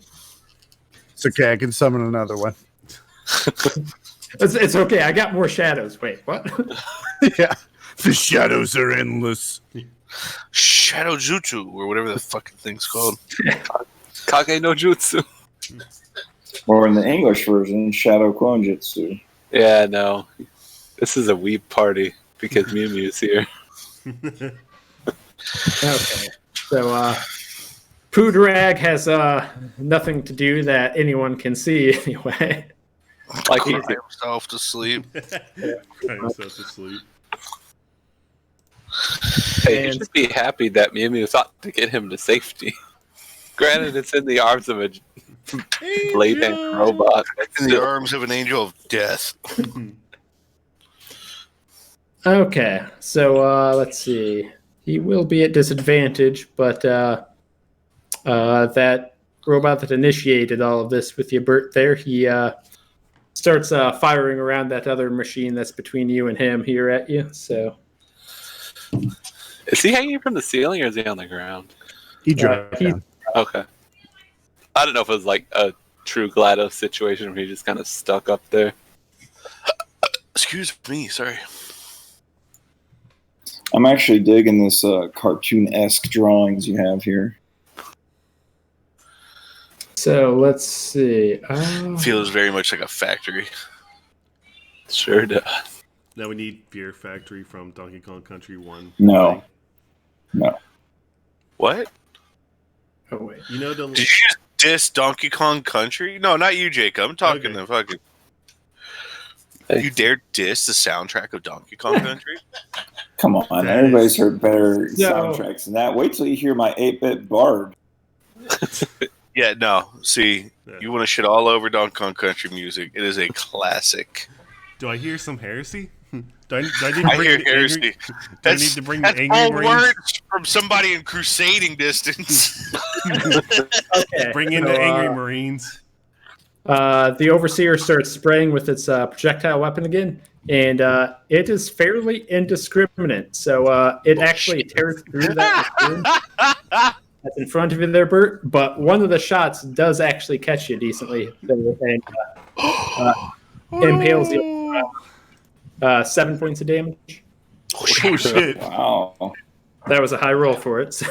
It's okay. I can summon another one. It's okay. I got more shadows. Wait, what? Yeah. The shadows are endless. Shadow Jutsu, or whatever the fucking thing's called. Kage no Jutsu. Or in the English version, Shadow Clone Jutsu. Yeah, no. This is a weeb party because Mew Mew's here. Okay. So, Poodrag has nothing to do that anyone can see anyway. Like Cry he's himself to sleep. Cry himself to sleep. Hey, you should be happy that Mew Mew thought to get him to safety. Granted, it's in the arms of a blade hand robot. but In the still. arms of an angel of death. Okay, so let's see. He will be at disadvantage, but that robot that initiated all of this with you, Bert, there, he starts firing around that other machine that's between you and him here at you. So Is he hanging from the ceiling or is he on the ground? He dropped he- down. Okay. I don't know if it was like a true GLaDOS situation where he just kind of stuck up there. Excuse me, sorry. I'm actually digging this cartoon-esque drawings you have here. So let's see. Feels very much like a factory. Sure does. Now we need Fear Factory from Donkey Kong Country 1. No. No. What? Oh wait. You know the Did you just diss Donkey Kong Country? No, not you, Jacob. I'm talking Okay. to fucking. Hey. You dare diss the soundtrack of Donkey Kong Country? Come on. That Everybody's is- heard better No. soundtracks than that. Wait till you hear my 8-bit Bard. Yeah, no. See, Yeah. you want to shit all over Donkey Kong Country music. It is a classic. Do I hear some heresy? Do I need to I bring hear the heresy. angry? Do I need to bring the That's angry all Marines? words from somebody in crusading distance. Okay. Bring in so, the angry Marines. The Overseer starts spraying with its projectile weapon again, and it is fairly indiscriminate. So it actually tears through that machine that's in front of you there, Bert. But one of the shots does actually catch you decently and impales you. 7 points of damage. Oh shit! Wow. That was a high roll for it. So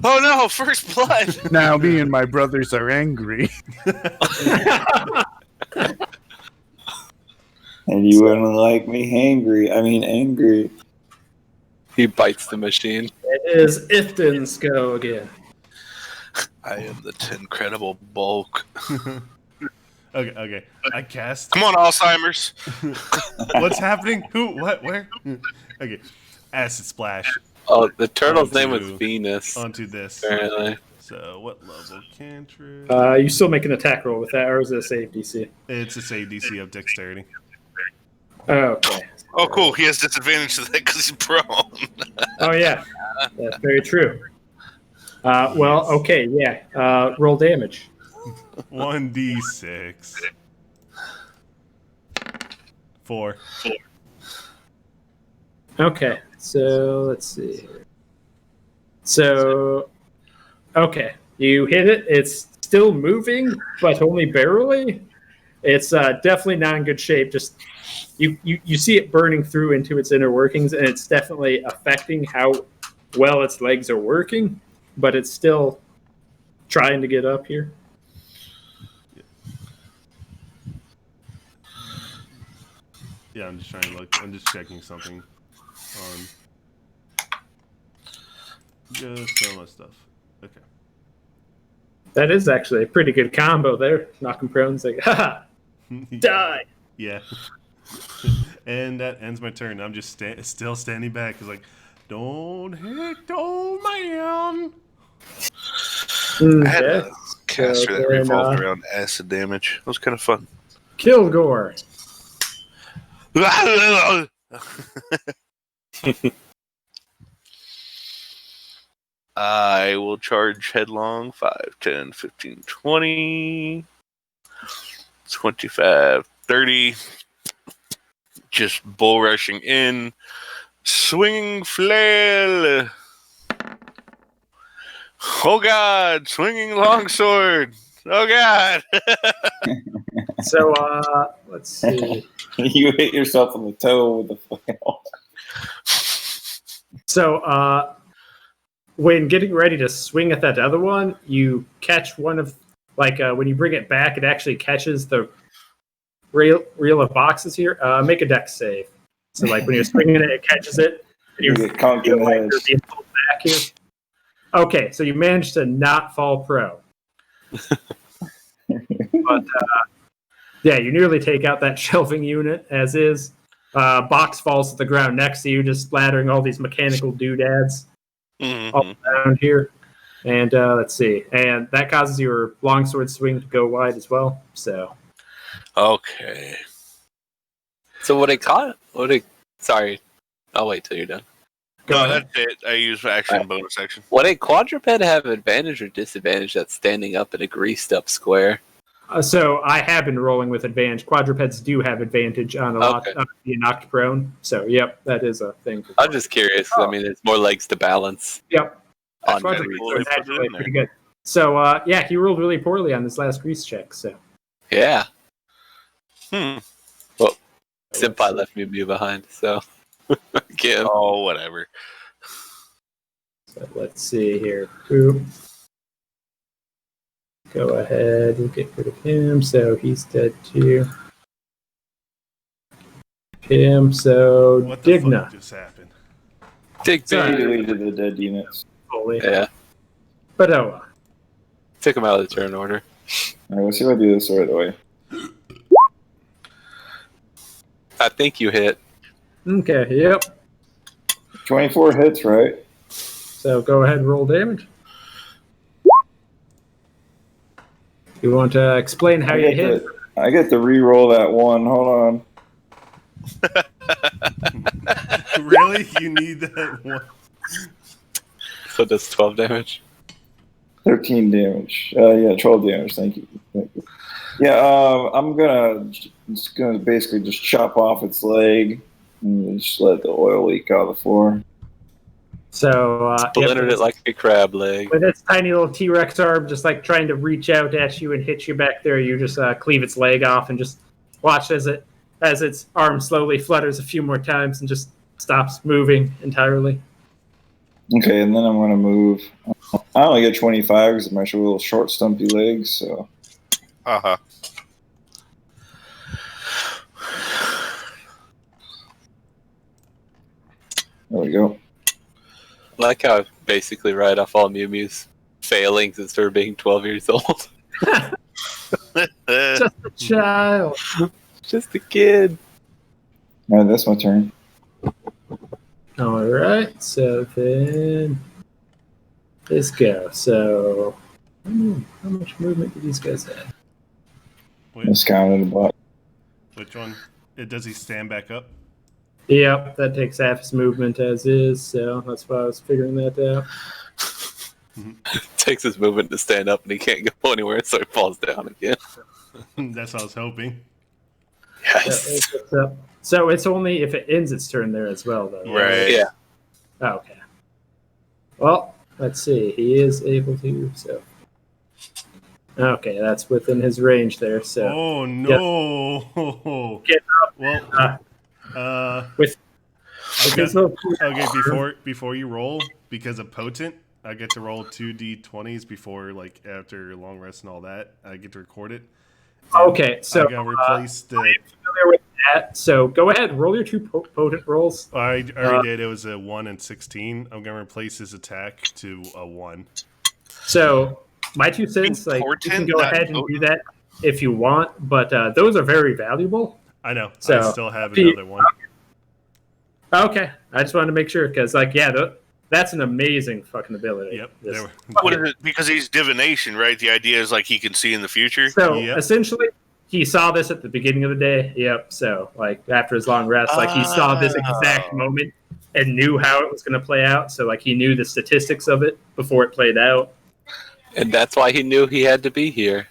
Oh no, first blood. Now me and my brothers are angry. And you wouldn't like me angry. He bites the machine. it is Ifton's go again. I am the incredible bulk. Okay. I cast. Come on, Alzheimer's. What's happening? Who? What? Where? Okay. Acid splash Oh, the turtle's name was Onto- Venus, onto this. apparently. So what level cantrip? You still make an attack roll with that, or is it a save DC? It's a save DC of dexterity. Okay. Oh, cool. He has disadvantage to that because he's prone. Oh yeah, that's very true. Well, okay, yeah. Roll damage. 1d6. 4. Okay, so let's see. So, okay, you hit it. It's still moving, but only barely. It's definitely not in good shape. Just you see it burning through into its inner workings, and it's definitely affecting how well its legs are working. But it's still trying to get up here. Yeah, I'm just trying to look. I'm just checking something on just so much stuff. Okay. That is actually a pretty good combo there. Knocking prone, it's like, haha, die. Yeah. And that ends my turn. I'm just still standing back. It's like, don't hit old man. I had Okay. a caster that then, revolved around acid damage. It was kind of fun. Kilgore. I will charge headlong 5, 10, 15, 20, 25, 30. Just bull rushing in. Swinging flail. Oh god, swinging longsword. Oh god. So, let's see. You hit yourself on the toe with the flail. So, when getting ready to swing at that other one, you catch one of, like, when you bring it back, it actually catches the reel of boxes here. Make a dex save. So, like, when you're swinging it, it catches it. And You get conked in the like head. you're being pulled back here. Okay, so you managed to not fall prone. But, yeah, you nearly take out that shelving unit as is. Box falls to the ground next to you, just splattering all these mechanical doodads Mhm. all around here. And let's see. And that causes your longsword swing to go wide as well. So. Okay. So sorry, I'll wait till you're done. No, that's it. I use action bonus action. Would a quadruped have advantage or disadvantage that's standing up in a greased up square? So I have been rolling with advantage. Quadrupeds do have advantage on a lot of being knocked prone. So yep, that is a thing. I'm just curious. I mean, there's more legs to balance. Yep. On Quadrupeds cool. are They put it naturally in there. pretty good. So yeah, he rolled really poorly on this last grease check. So Yeah. Hmm. Senpai left Mew behind, so again. Oh, whatever. So let's see here. Boop. Go ahead and get rid of him. So he's dead too. Him. So What the Digna. fuck just happened? Dig He Sorry. deleted the dead units. Fully. Yeah. But oh. Took him out of the turn order. All right, let's see if I do this the right way. I think you hit. Okay. Yep. 24 hits, right? So go ahead and roll damage. You want to explain how you hit? I get to re-roll that one. Hold on. Really? You need that one? So does 12 damage. 13 damage. Yeah, 12 damage. Thank you. Yeah, I'm gonna basically just chop off its leg and just let the oil leak out of the floor. So Splintered it like a crab leg. with its tiny little T-Rex arm, just like trying to reach out at you and hit you back there, you just cleave its leg off and just watch as its arm slowly flutters a few more times and just stops moving entirely. Okay, and then I'm gonna move. I only get 25 because of my little short, stumpy legs. So Uh-huh. there we go. I like how I basically write off all Mew Mew's failings instead of being 12 years old. Just a child. Just a kid. All right, that's my turn. All right, so then let's go. So how much movement do these guys have? Let's count in the box. Which one? Does he stand back up? Yep, that takes half his movement as is, so that's why I was figuring that out. Takes his movement to stand up and he can't go anywhere, so he falls down again. That's what I was hoping. Yes. So it's only if it ends its turn there as well, though. Right. Yeah. Oh, okay. Well, let's see. He is able to. So. Okay, that's within his range there. So. Oh no! Get up. Well, With. okay. Okay, Before you roll, because of potent, I get to roll 2d20s before, like, after long rest and all that. I get to record it. Okay, so I gotta replace the. I'm familiar with that. So go ahead, roll your two potent rolls. I already did. It was a 1 and 16. I'm gonna replace his attack to a 1. So my 2 cents, like you can go ahead and do that if you want, but those are very valuable. I know. So, I still have another one. Okay, I just wanted to make sure because, like, yeah, that's an amazing fucking ability. Yep. Just- What is it? Because he's divination, right? The idea is like he can see in the future. So Yep. essentially, he saw this at the beginning of the day. Yep. So like after his long rest, like he saw this exact moment and knew how it was going to play out. So like he knew the statistics of it before it played out. And that's why he knew he had to be here.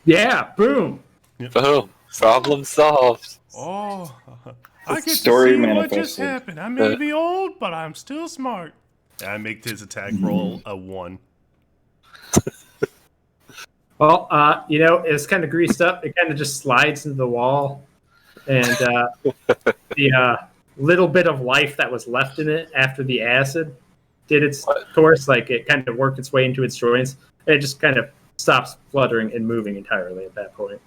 Yeah. Boom. Boom. Problem solved. Oh, I get Story to see what just manifested. happened. I may be old, but I'm still smart. I make his attack roll a 1. Well, it's kind of greased up. It kind of just slides into the wall, and the little bit of life that was left in it after the acid did its course, like it kind of worked its way into its joints, and it just kind of stops fluttering and moving entirely at that point.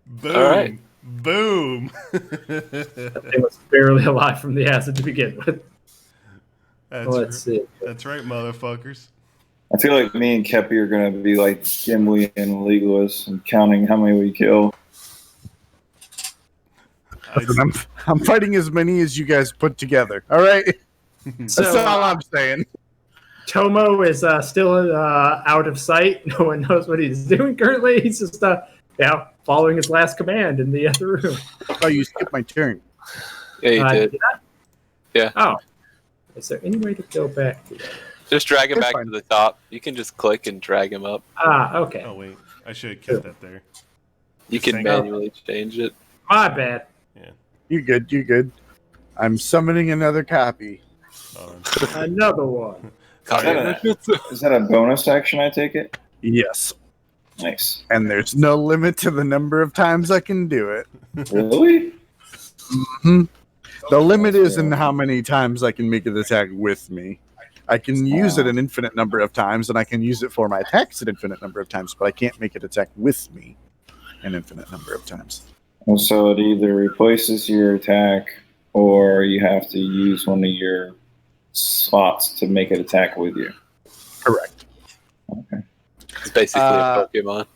Boom. All right. Boom. It was barely alive from the acid to begin with. Let's see. That's right, motherfuckers. I feel like me and Kepi are going to be like Gimli and Legolas and counting how many we kill. I'm fighting as many as you guys put together. All right. That's So all I'm saying. Tomo is still out of sight. No one knows what he's doing currently. He's just following his last command in the other room. Oh, you skipped my turn. Yeah, you did. I? Yeah. Oh. Is there any way to go back to that? Just drag him It's back fine. to the top. You can just click and drag him up. Okay. Oh wait, I should have kept that there. You Just can saying- manually change it. My bad. Yeah. You good? You good? I'm summoning another copy. Another one. Is that a bonus action? I take it. Yes, Nice. and there's no limit to the number of times I can do it. Really? The limit is in how many times I can make an attack with me. I can use it an infinite number of times, and I can use it for my attacks an infinite number of times, but I can't make it attack with me an infinite number of times. And so it either replaces your attack, or you have to use one of your slots to make it attack with you. Correct. Okay. It's basically a Pokemon.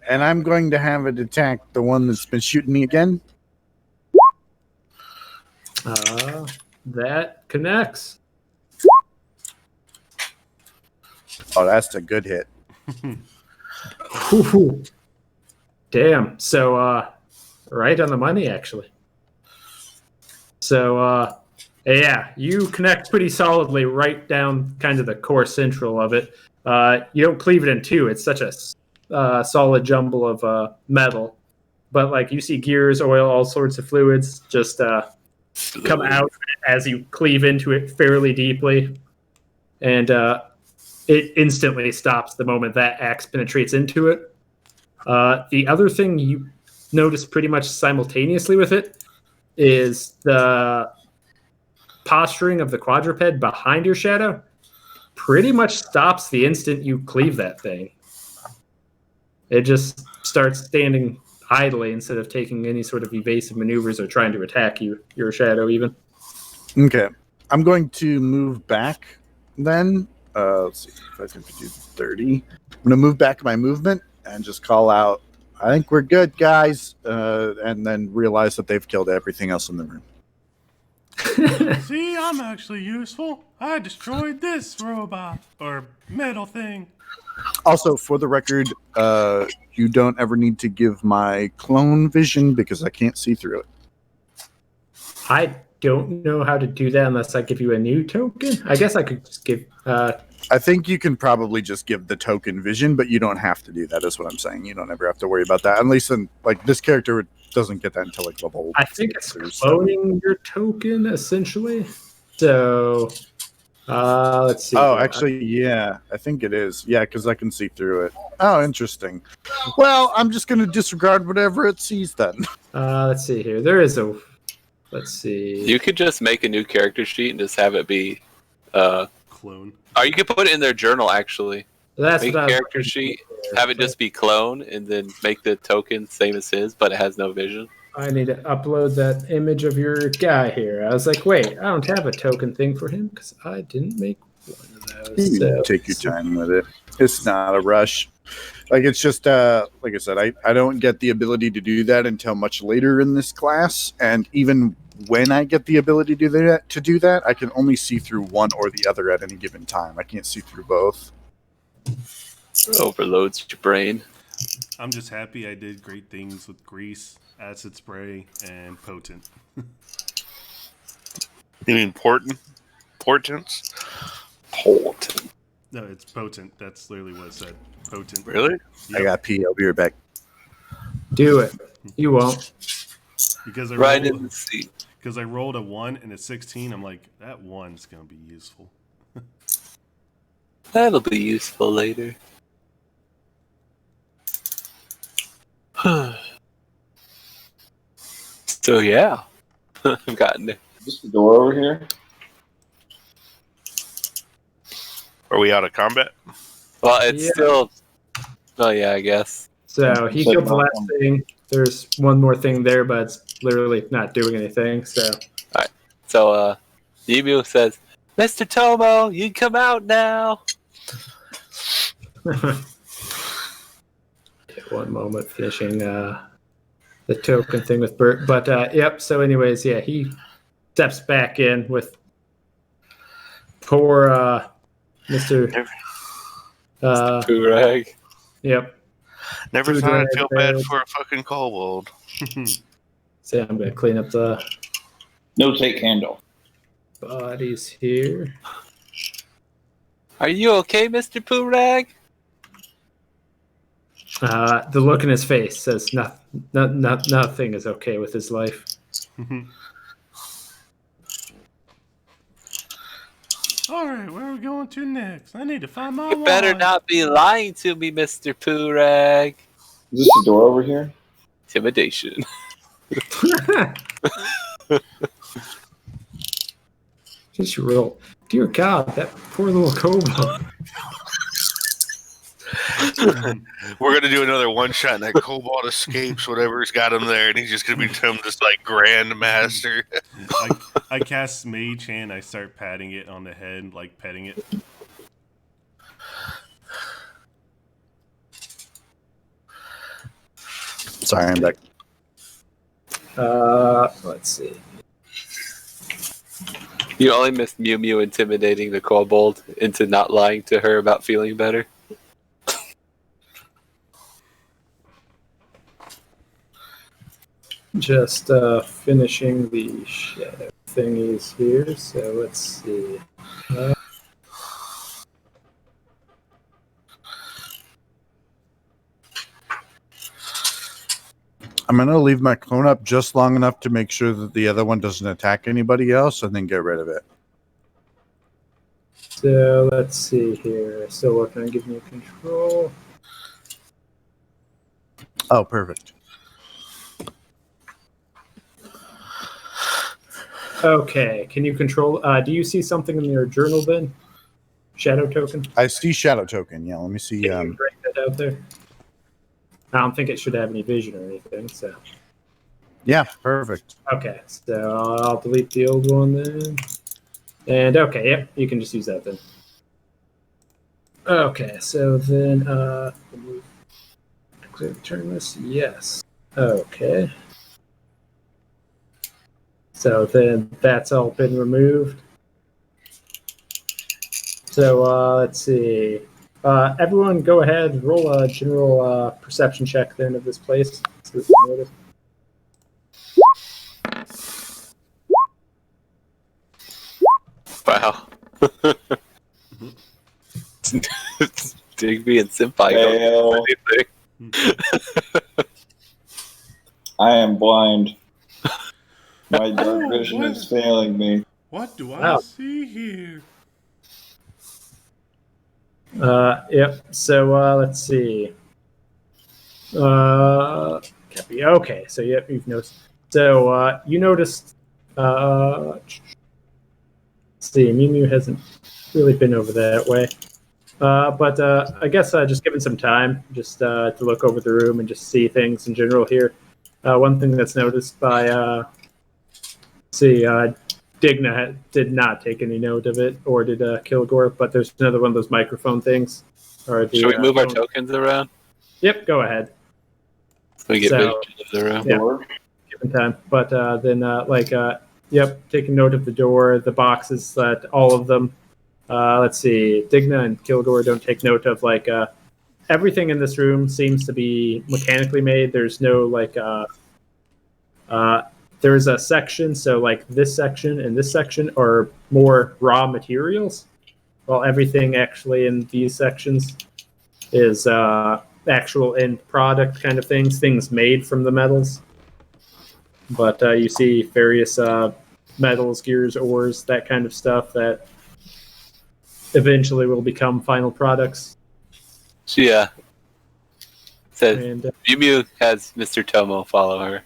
And I'm going to have it attack the one that's been shooting me again. That connects. Oh, that's a good hit. Whew. Damn. So, right on the money, actually. So, yeah, you connect pretty solidly right down kind of the core central of it. You don't cleave it in two. It's such a solid jumble of metal. But, like, you see gears, oil, all sorts of fluids just come out as you cleave into it fairly deeply. And it instantly stops the moment that axe penetrates into it. The other thing you notice pretty much simultaneously with it is the posturing of the quadruped behind your shadow pretty much stops the instant you cleave that thing. It just starts standing idly instead of taking any sort of evasive maneuvers or trying to attack you, your shadow even. Okay. I'm going to move back then. Let's see if I can do 30. I'm going to move back my movement and just call out, I think we're good, guys. And then realize that they've killed everything else in the room. See, I'm actually useful. I destroyed this robot or metal thing. Also, for the record, you don't ever need to give my clone vision because I can't see through it. I don't know how to do that unless I give you a new token. I guess I could just give... I think you can probably just give the token vision, but you don't have to do that, is what I'm saying. You don't ever have to worry about that. At least in, like, this character doesn't get that until, like, level... I think it's cloning your token, essentially. So... let's see. Oh, actually, yeah. I think it is. Yeah, because I can see through it. Oh, interesting. Well, I'm just going to disregard whatever it sees then. Let's see here. There is a... Let's see. You could just make a new character sheet and just have it be... Clone. Or you could put it in their journal, actually. That's Make what a I was character looking sheet, for. have it just be clone, and then make the token same as his, but it has no vision. I need to upload that image of your guy here. I was like, wait, I don't have a token thing for him because I didn't make one of those. So. Take your time with it. It's not a rush. Like, it's just, like I said, I don't get the ability to do that until much later in this class. And even when I get the ability to do that, I can only see through one or the other at any given time. I can't see through both. Overloads your brain. I'm just happy I did great things with grease, acid spray, and potent. You mean portents? Potent. No, it's potent. That's literally what it said. Potent. Really? I got pee. I'll be right back. Do it. You won't. Because Right in the seat. Because I rolled a 1 and a 16, I'm like, that 1's going to be useful. That'll be useful later. So yeah, I've gotten it. Is this the door over here? Are we out of combat? Well, it's Yeah. still. Oh yeah, I guess. So he killed the last thing. There's one more thing there, but it's literally not doing anything. So So Emu says, "Mr. Tomo, you can come out now." one moment finishing the token thing with Bert. But yep. So anyways, yeah, he steps back in with Poor Mr. Purag. Yep. Never Food thought I'd rag feel bad bed. for a fucking kobold. So I'm gonna clean up the No take handle. bodies here. Are you okay, Mr. Purag? The look in his face says nothing is okay with his life. All right, where are we going to next? I need to find my You better wand. not be lying to me, Mr. Purag. Is this the door over here? Intimidation. Just real. Dear God, that poor little kobold. We're gonna do another one shot, and that kobold escapes whatever's got him there, and he's just gonna become this like grandmaster. I cast Mage Hand. I start patting it on the head, like petting it. Sorry, I'm back. Let's see. You only missed Mew Mew intimidating the kobold into not lying to her about feeling better. Just finishing the shadow thingies here. So let's see. I'm going to leave my clone up just long enough to make sure that the other one doesn't attack anybody else and then get rid of it. So let's see here. Still working on giving you control. Oh, perfect. Okay. Can you control? Do you see something in your journal then? Shadow token? I see shadow token. Yeah, let me see. Can you break that out there? I don't think it should have any vision or anything. So. Yeah, perfect. Okay. So I'll delete the old one then. And okay, yep, you can just use that then. Okay, so then turn this, yes. Okay. So then that's all been removed. So let's see. Everyone go ahead, roll a general perception check then of this place. See what you notice. Wow. Digby and Senpai don't do anything. I am blind. My dark vision is failing me. What do I Wow. see here? Yep. So let's see. Okay. So yep, you've noticed. So you noticed. Let's see, Mew Mew hasn't really been over that way. But I guess just given some time, just to look over the room and just see things in general here. One thing that's noticed by Digna did not take any note of it, or did Kilgore, but there's another one of those microphone things. Or the, Should we move our phone. tokens around? Yep, go ahead. So we get So- vision of the room. Yeah. Given time. But then, yep, taking note of the door, the boxes, that all of them. Let's see, Digna and Kilgore don't take note of, everything in this room seems to be mechanically made. There's no, there's a section, so this section and this section are more raw materials, while everything actually in these sections is actual end product kind of things made from the metals. But you see various metals, gears, ores, that kind of stuff that eventually will become final products. Yeah. Says And Mew Mew has Mr. Tomo follow her.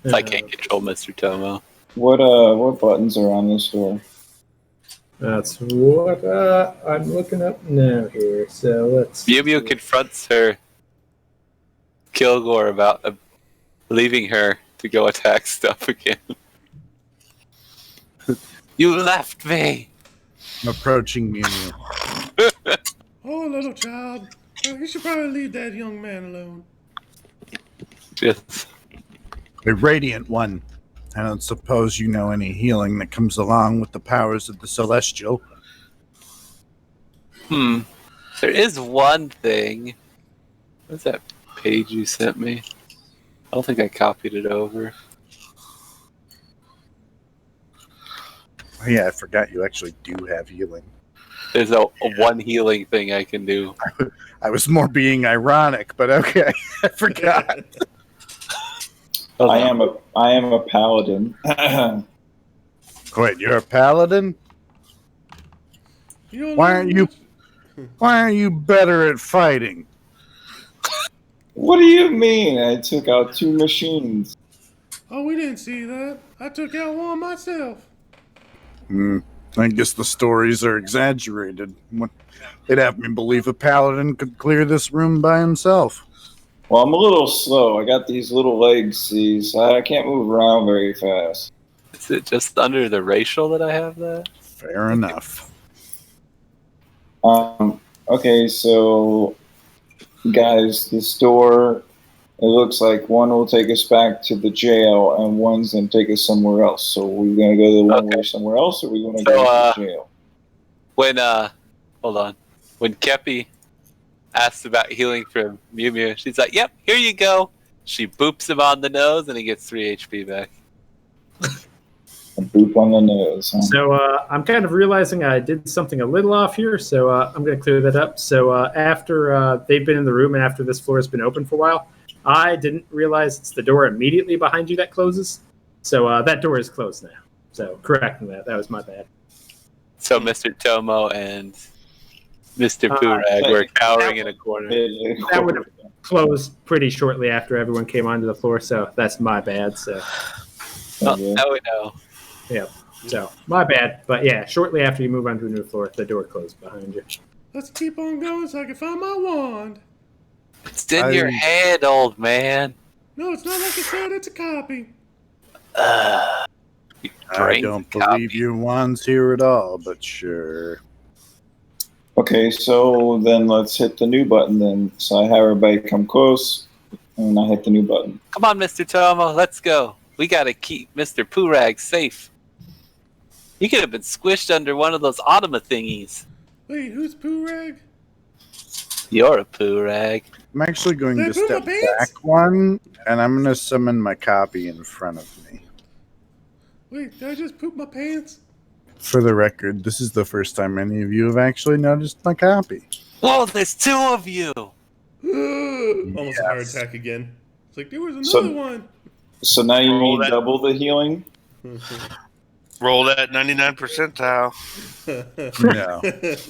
So I can't control Mr. Tomo. What buttons are on this door? that's what I'm looking up now here. So let's. Mew Mew confronts her Kilgore about leaving her to go attack stuff again. You left me! I'm approaching Mew Mew. Oh, little child. You should probably leave that young man alone. Just A radiant one I don't suppose you know any healing that comes along with the powers of the Celestial. There is one thing. What's that page you sent me? I don't think I copied it over. Oh, yeah, I forgot you actually do have healing. There's a one healing thing I can do. I was more being ironic, but okay. I forgot. Hold I on. am a paladin. Wait, you're a paladin? You don't Why know aren't you? much. Why are you better at fighting? What do you mean? I took out 2 machines. Oh, we didn't see that. I took out one myself. I guess the stories are exaggerated. They'd have me believe a paladin could clear this room by himself. Well, I'm a little slow. I got these little legs, see, so I can't move around very fast. Is it just under the racial that I have that? Fair enough. Okay, so guys, this door, it looks like one will take us back to the jail and one's going to take us somewhere else. So we're going to go to the one where somewhere else, or we going to go to the jail? When hold on. When Kepi asks about healing from Mew Mew, she's like, "Yep, here you go." She boops him on the nose, and he gets 3 HP back. A boop on the nose. Huh? So I'm kind of realizing I did something a little off here, so I'm going to clear that up. So after they've been in the room and after this floor has been open for a while, I didn't realize it's the door immediately behind you that closes. So that door is closed now. So correcting that. That was my bad. So Mr. Tomo and Mr. Purag were cowering in a corner. That would have closed pretty shortly after everyone came onto the floor, so that's my bad. So Well, now we know. yeah, so my bad. But yeah, shortly after you move onto a new floor, the door closed behind you. Let's keep on going so I can find my wand. It's in your head, old man. No, it's not like I said. It's a copy. I don't believe your wand's here at all, but sure. Okay, so then let's hit the new button then. So I have everybody come close, and I hit the new button. Come on, Mr. Tomo, let's go. We gotta keep Mr. Purag safe. He could have been squished under one of those Automa thingies. Wait, who's Purag? You're a Purag. I'm actually going Did I to poop my step pants? back one, and I'm going to summon my copy in front of me. Wait, did I just poop my pants? For the record, this is the first time any of you have actually noticed my copy. Whoa, there's 2 of you! Almost a heart Yes. attack again. It's like there was another So- one. So now you Roll need that. double the healing? Roll that 99 percentile.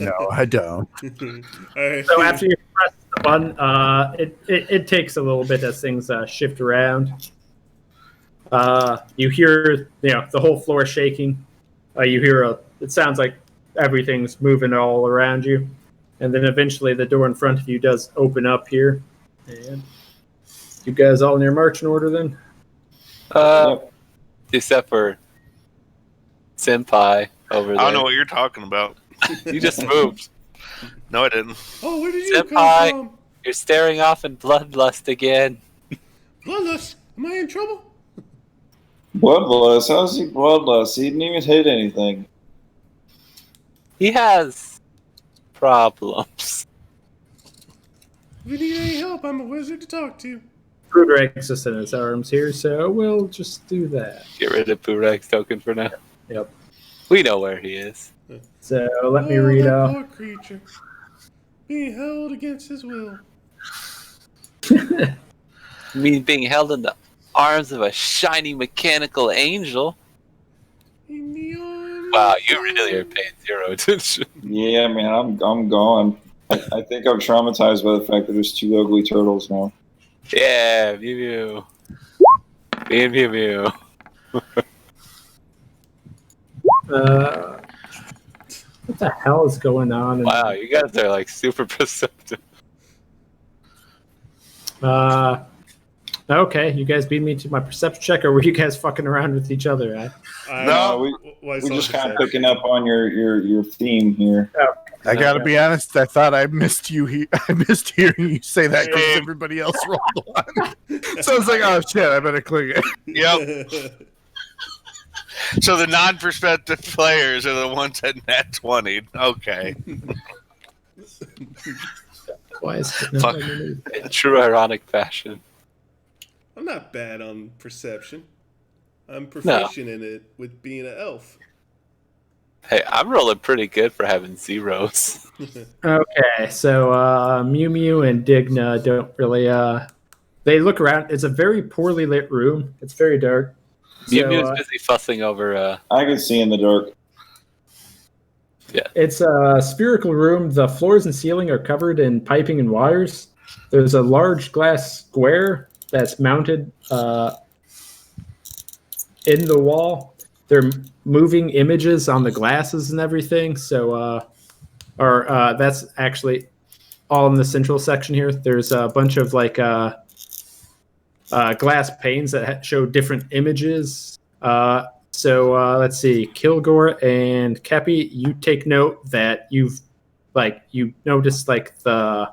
No, I don't. Alright. So after you press the button, it takes a little bit as things shift around. You hear the whole floor shaking. You hear it sounds like everything's moving all around you, and then eventually the door in front of you does open up here. And you guys all in your marching order then? Yep. Except for Senpai over there. I don't know what you're talking about. You just moved. No, I didn't. Oh, where did you Senpai. come from? You're staring off in bloodlust again. Bloodlust. Am I in trouble? Bloodlust? How's he bloodlust? He didn't even hit anything. He has problems. If you need any help, I'm a wizard to talk to. Prudrax is in his arms here, so we'll just do that. Get rid of Purak's token for now. Yep. We know where he is. So let me Oh, read that off. poor creature. Being held against his will. I mean, being held in the arms of a shiny mechanical angel. In the arms Wow, of you really are paying zero attention. Yeah, man, I'm gone. I think I'm traumatized by the fact that there's 2 ugly turtles now. Yeah, Mew Mew. Mew Mew Mew. What the hell is going on? Wow, you guys are like super perceptive. Okay, you guys beat me to my perception check, or were you guys fucking around with each other? No, we're just kind of picking up on your theme here. I gotta be honest. I thought I missed you. I missed hearing you say that because everybody else rolled one. So I was like, "Oh shit, I better click it." Yep. So the non-prospective players are the ones at nat 20. Okay. Why is it Fuck. not underneath? In true ironic fashion. I'm not bad on perception. I'm proficient in it with being an elf. Hey, I'm rolling pretty good for having zeros. Okay, so Mew Mew and Digna don't really. They look around. It's a very poorly lit room. It's very dark. Mew So, Mew's busy fussing over. I can see in the dark. it's a spherical room. The floors and ceiling are covered in piping and wires. There's a large glass square that's mounted in the wall. They're moving images on the glasses and everything. So, that's actually all in the central section here. There's a bunch of like glass panes that show different images. So let's see, Kilgore and Kepi, you take note that you noticed like the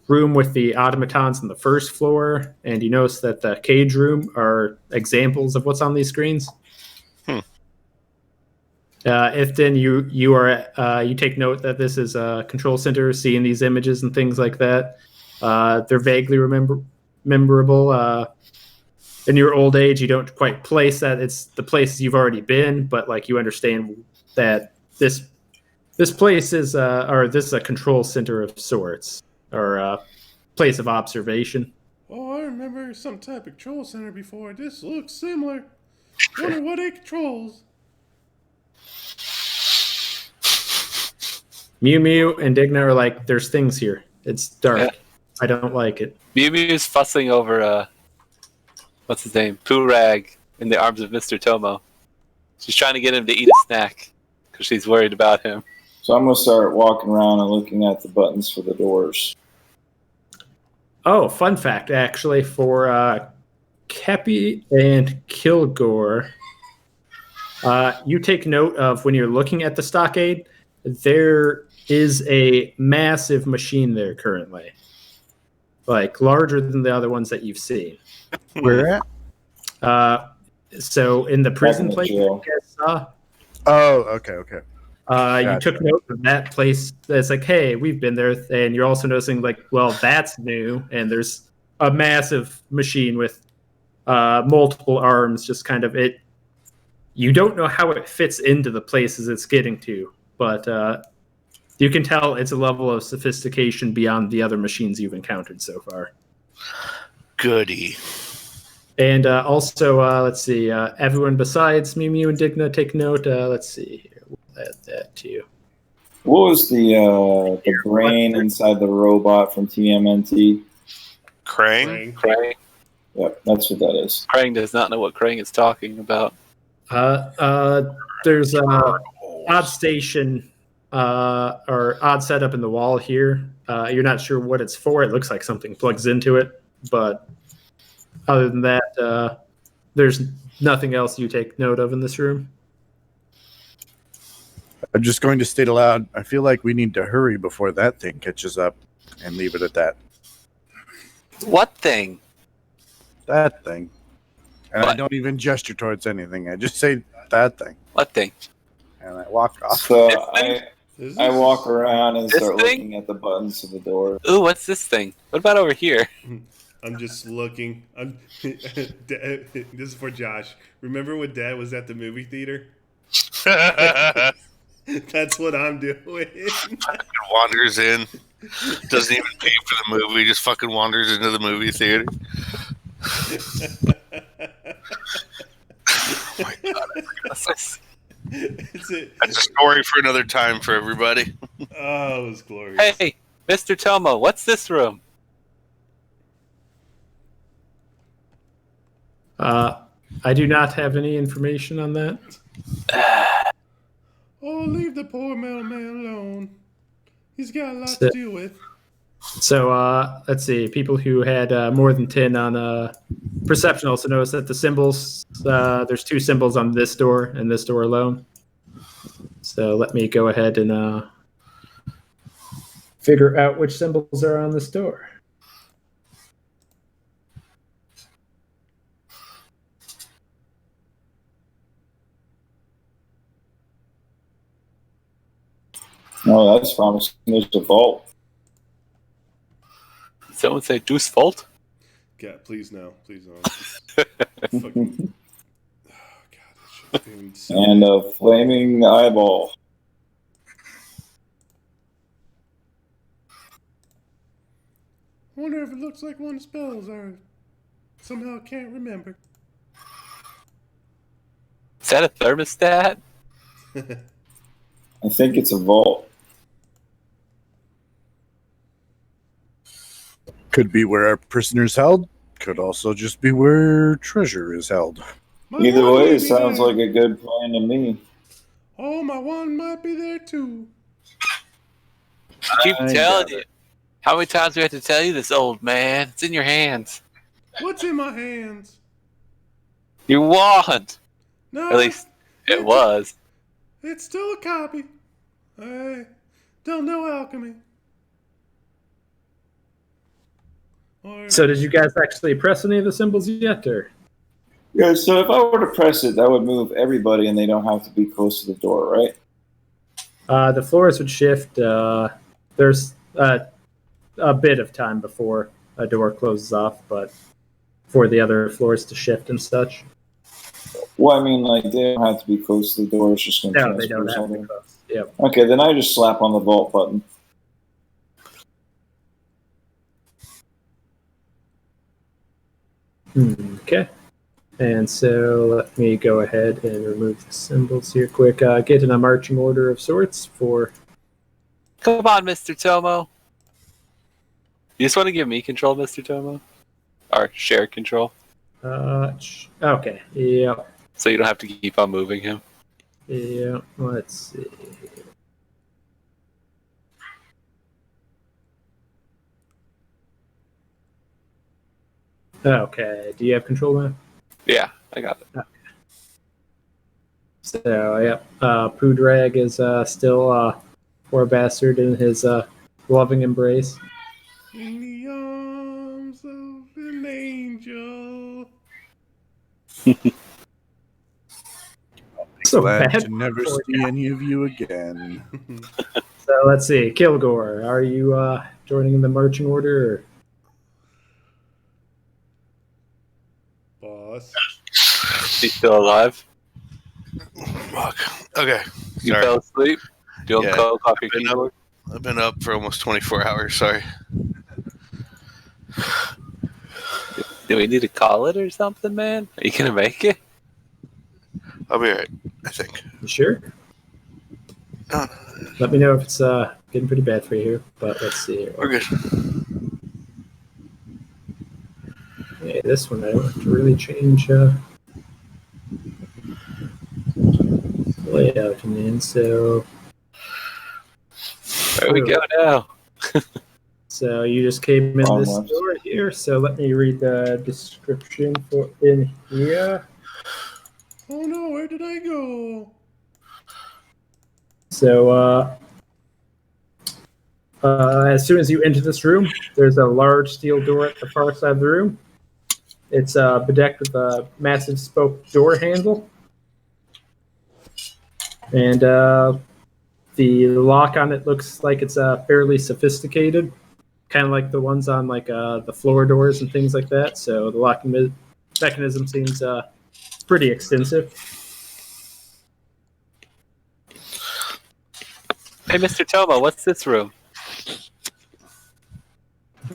room with the automatons on the first floor, and you notice that the cage room are examples of what's on these screens. If then you take note that this is a control center, seeing these images and things like that. They're vaguely memorable. In your old age, you don't quite place that it's the places you've already been, but like you understand that this place is this is a control center of sorts, or a place of observation. Oh, I remember some type of control center before. This looks similar. Wonder what it controls. Mew Mew and Digna are like, there's things here. It's dark. Yeah. I don't like it. Mew Mew's fussing over what's his name? Poo-Rag in the arms of Mr. Tomo. She's trying to get him to eat a snack because she's worried about him. So I'm going to start walking around and looking at the buttons for the doors. Oh, fun fact, actually, for Kepi and Kilgore, you take note of when you're looking at the stockade, there is a massive machine there currently. Like, larger than the other ones that you've seen. Where at? So in the prison Back in the place jail. you guys saw, Oh, okay. you Gotcha. took note of that place. That's like, hey, we've been there, and you're also noticing like, well, that's new, and there's a massive machine with multiple arms. Just kind of it. You don't know how it fits into the places it's getting to, but you can tell it's a level of sophistication beyond the other machines you've encountered so far. Goody. And also, let's see, everyone besides Mew Mew and Digna take note. Let's see here. We'll add that to you. What was the brain inside the robot from TMNT? Krang? Krang. Yep, that's what that is. Krang does not know what Krang is talking about. There's a odd station or odd setup in the wall here. You're not sure what it's for. It looks like something plugs into it, but other than that, there's nothing else you take note of in this room. I'm just going to state aloud, I feel like we need to hurry before that thing catches up and leave it at that. What thing? That thing. And I What? don't even gesture towards anything. I just say that thing. What thing? And I walk off. So Is I this- walk around and This start thing? looking at the buttons of the door. Ooh, what's this thing? What about over here? I'm just looking. This is for Josh. Remember when Dad was at the movie theater? That's what I'm doing. Wanders in. Doesn't even pay for the movie. Just fucking wanders into the movie theater. Oh my god. It's a, That's a story for another time for everybody. oh, it was glorious. Hey, Mr. Tomo, what's this room? I do not have any information on that. Oh, leave the poor metal man alone. He's got a lot to deal with. So let's see. People who had more than 10 on perception also notice that the symbols, there's two symbols on this door and this door alone. So let me go ahead and figure out which symbols are on this door. No, that's promising. There's a vault. Someone say Deuce Fault? Yeah, please no. Please no. Fucking... Oh, God, that shit's doing so And a flaming eyeball. I wonder if it looks like one spells or somehow can't remember. Is that a thermostat? I think it's a vault. Could be where our prisoner's held. Could also just be where treasure is held. My Either wand way, might it be sounds there. like a good plan to me. Oh, my wand might be there too. I keep I telling got you. it. How many times do we have to tell you this, old man? It's in your hands. What's in my hands? Your wand. No, At least it was. It's still a copy. I don't know alchemy. Or So did you guys actually press any of the symbols yet, or? Yeah, so if I were to press it, that would move everybody and they don't have to be close to the door, right? The floors would shift. There's a bit of time before a door closes off, but for the other floors to shift and such. Well, I mean, like, they don't have to be close to the door. It's just going to No, they transfer don't have to be something. close. Yep. Okay, then I just slap on the vault button. Okay. And so let me go ahead and remove the symbols here quick. Get in a marching order of sorts for... Come on, Mr. Tomo. You just want to give me control, Mr. Tomo? Or share control? Okay. Yep. So you don't have to keep on moving him? Yeah. Let's see. Okay. Do you have control now? Yeah, I got it. So, yep. Poodrag is still poor bastard in his loving embrace. in the arms of an angel. So Glad bad. to never see any of you again. So let's see. Kilgore, are you joining in the marching order? Or? Boss. He's still alive? Fuck. Okay. You Sorry. fell asleep? Doing Yeah, coke off your I've been up. keyboard? I've been up for almost 24 hours. Sorry. Do we need to call it or something, man? Are you gonna make it? I'll be alright, I think. You sure? No, Let me know if it's getting pretty bad for you here. But let's see here. we're good. Okay, this one I don't have to really change layout in. So Where we go now? So you just came in this Almost. door here. So let me read the description for in here. Oh no, where did I go? So as soon as you enter this room, there's a large steel door at the far side of the room. It's bedecked with a massive spoke door handle. And the lock on it looks like it's fairly sophisticated, kind of like the ones on like the floor doors and things like that. So the locking mechanism seems pretty extensive. Hey, Mr. Tomo, what's this room?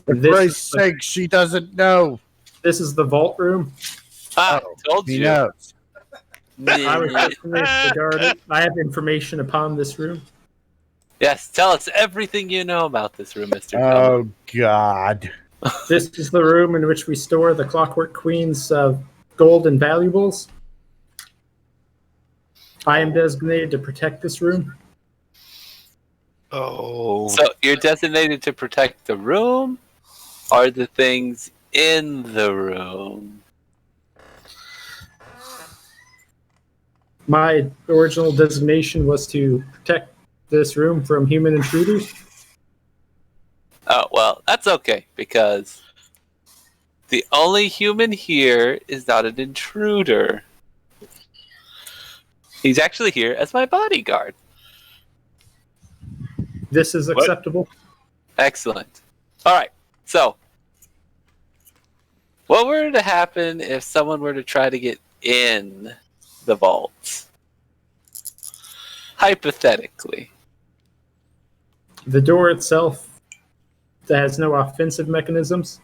For This- Christ's sake, she doesn't know. This is the vault room. Ah, I told He you. knows. I was just regarding. I have information upon this room. Yes, tell us everything you know about this room, Mr. Tomo. Oh, God. This is the room in which we store the Clockwork Queen's gold and valuables. I am designated to protect this room. Oh. So you're designated to protect the room or the things in the room? My original designation was to protect this room from human intruders. Oh, well, that's okay, because the only human here is not an intruder. He's actually here as my bodyguard. This is acceptable. Excellent. All right. So, what were to happen if someone were to try to get in the vault? Hypothetically. The door itself has no offensive mechanisms.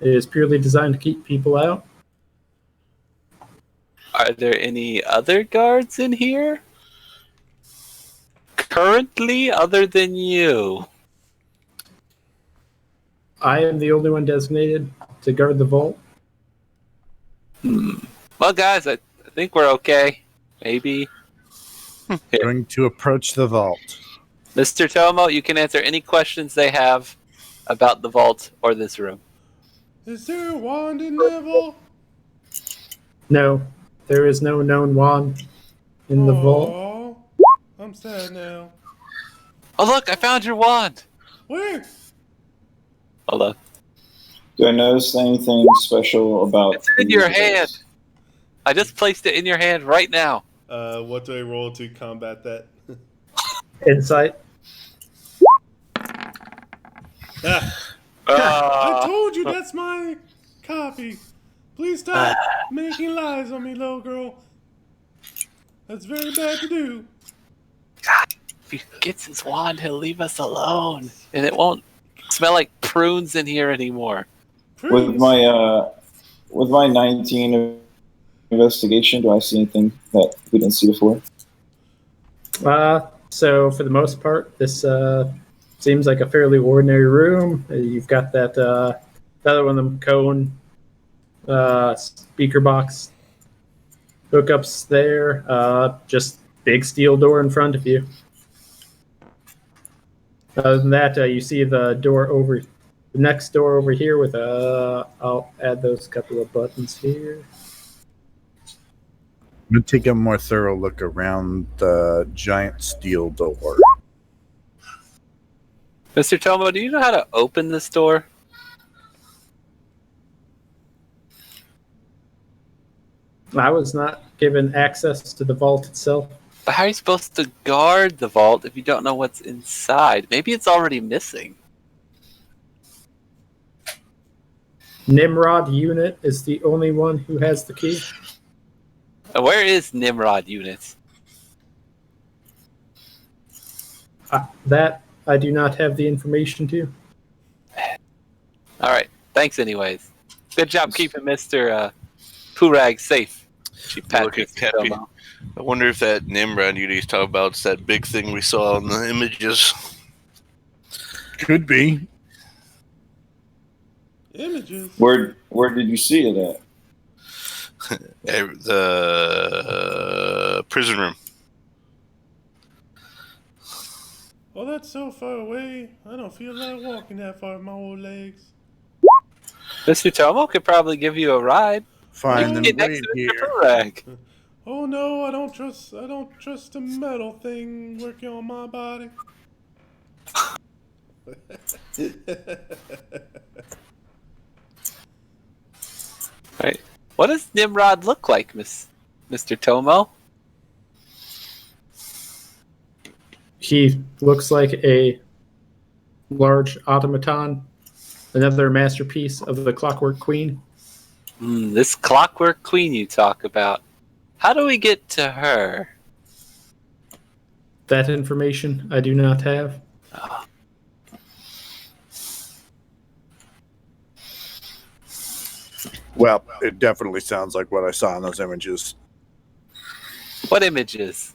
It is purely designed to keep people out. Are there any other guards in here? Currently, other than you? I am the only one designated to guard the vault. Well, guys, I think we're okay. Maybe. Going to approach the vault. Mr. Tomo, you can answer any questions they have about the vault or this room. Is there a wand in that vault? No, there is no known wand in the vault. Aw, I'm sad now. Oh, look, I found your wand. Where? Hold on. Do I notice anything special about? It's in your hand. I just placed it in your hand right now. What do I roll to combat that? Insight. I told you that's my copy. Please stop making lies on me, little girl. That's very bad to do. If he gets his wand, he'll leave us alone. And it won't smell like prunes in here anymore. With my 19 investigation, do I see anything that we didn't see before? So for the most part, this seems like a fairly ordinary room. You've got that other one of them cone speaker box hookups there. Just big steel door in front of you. Other than that, you see the next door over here with I'll add those couple of buttons here. I'm going to take a more thorough look around the giant steel door. Mr. Tomo, do you know how to open this door? I was not given access to the vault itself. But how are you supposed to guard the vault if you don't know what's inside? Maybe it's already missing. Nimrod unit is the only one who has the key. Where is Nimrod units? That I do not have the information to. Alright, thanks anyways. Good job keeping Mr. Purag safe. She Look at Cappy. I wonder if that Nimrod you talking about is that big thing we saw in the images. Could be. Images. Where did you see it at? The prison room. Oh, that's so far away. I don't feel like walking that far with my old legs. Mr. Tomo could probably give you a ride. Fine, You then can get wait next to here. Mr. Purag. Oh no, I don't trust a metal thing working on my body. Right. What does Nimrod look like, Mr. Tomo? He looks like a large automaton, another masterpiece of the Clockwork Queen. This Clockwork Queen you talk about. How do we get to her? That information I do not have. Well, it definitely sounds like what I saw in those images. What images?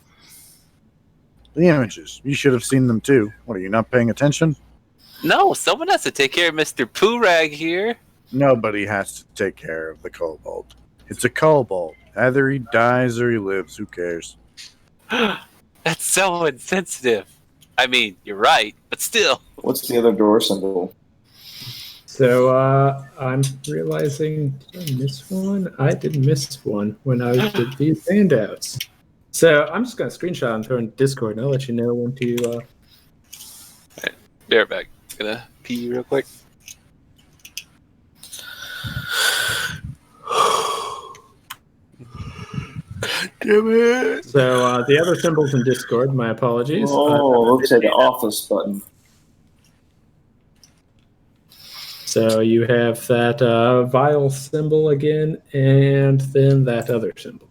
The images. You should have seen them too. What, are you not paying attention? No, someone has to take care of Mr. Purag here. Nobody has to take care of the kobold. It's a kobold. Either he dies or he lives. Who cares? That's so insensitive. I mean, you're right, but still. What's the other door symbol? So I'm realizing, did I miss one? I did miss one when I did these handouts. So I'm just going to screenshot and throw in Discord, and I'll let you know when to... Be right back. Gonna pee real quick. Damn it. So the other symbols in Discord, my apologies. Oh, looks like an office button. So you have that vial symbol again, and then that other symbol.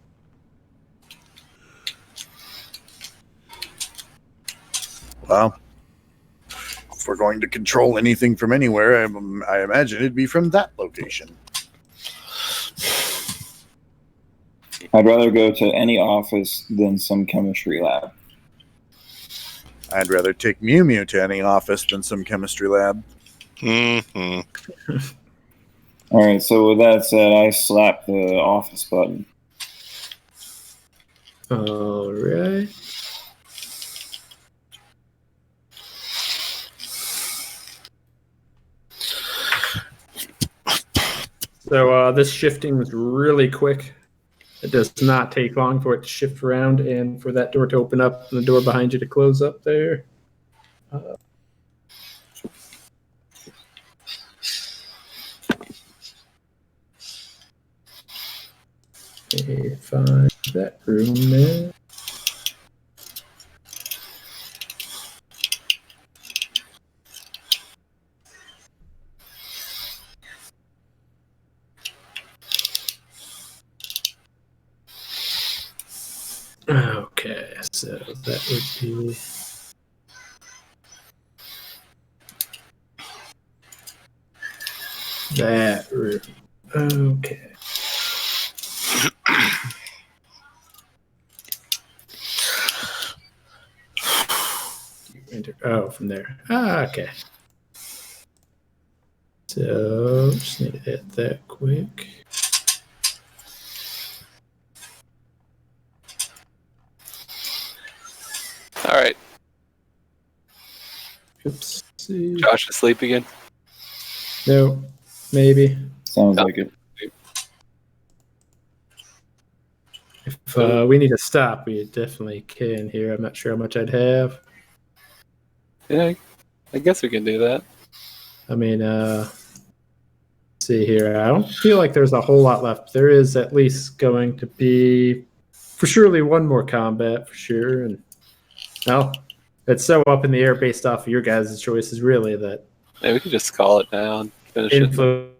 Well, if we're going to control anything from anywhere, I imagine it'd be from that location. I'd rather go to any office than some chemistry lab. I'd rather take Mew Mew to any office than some chemistry lab. Mm-hmm. All right, so with that said, I slap the office button. All right. So this shifting is really quick. It does not take long for it to shift around and for that door to open up and the door behind you to close up there. Okay, find that room there. Okay, so that would be that room. Okay. Oh, from there. Okay. So just need to hit that quick. All right. Oops. Josh asleep again? No, maybe. Sounds like it. If we need to stop, we definitely can here. I'm not sure how much I'd have. Yeah, I guess we can do that. I mean, see here. I don't feel like there's a whole lot left. There is at least going to be, for surely, one more combat for sure. And well, it's so up in the air based off of your guys' choices, really, that Yeah, we can just call it now and finish it. influence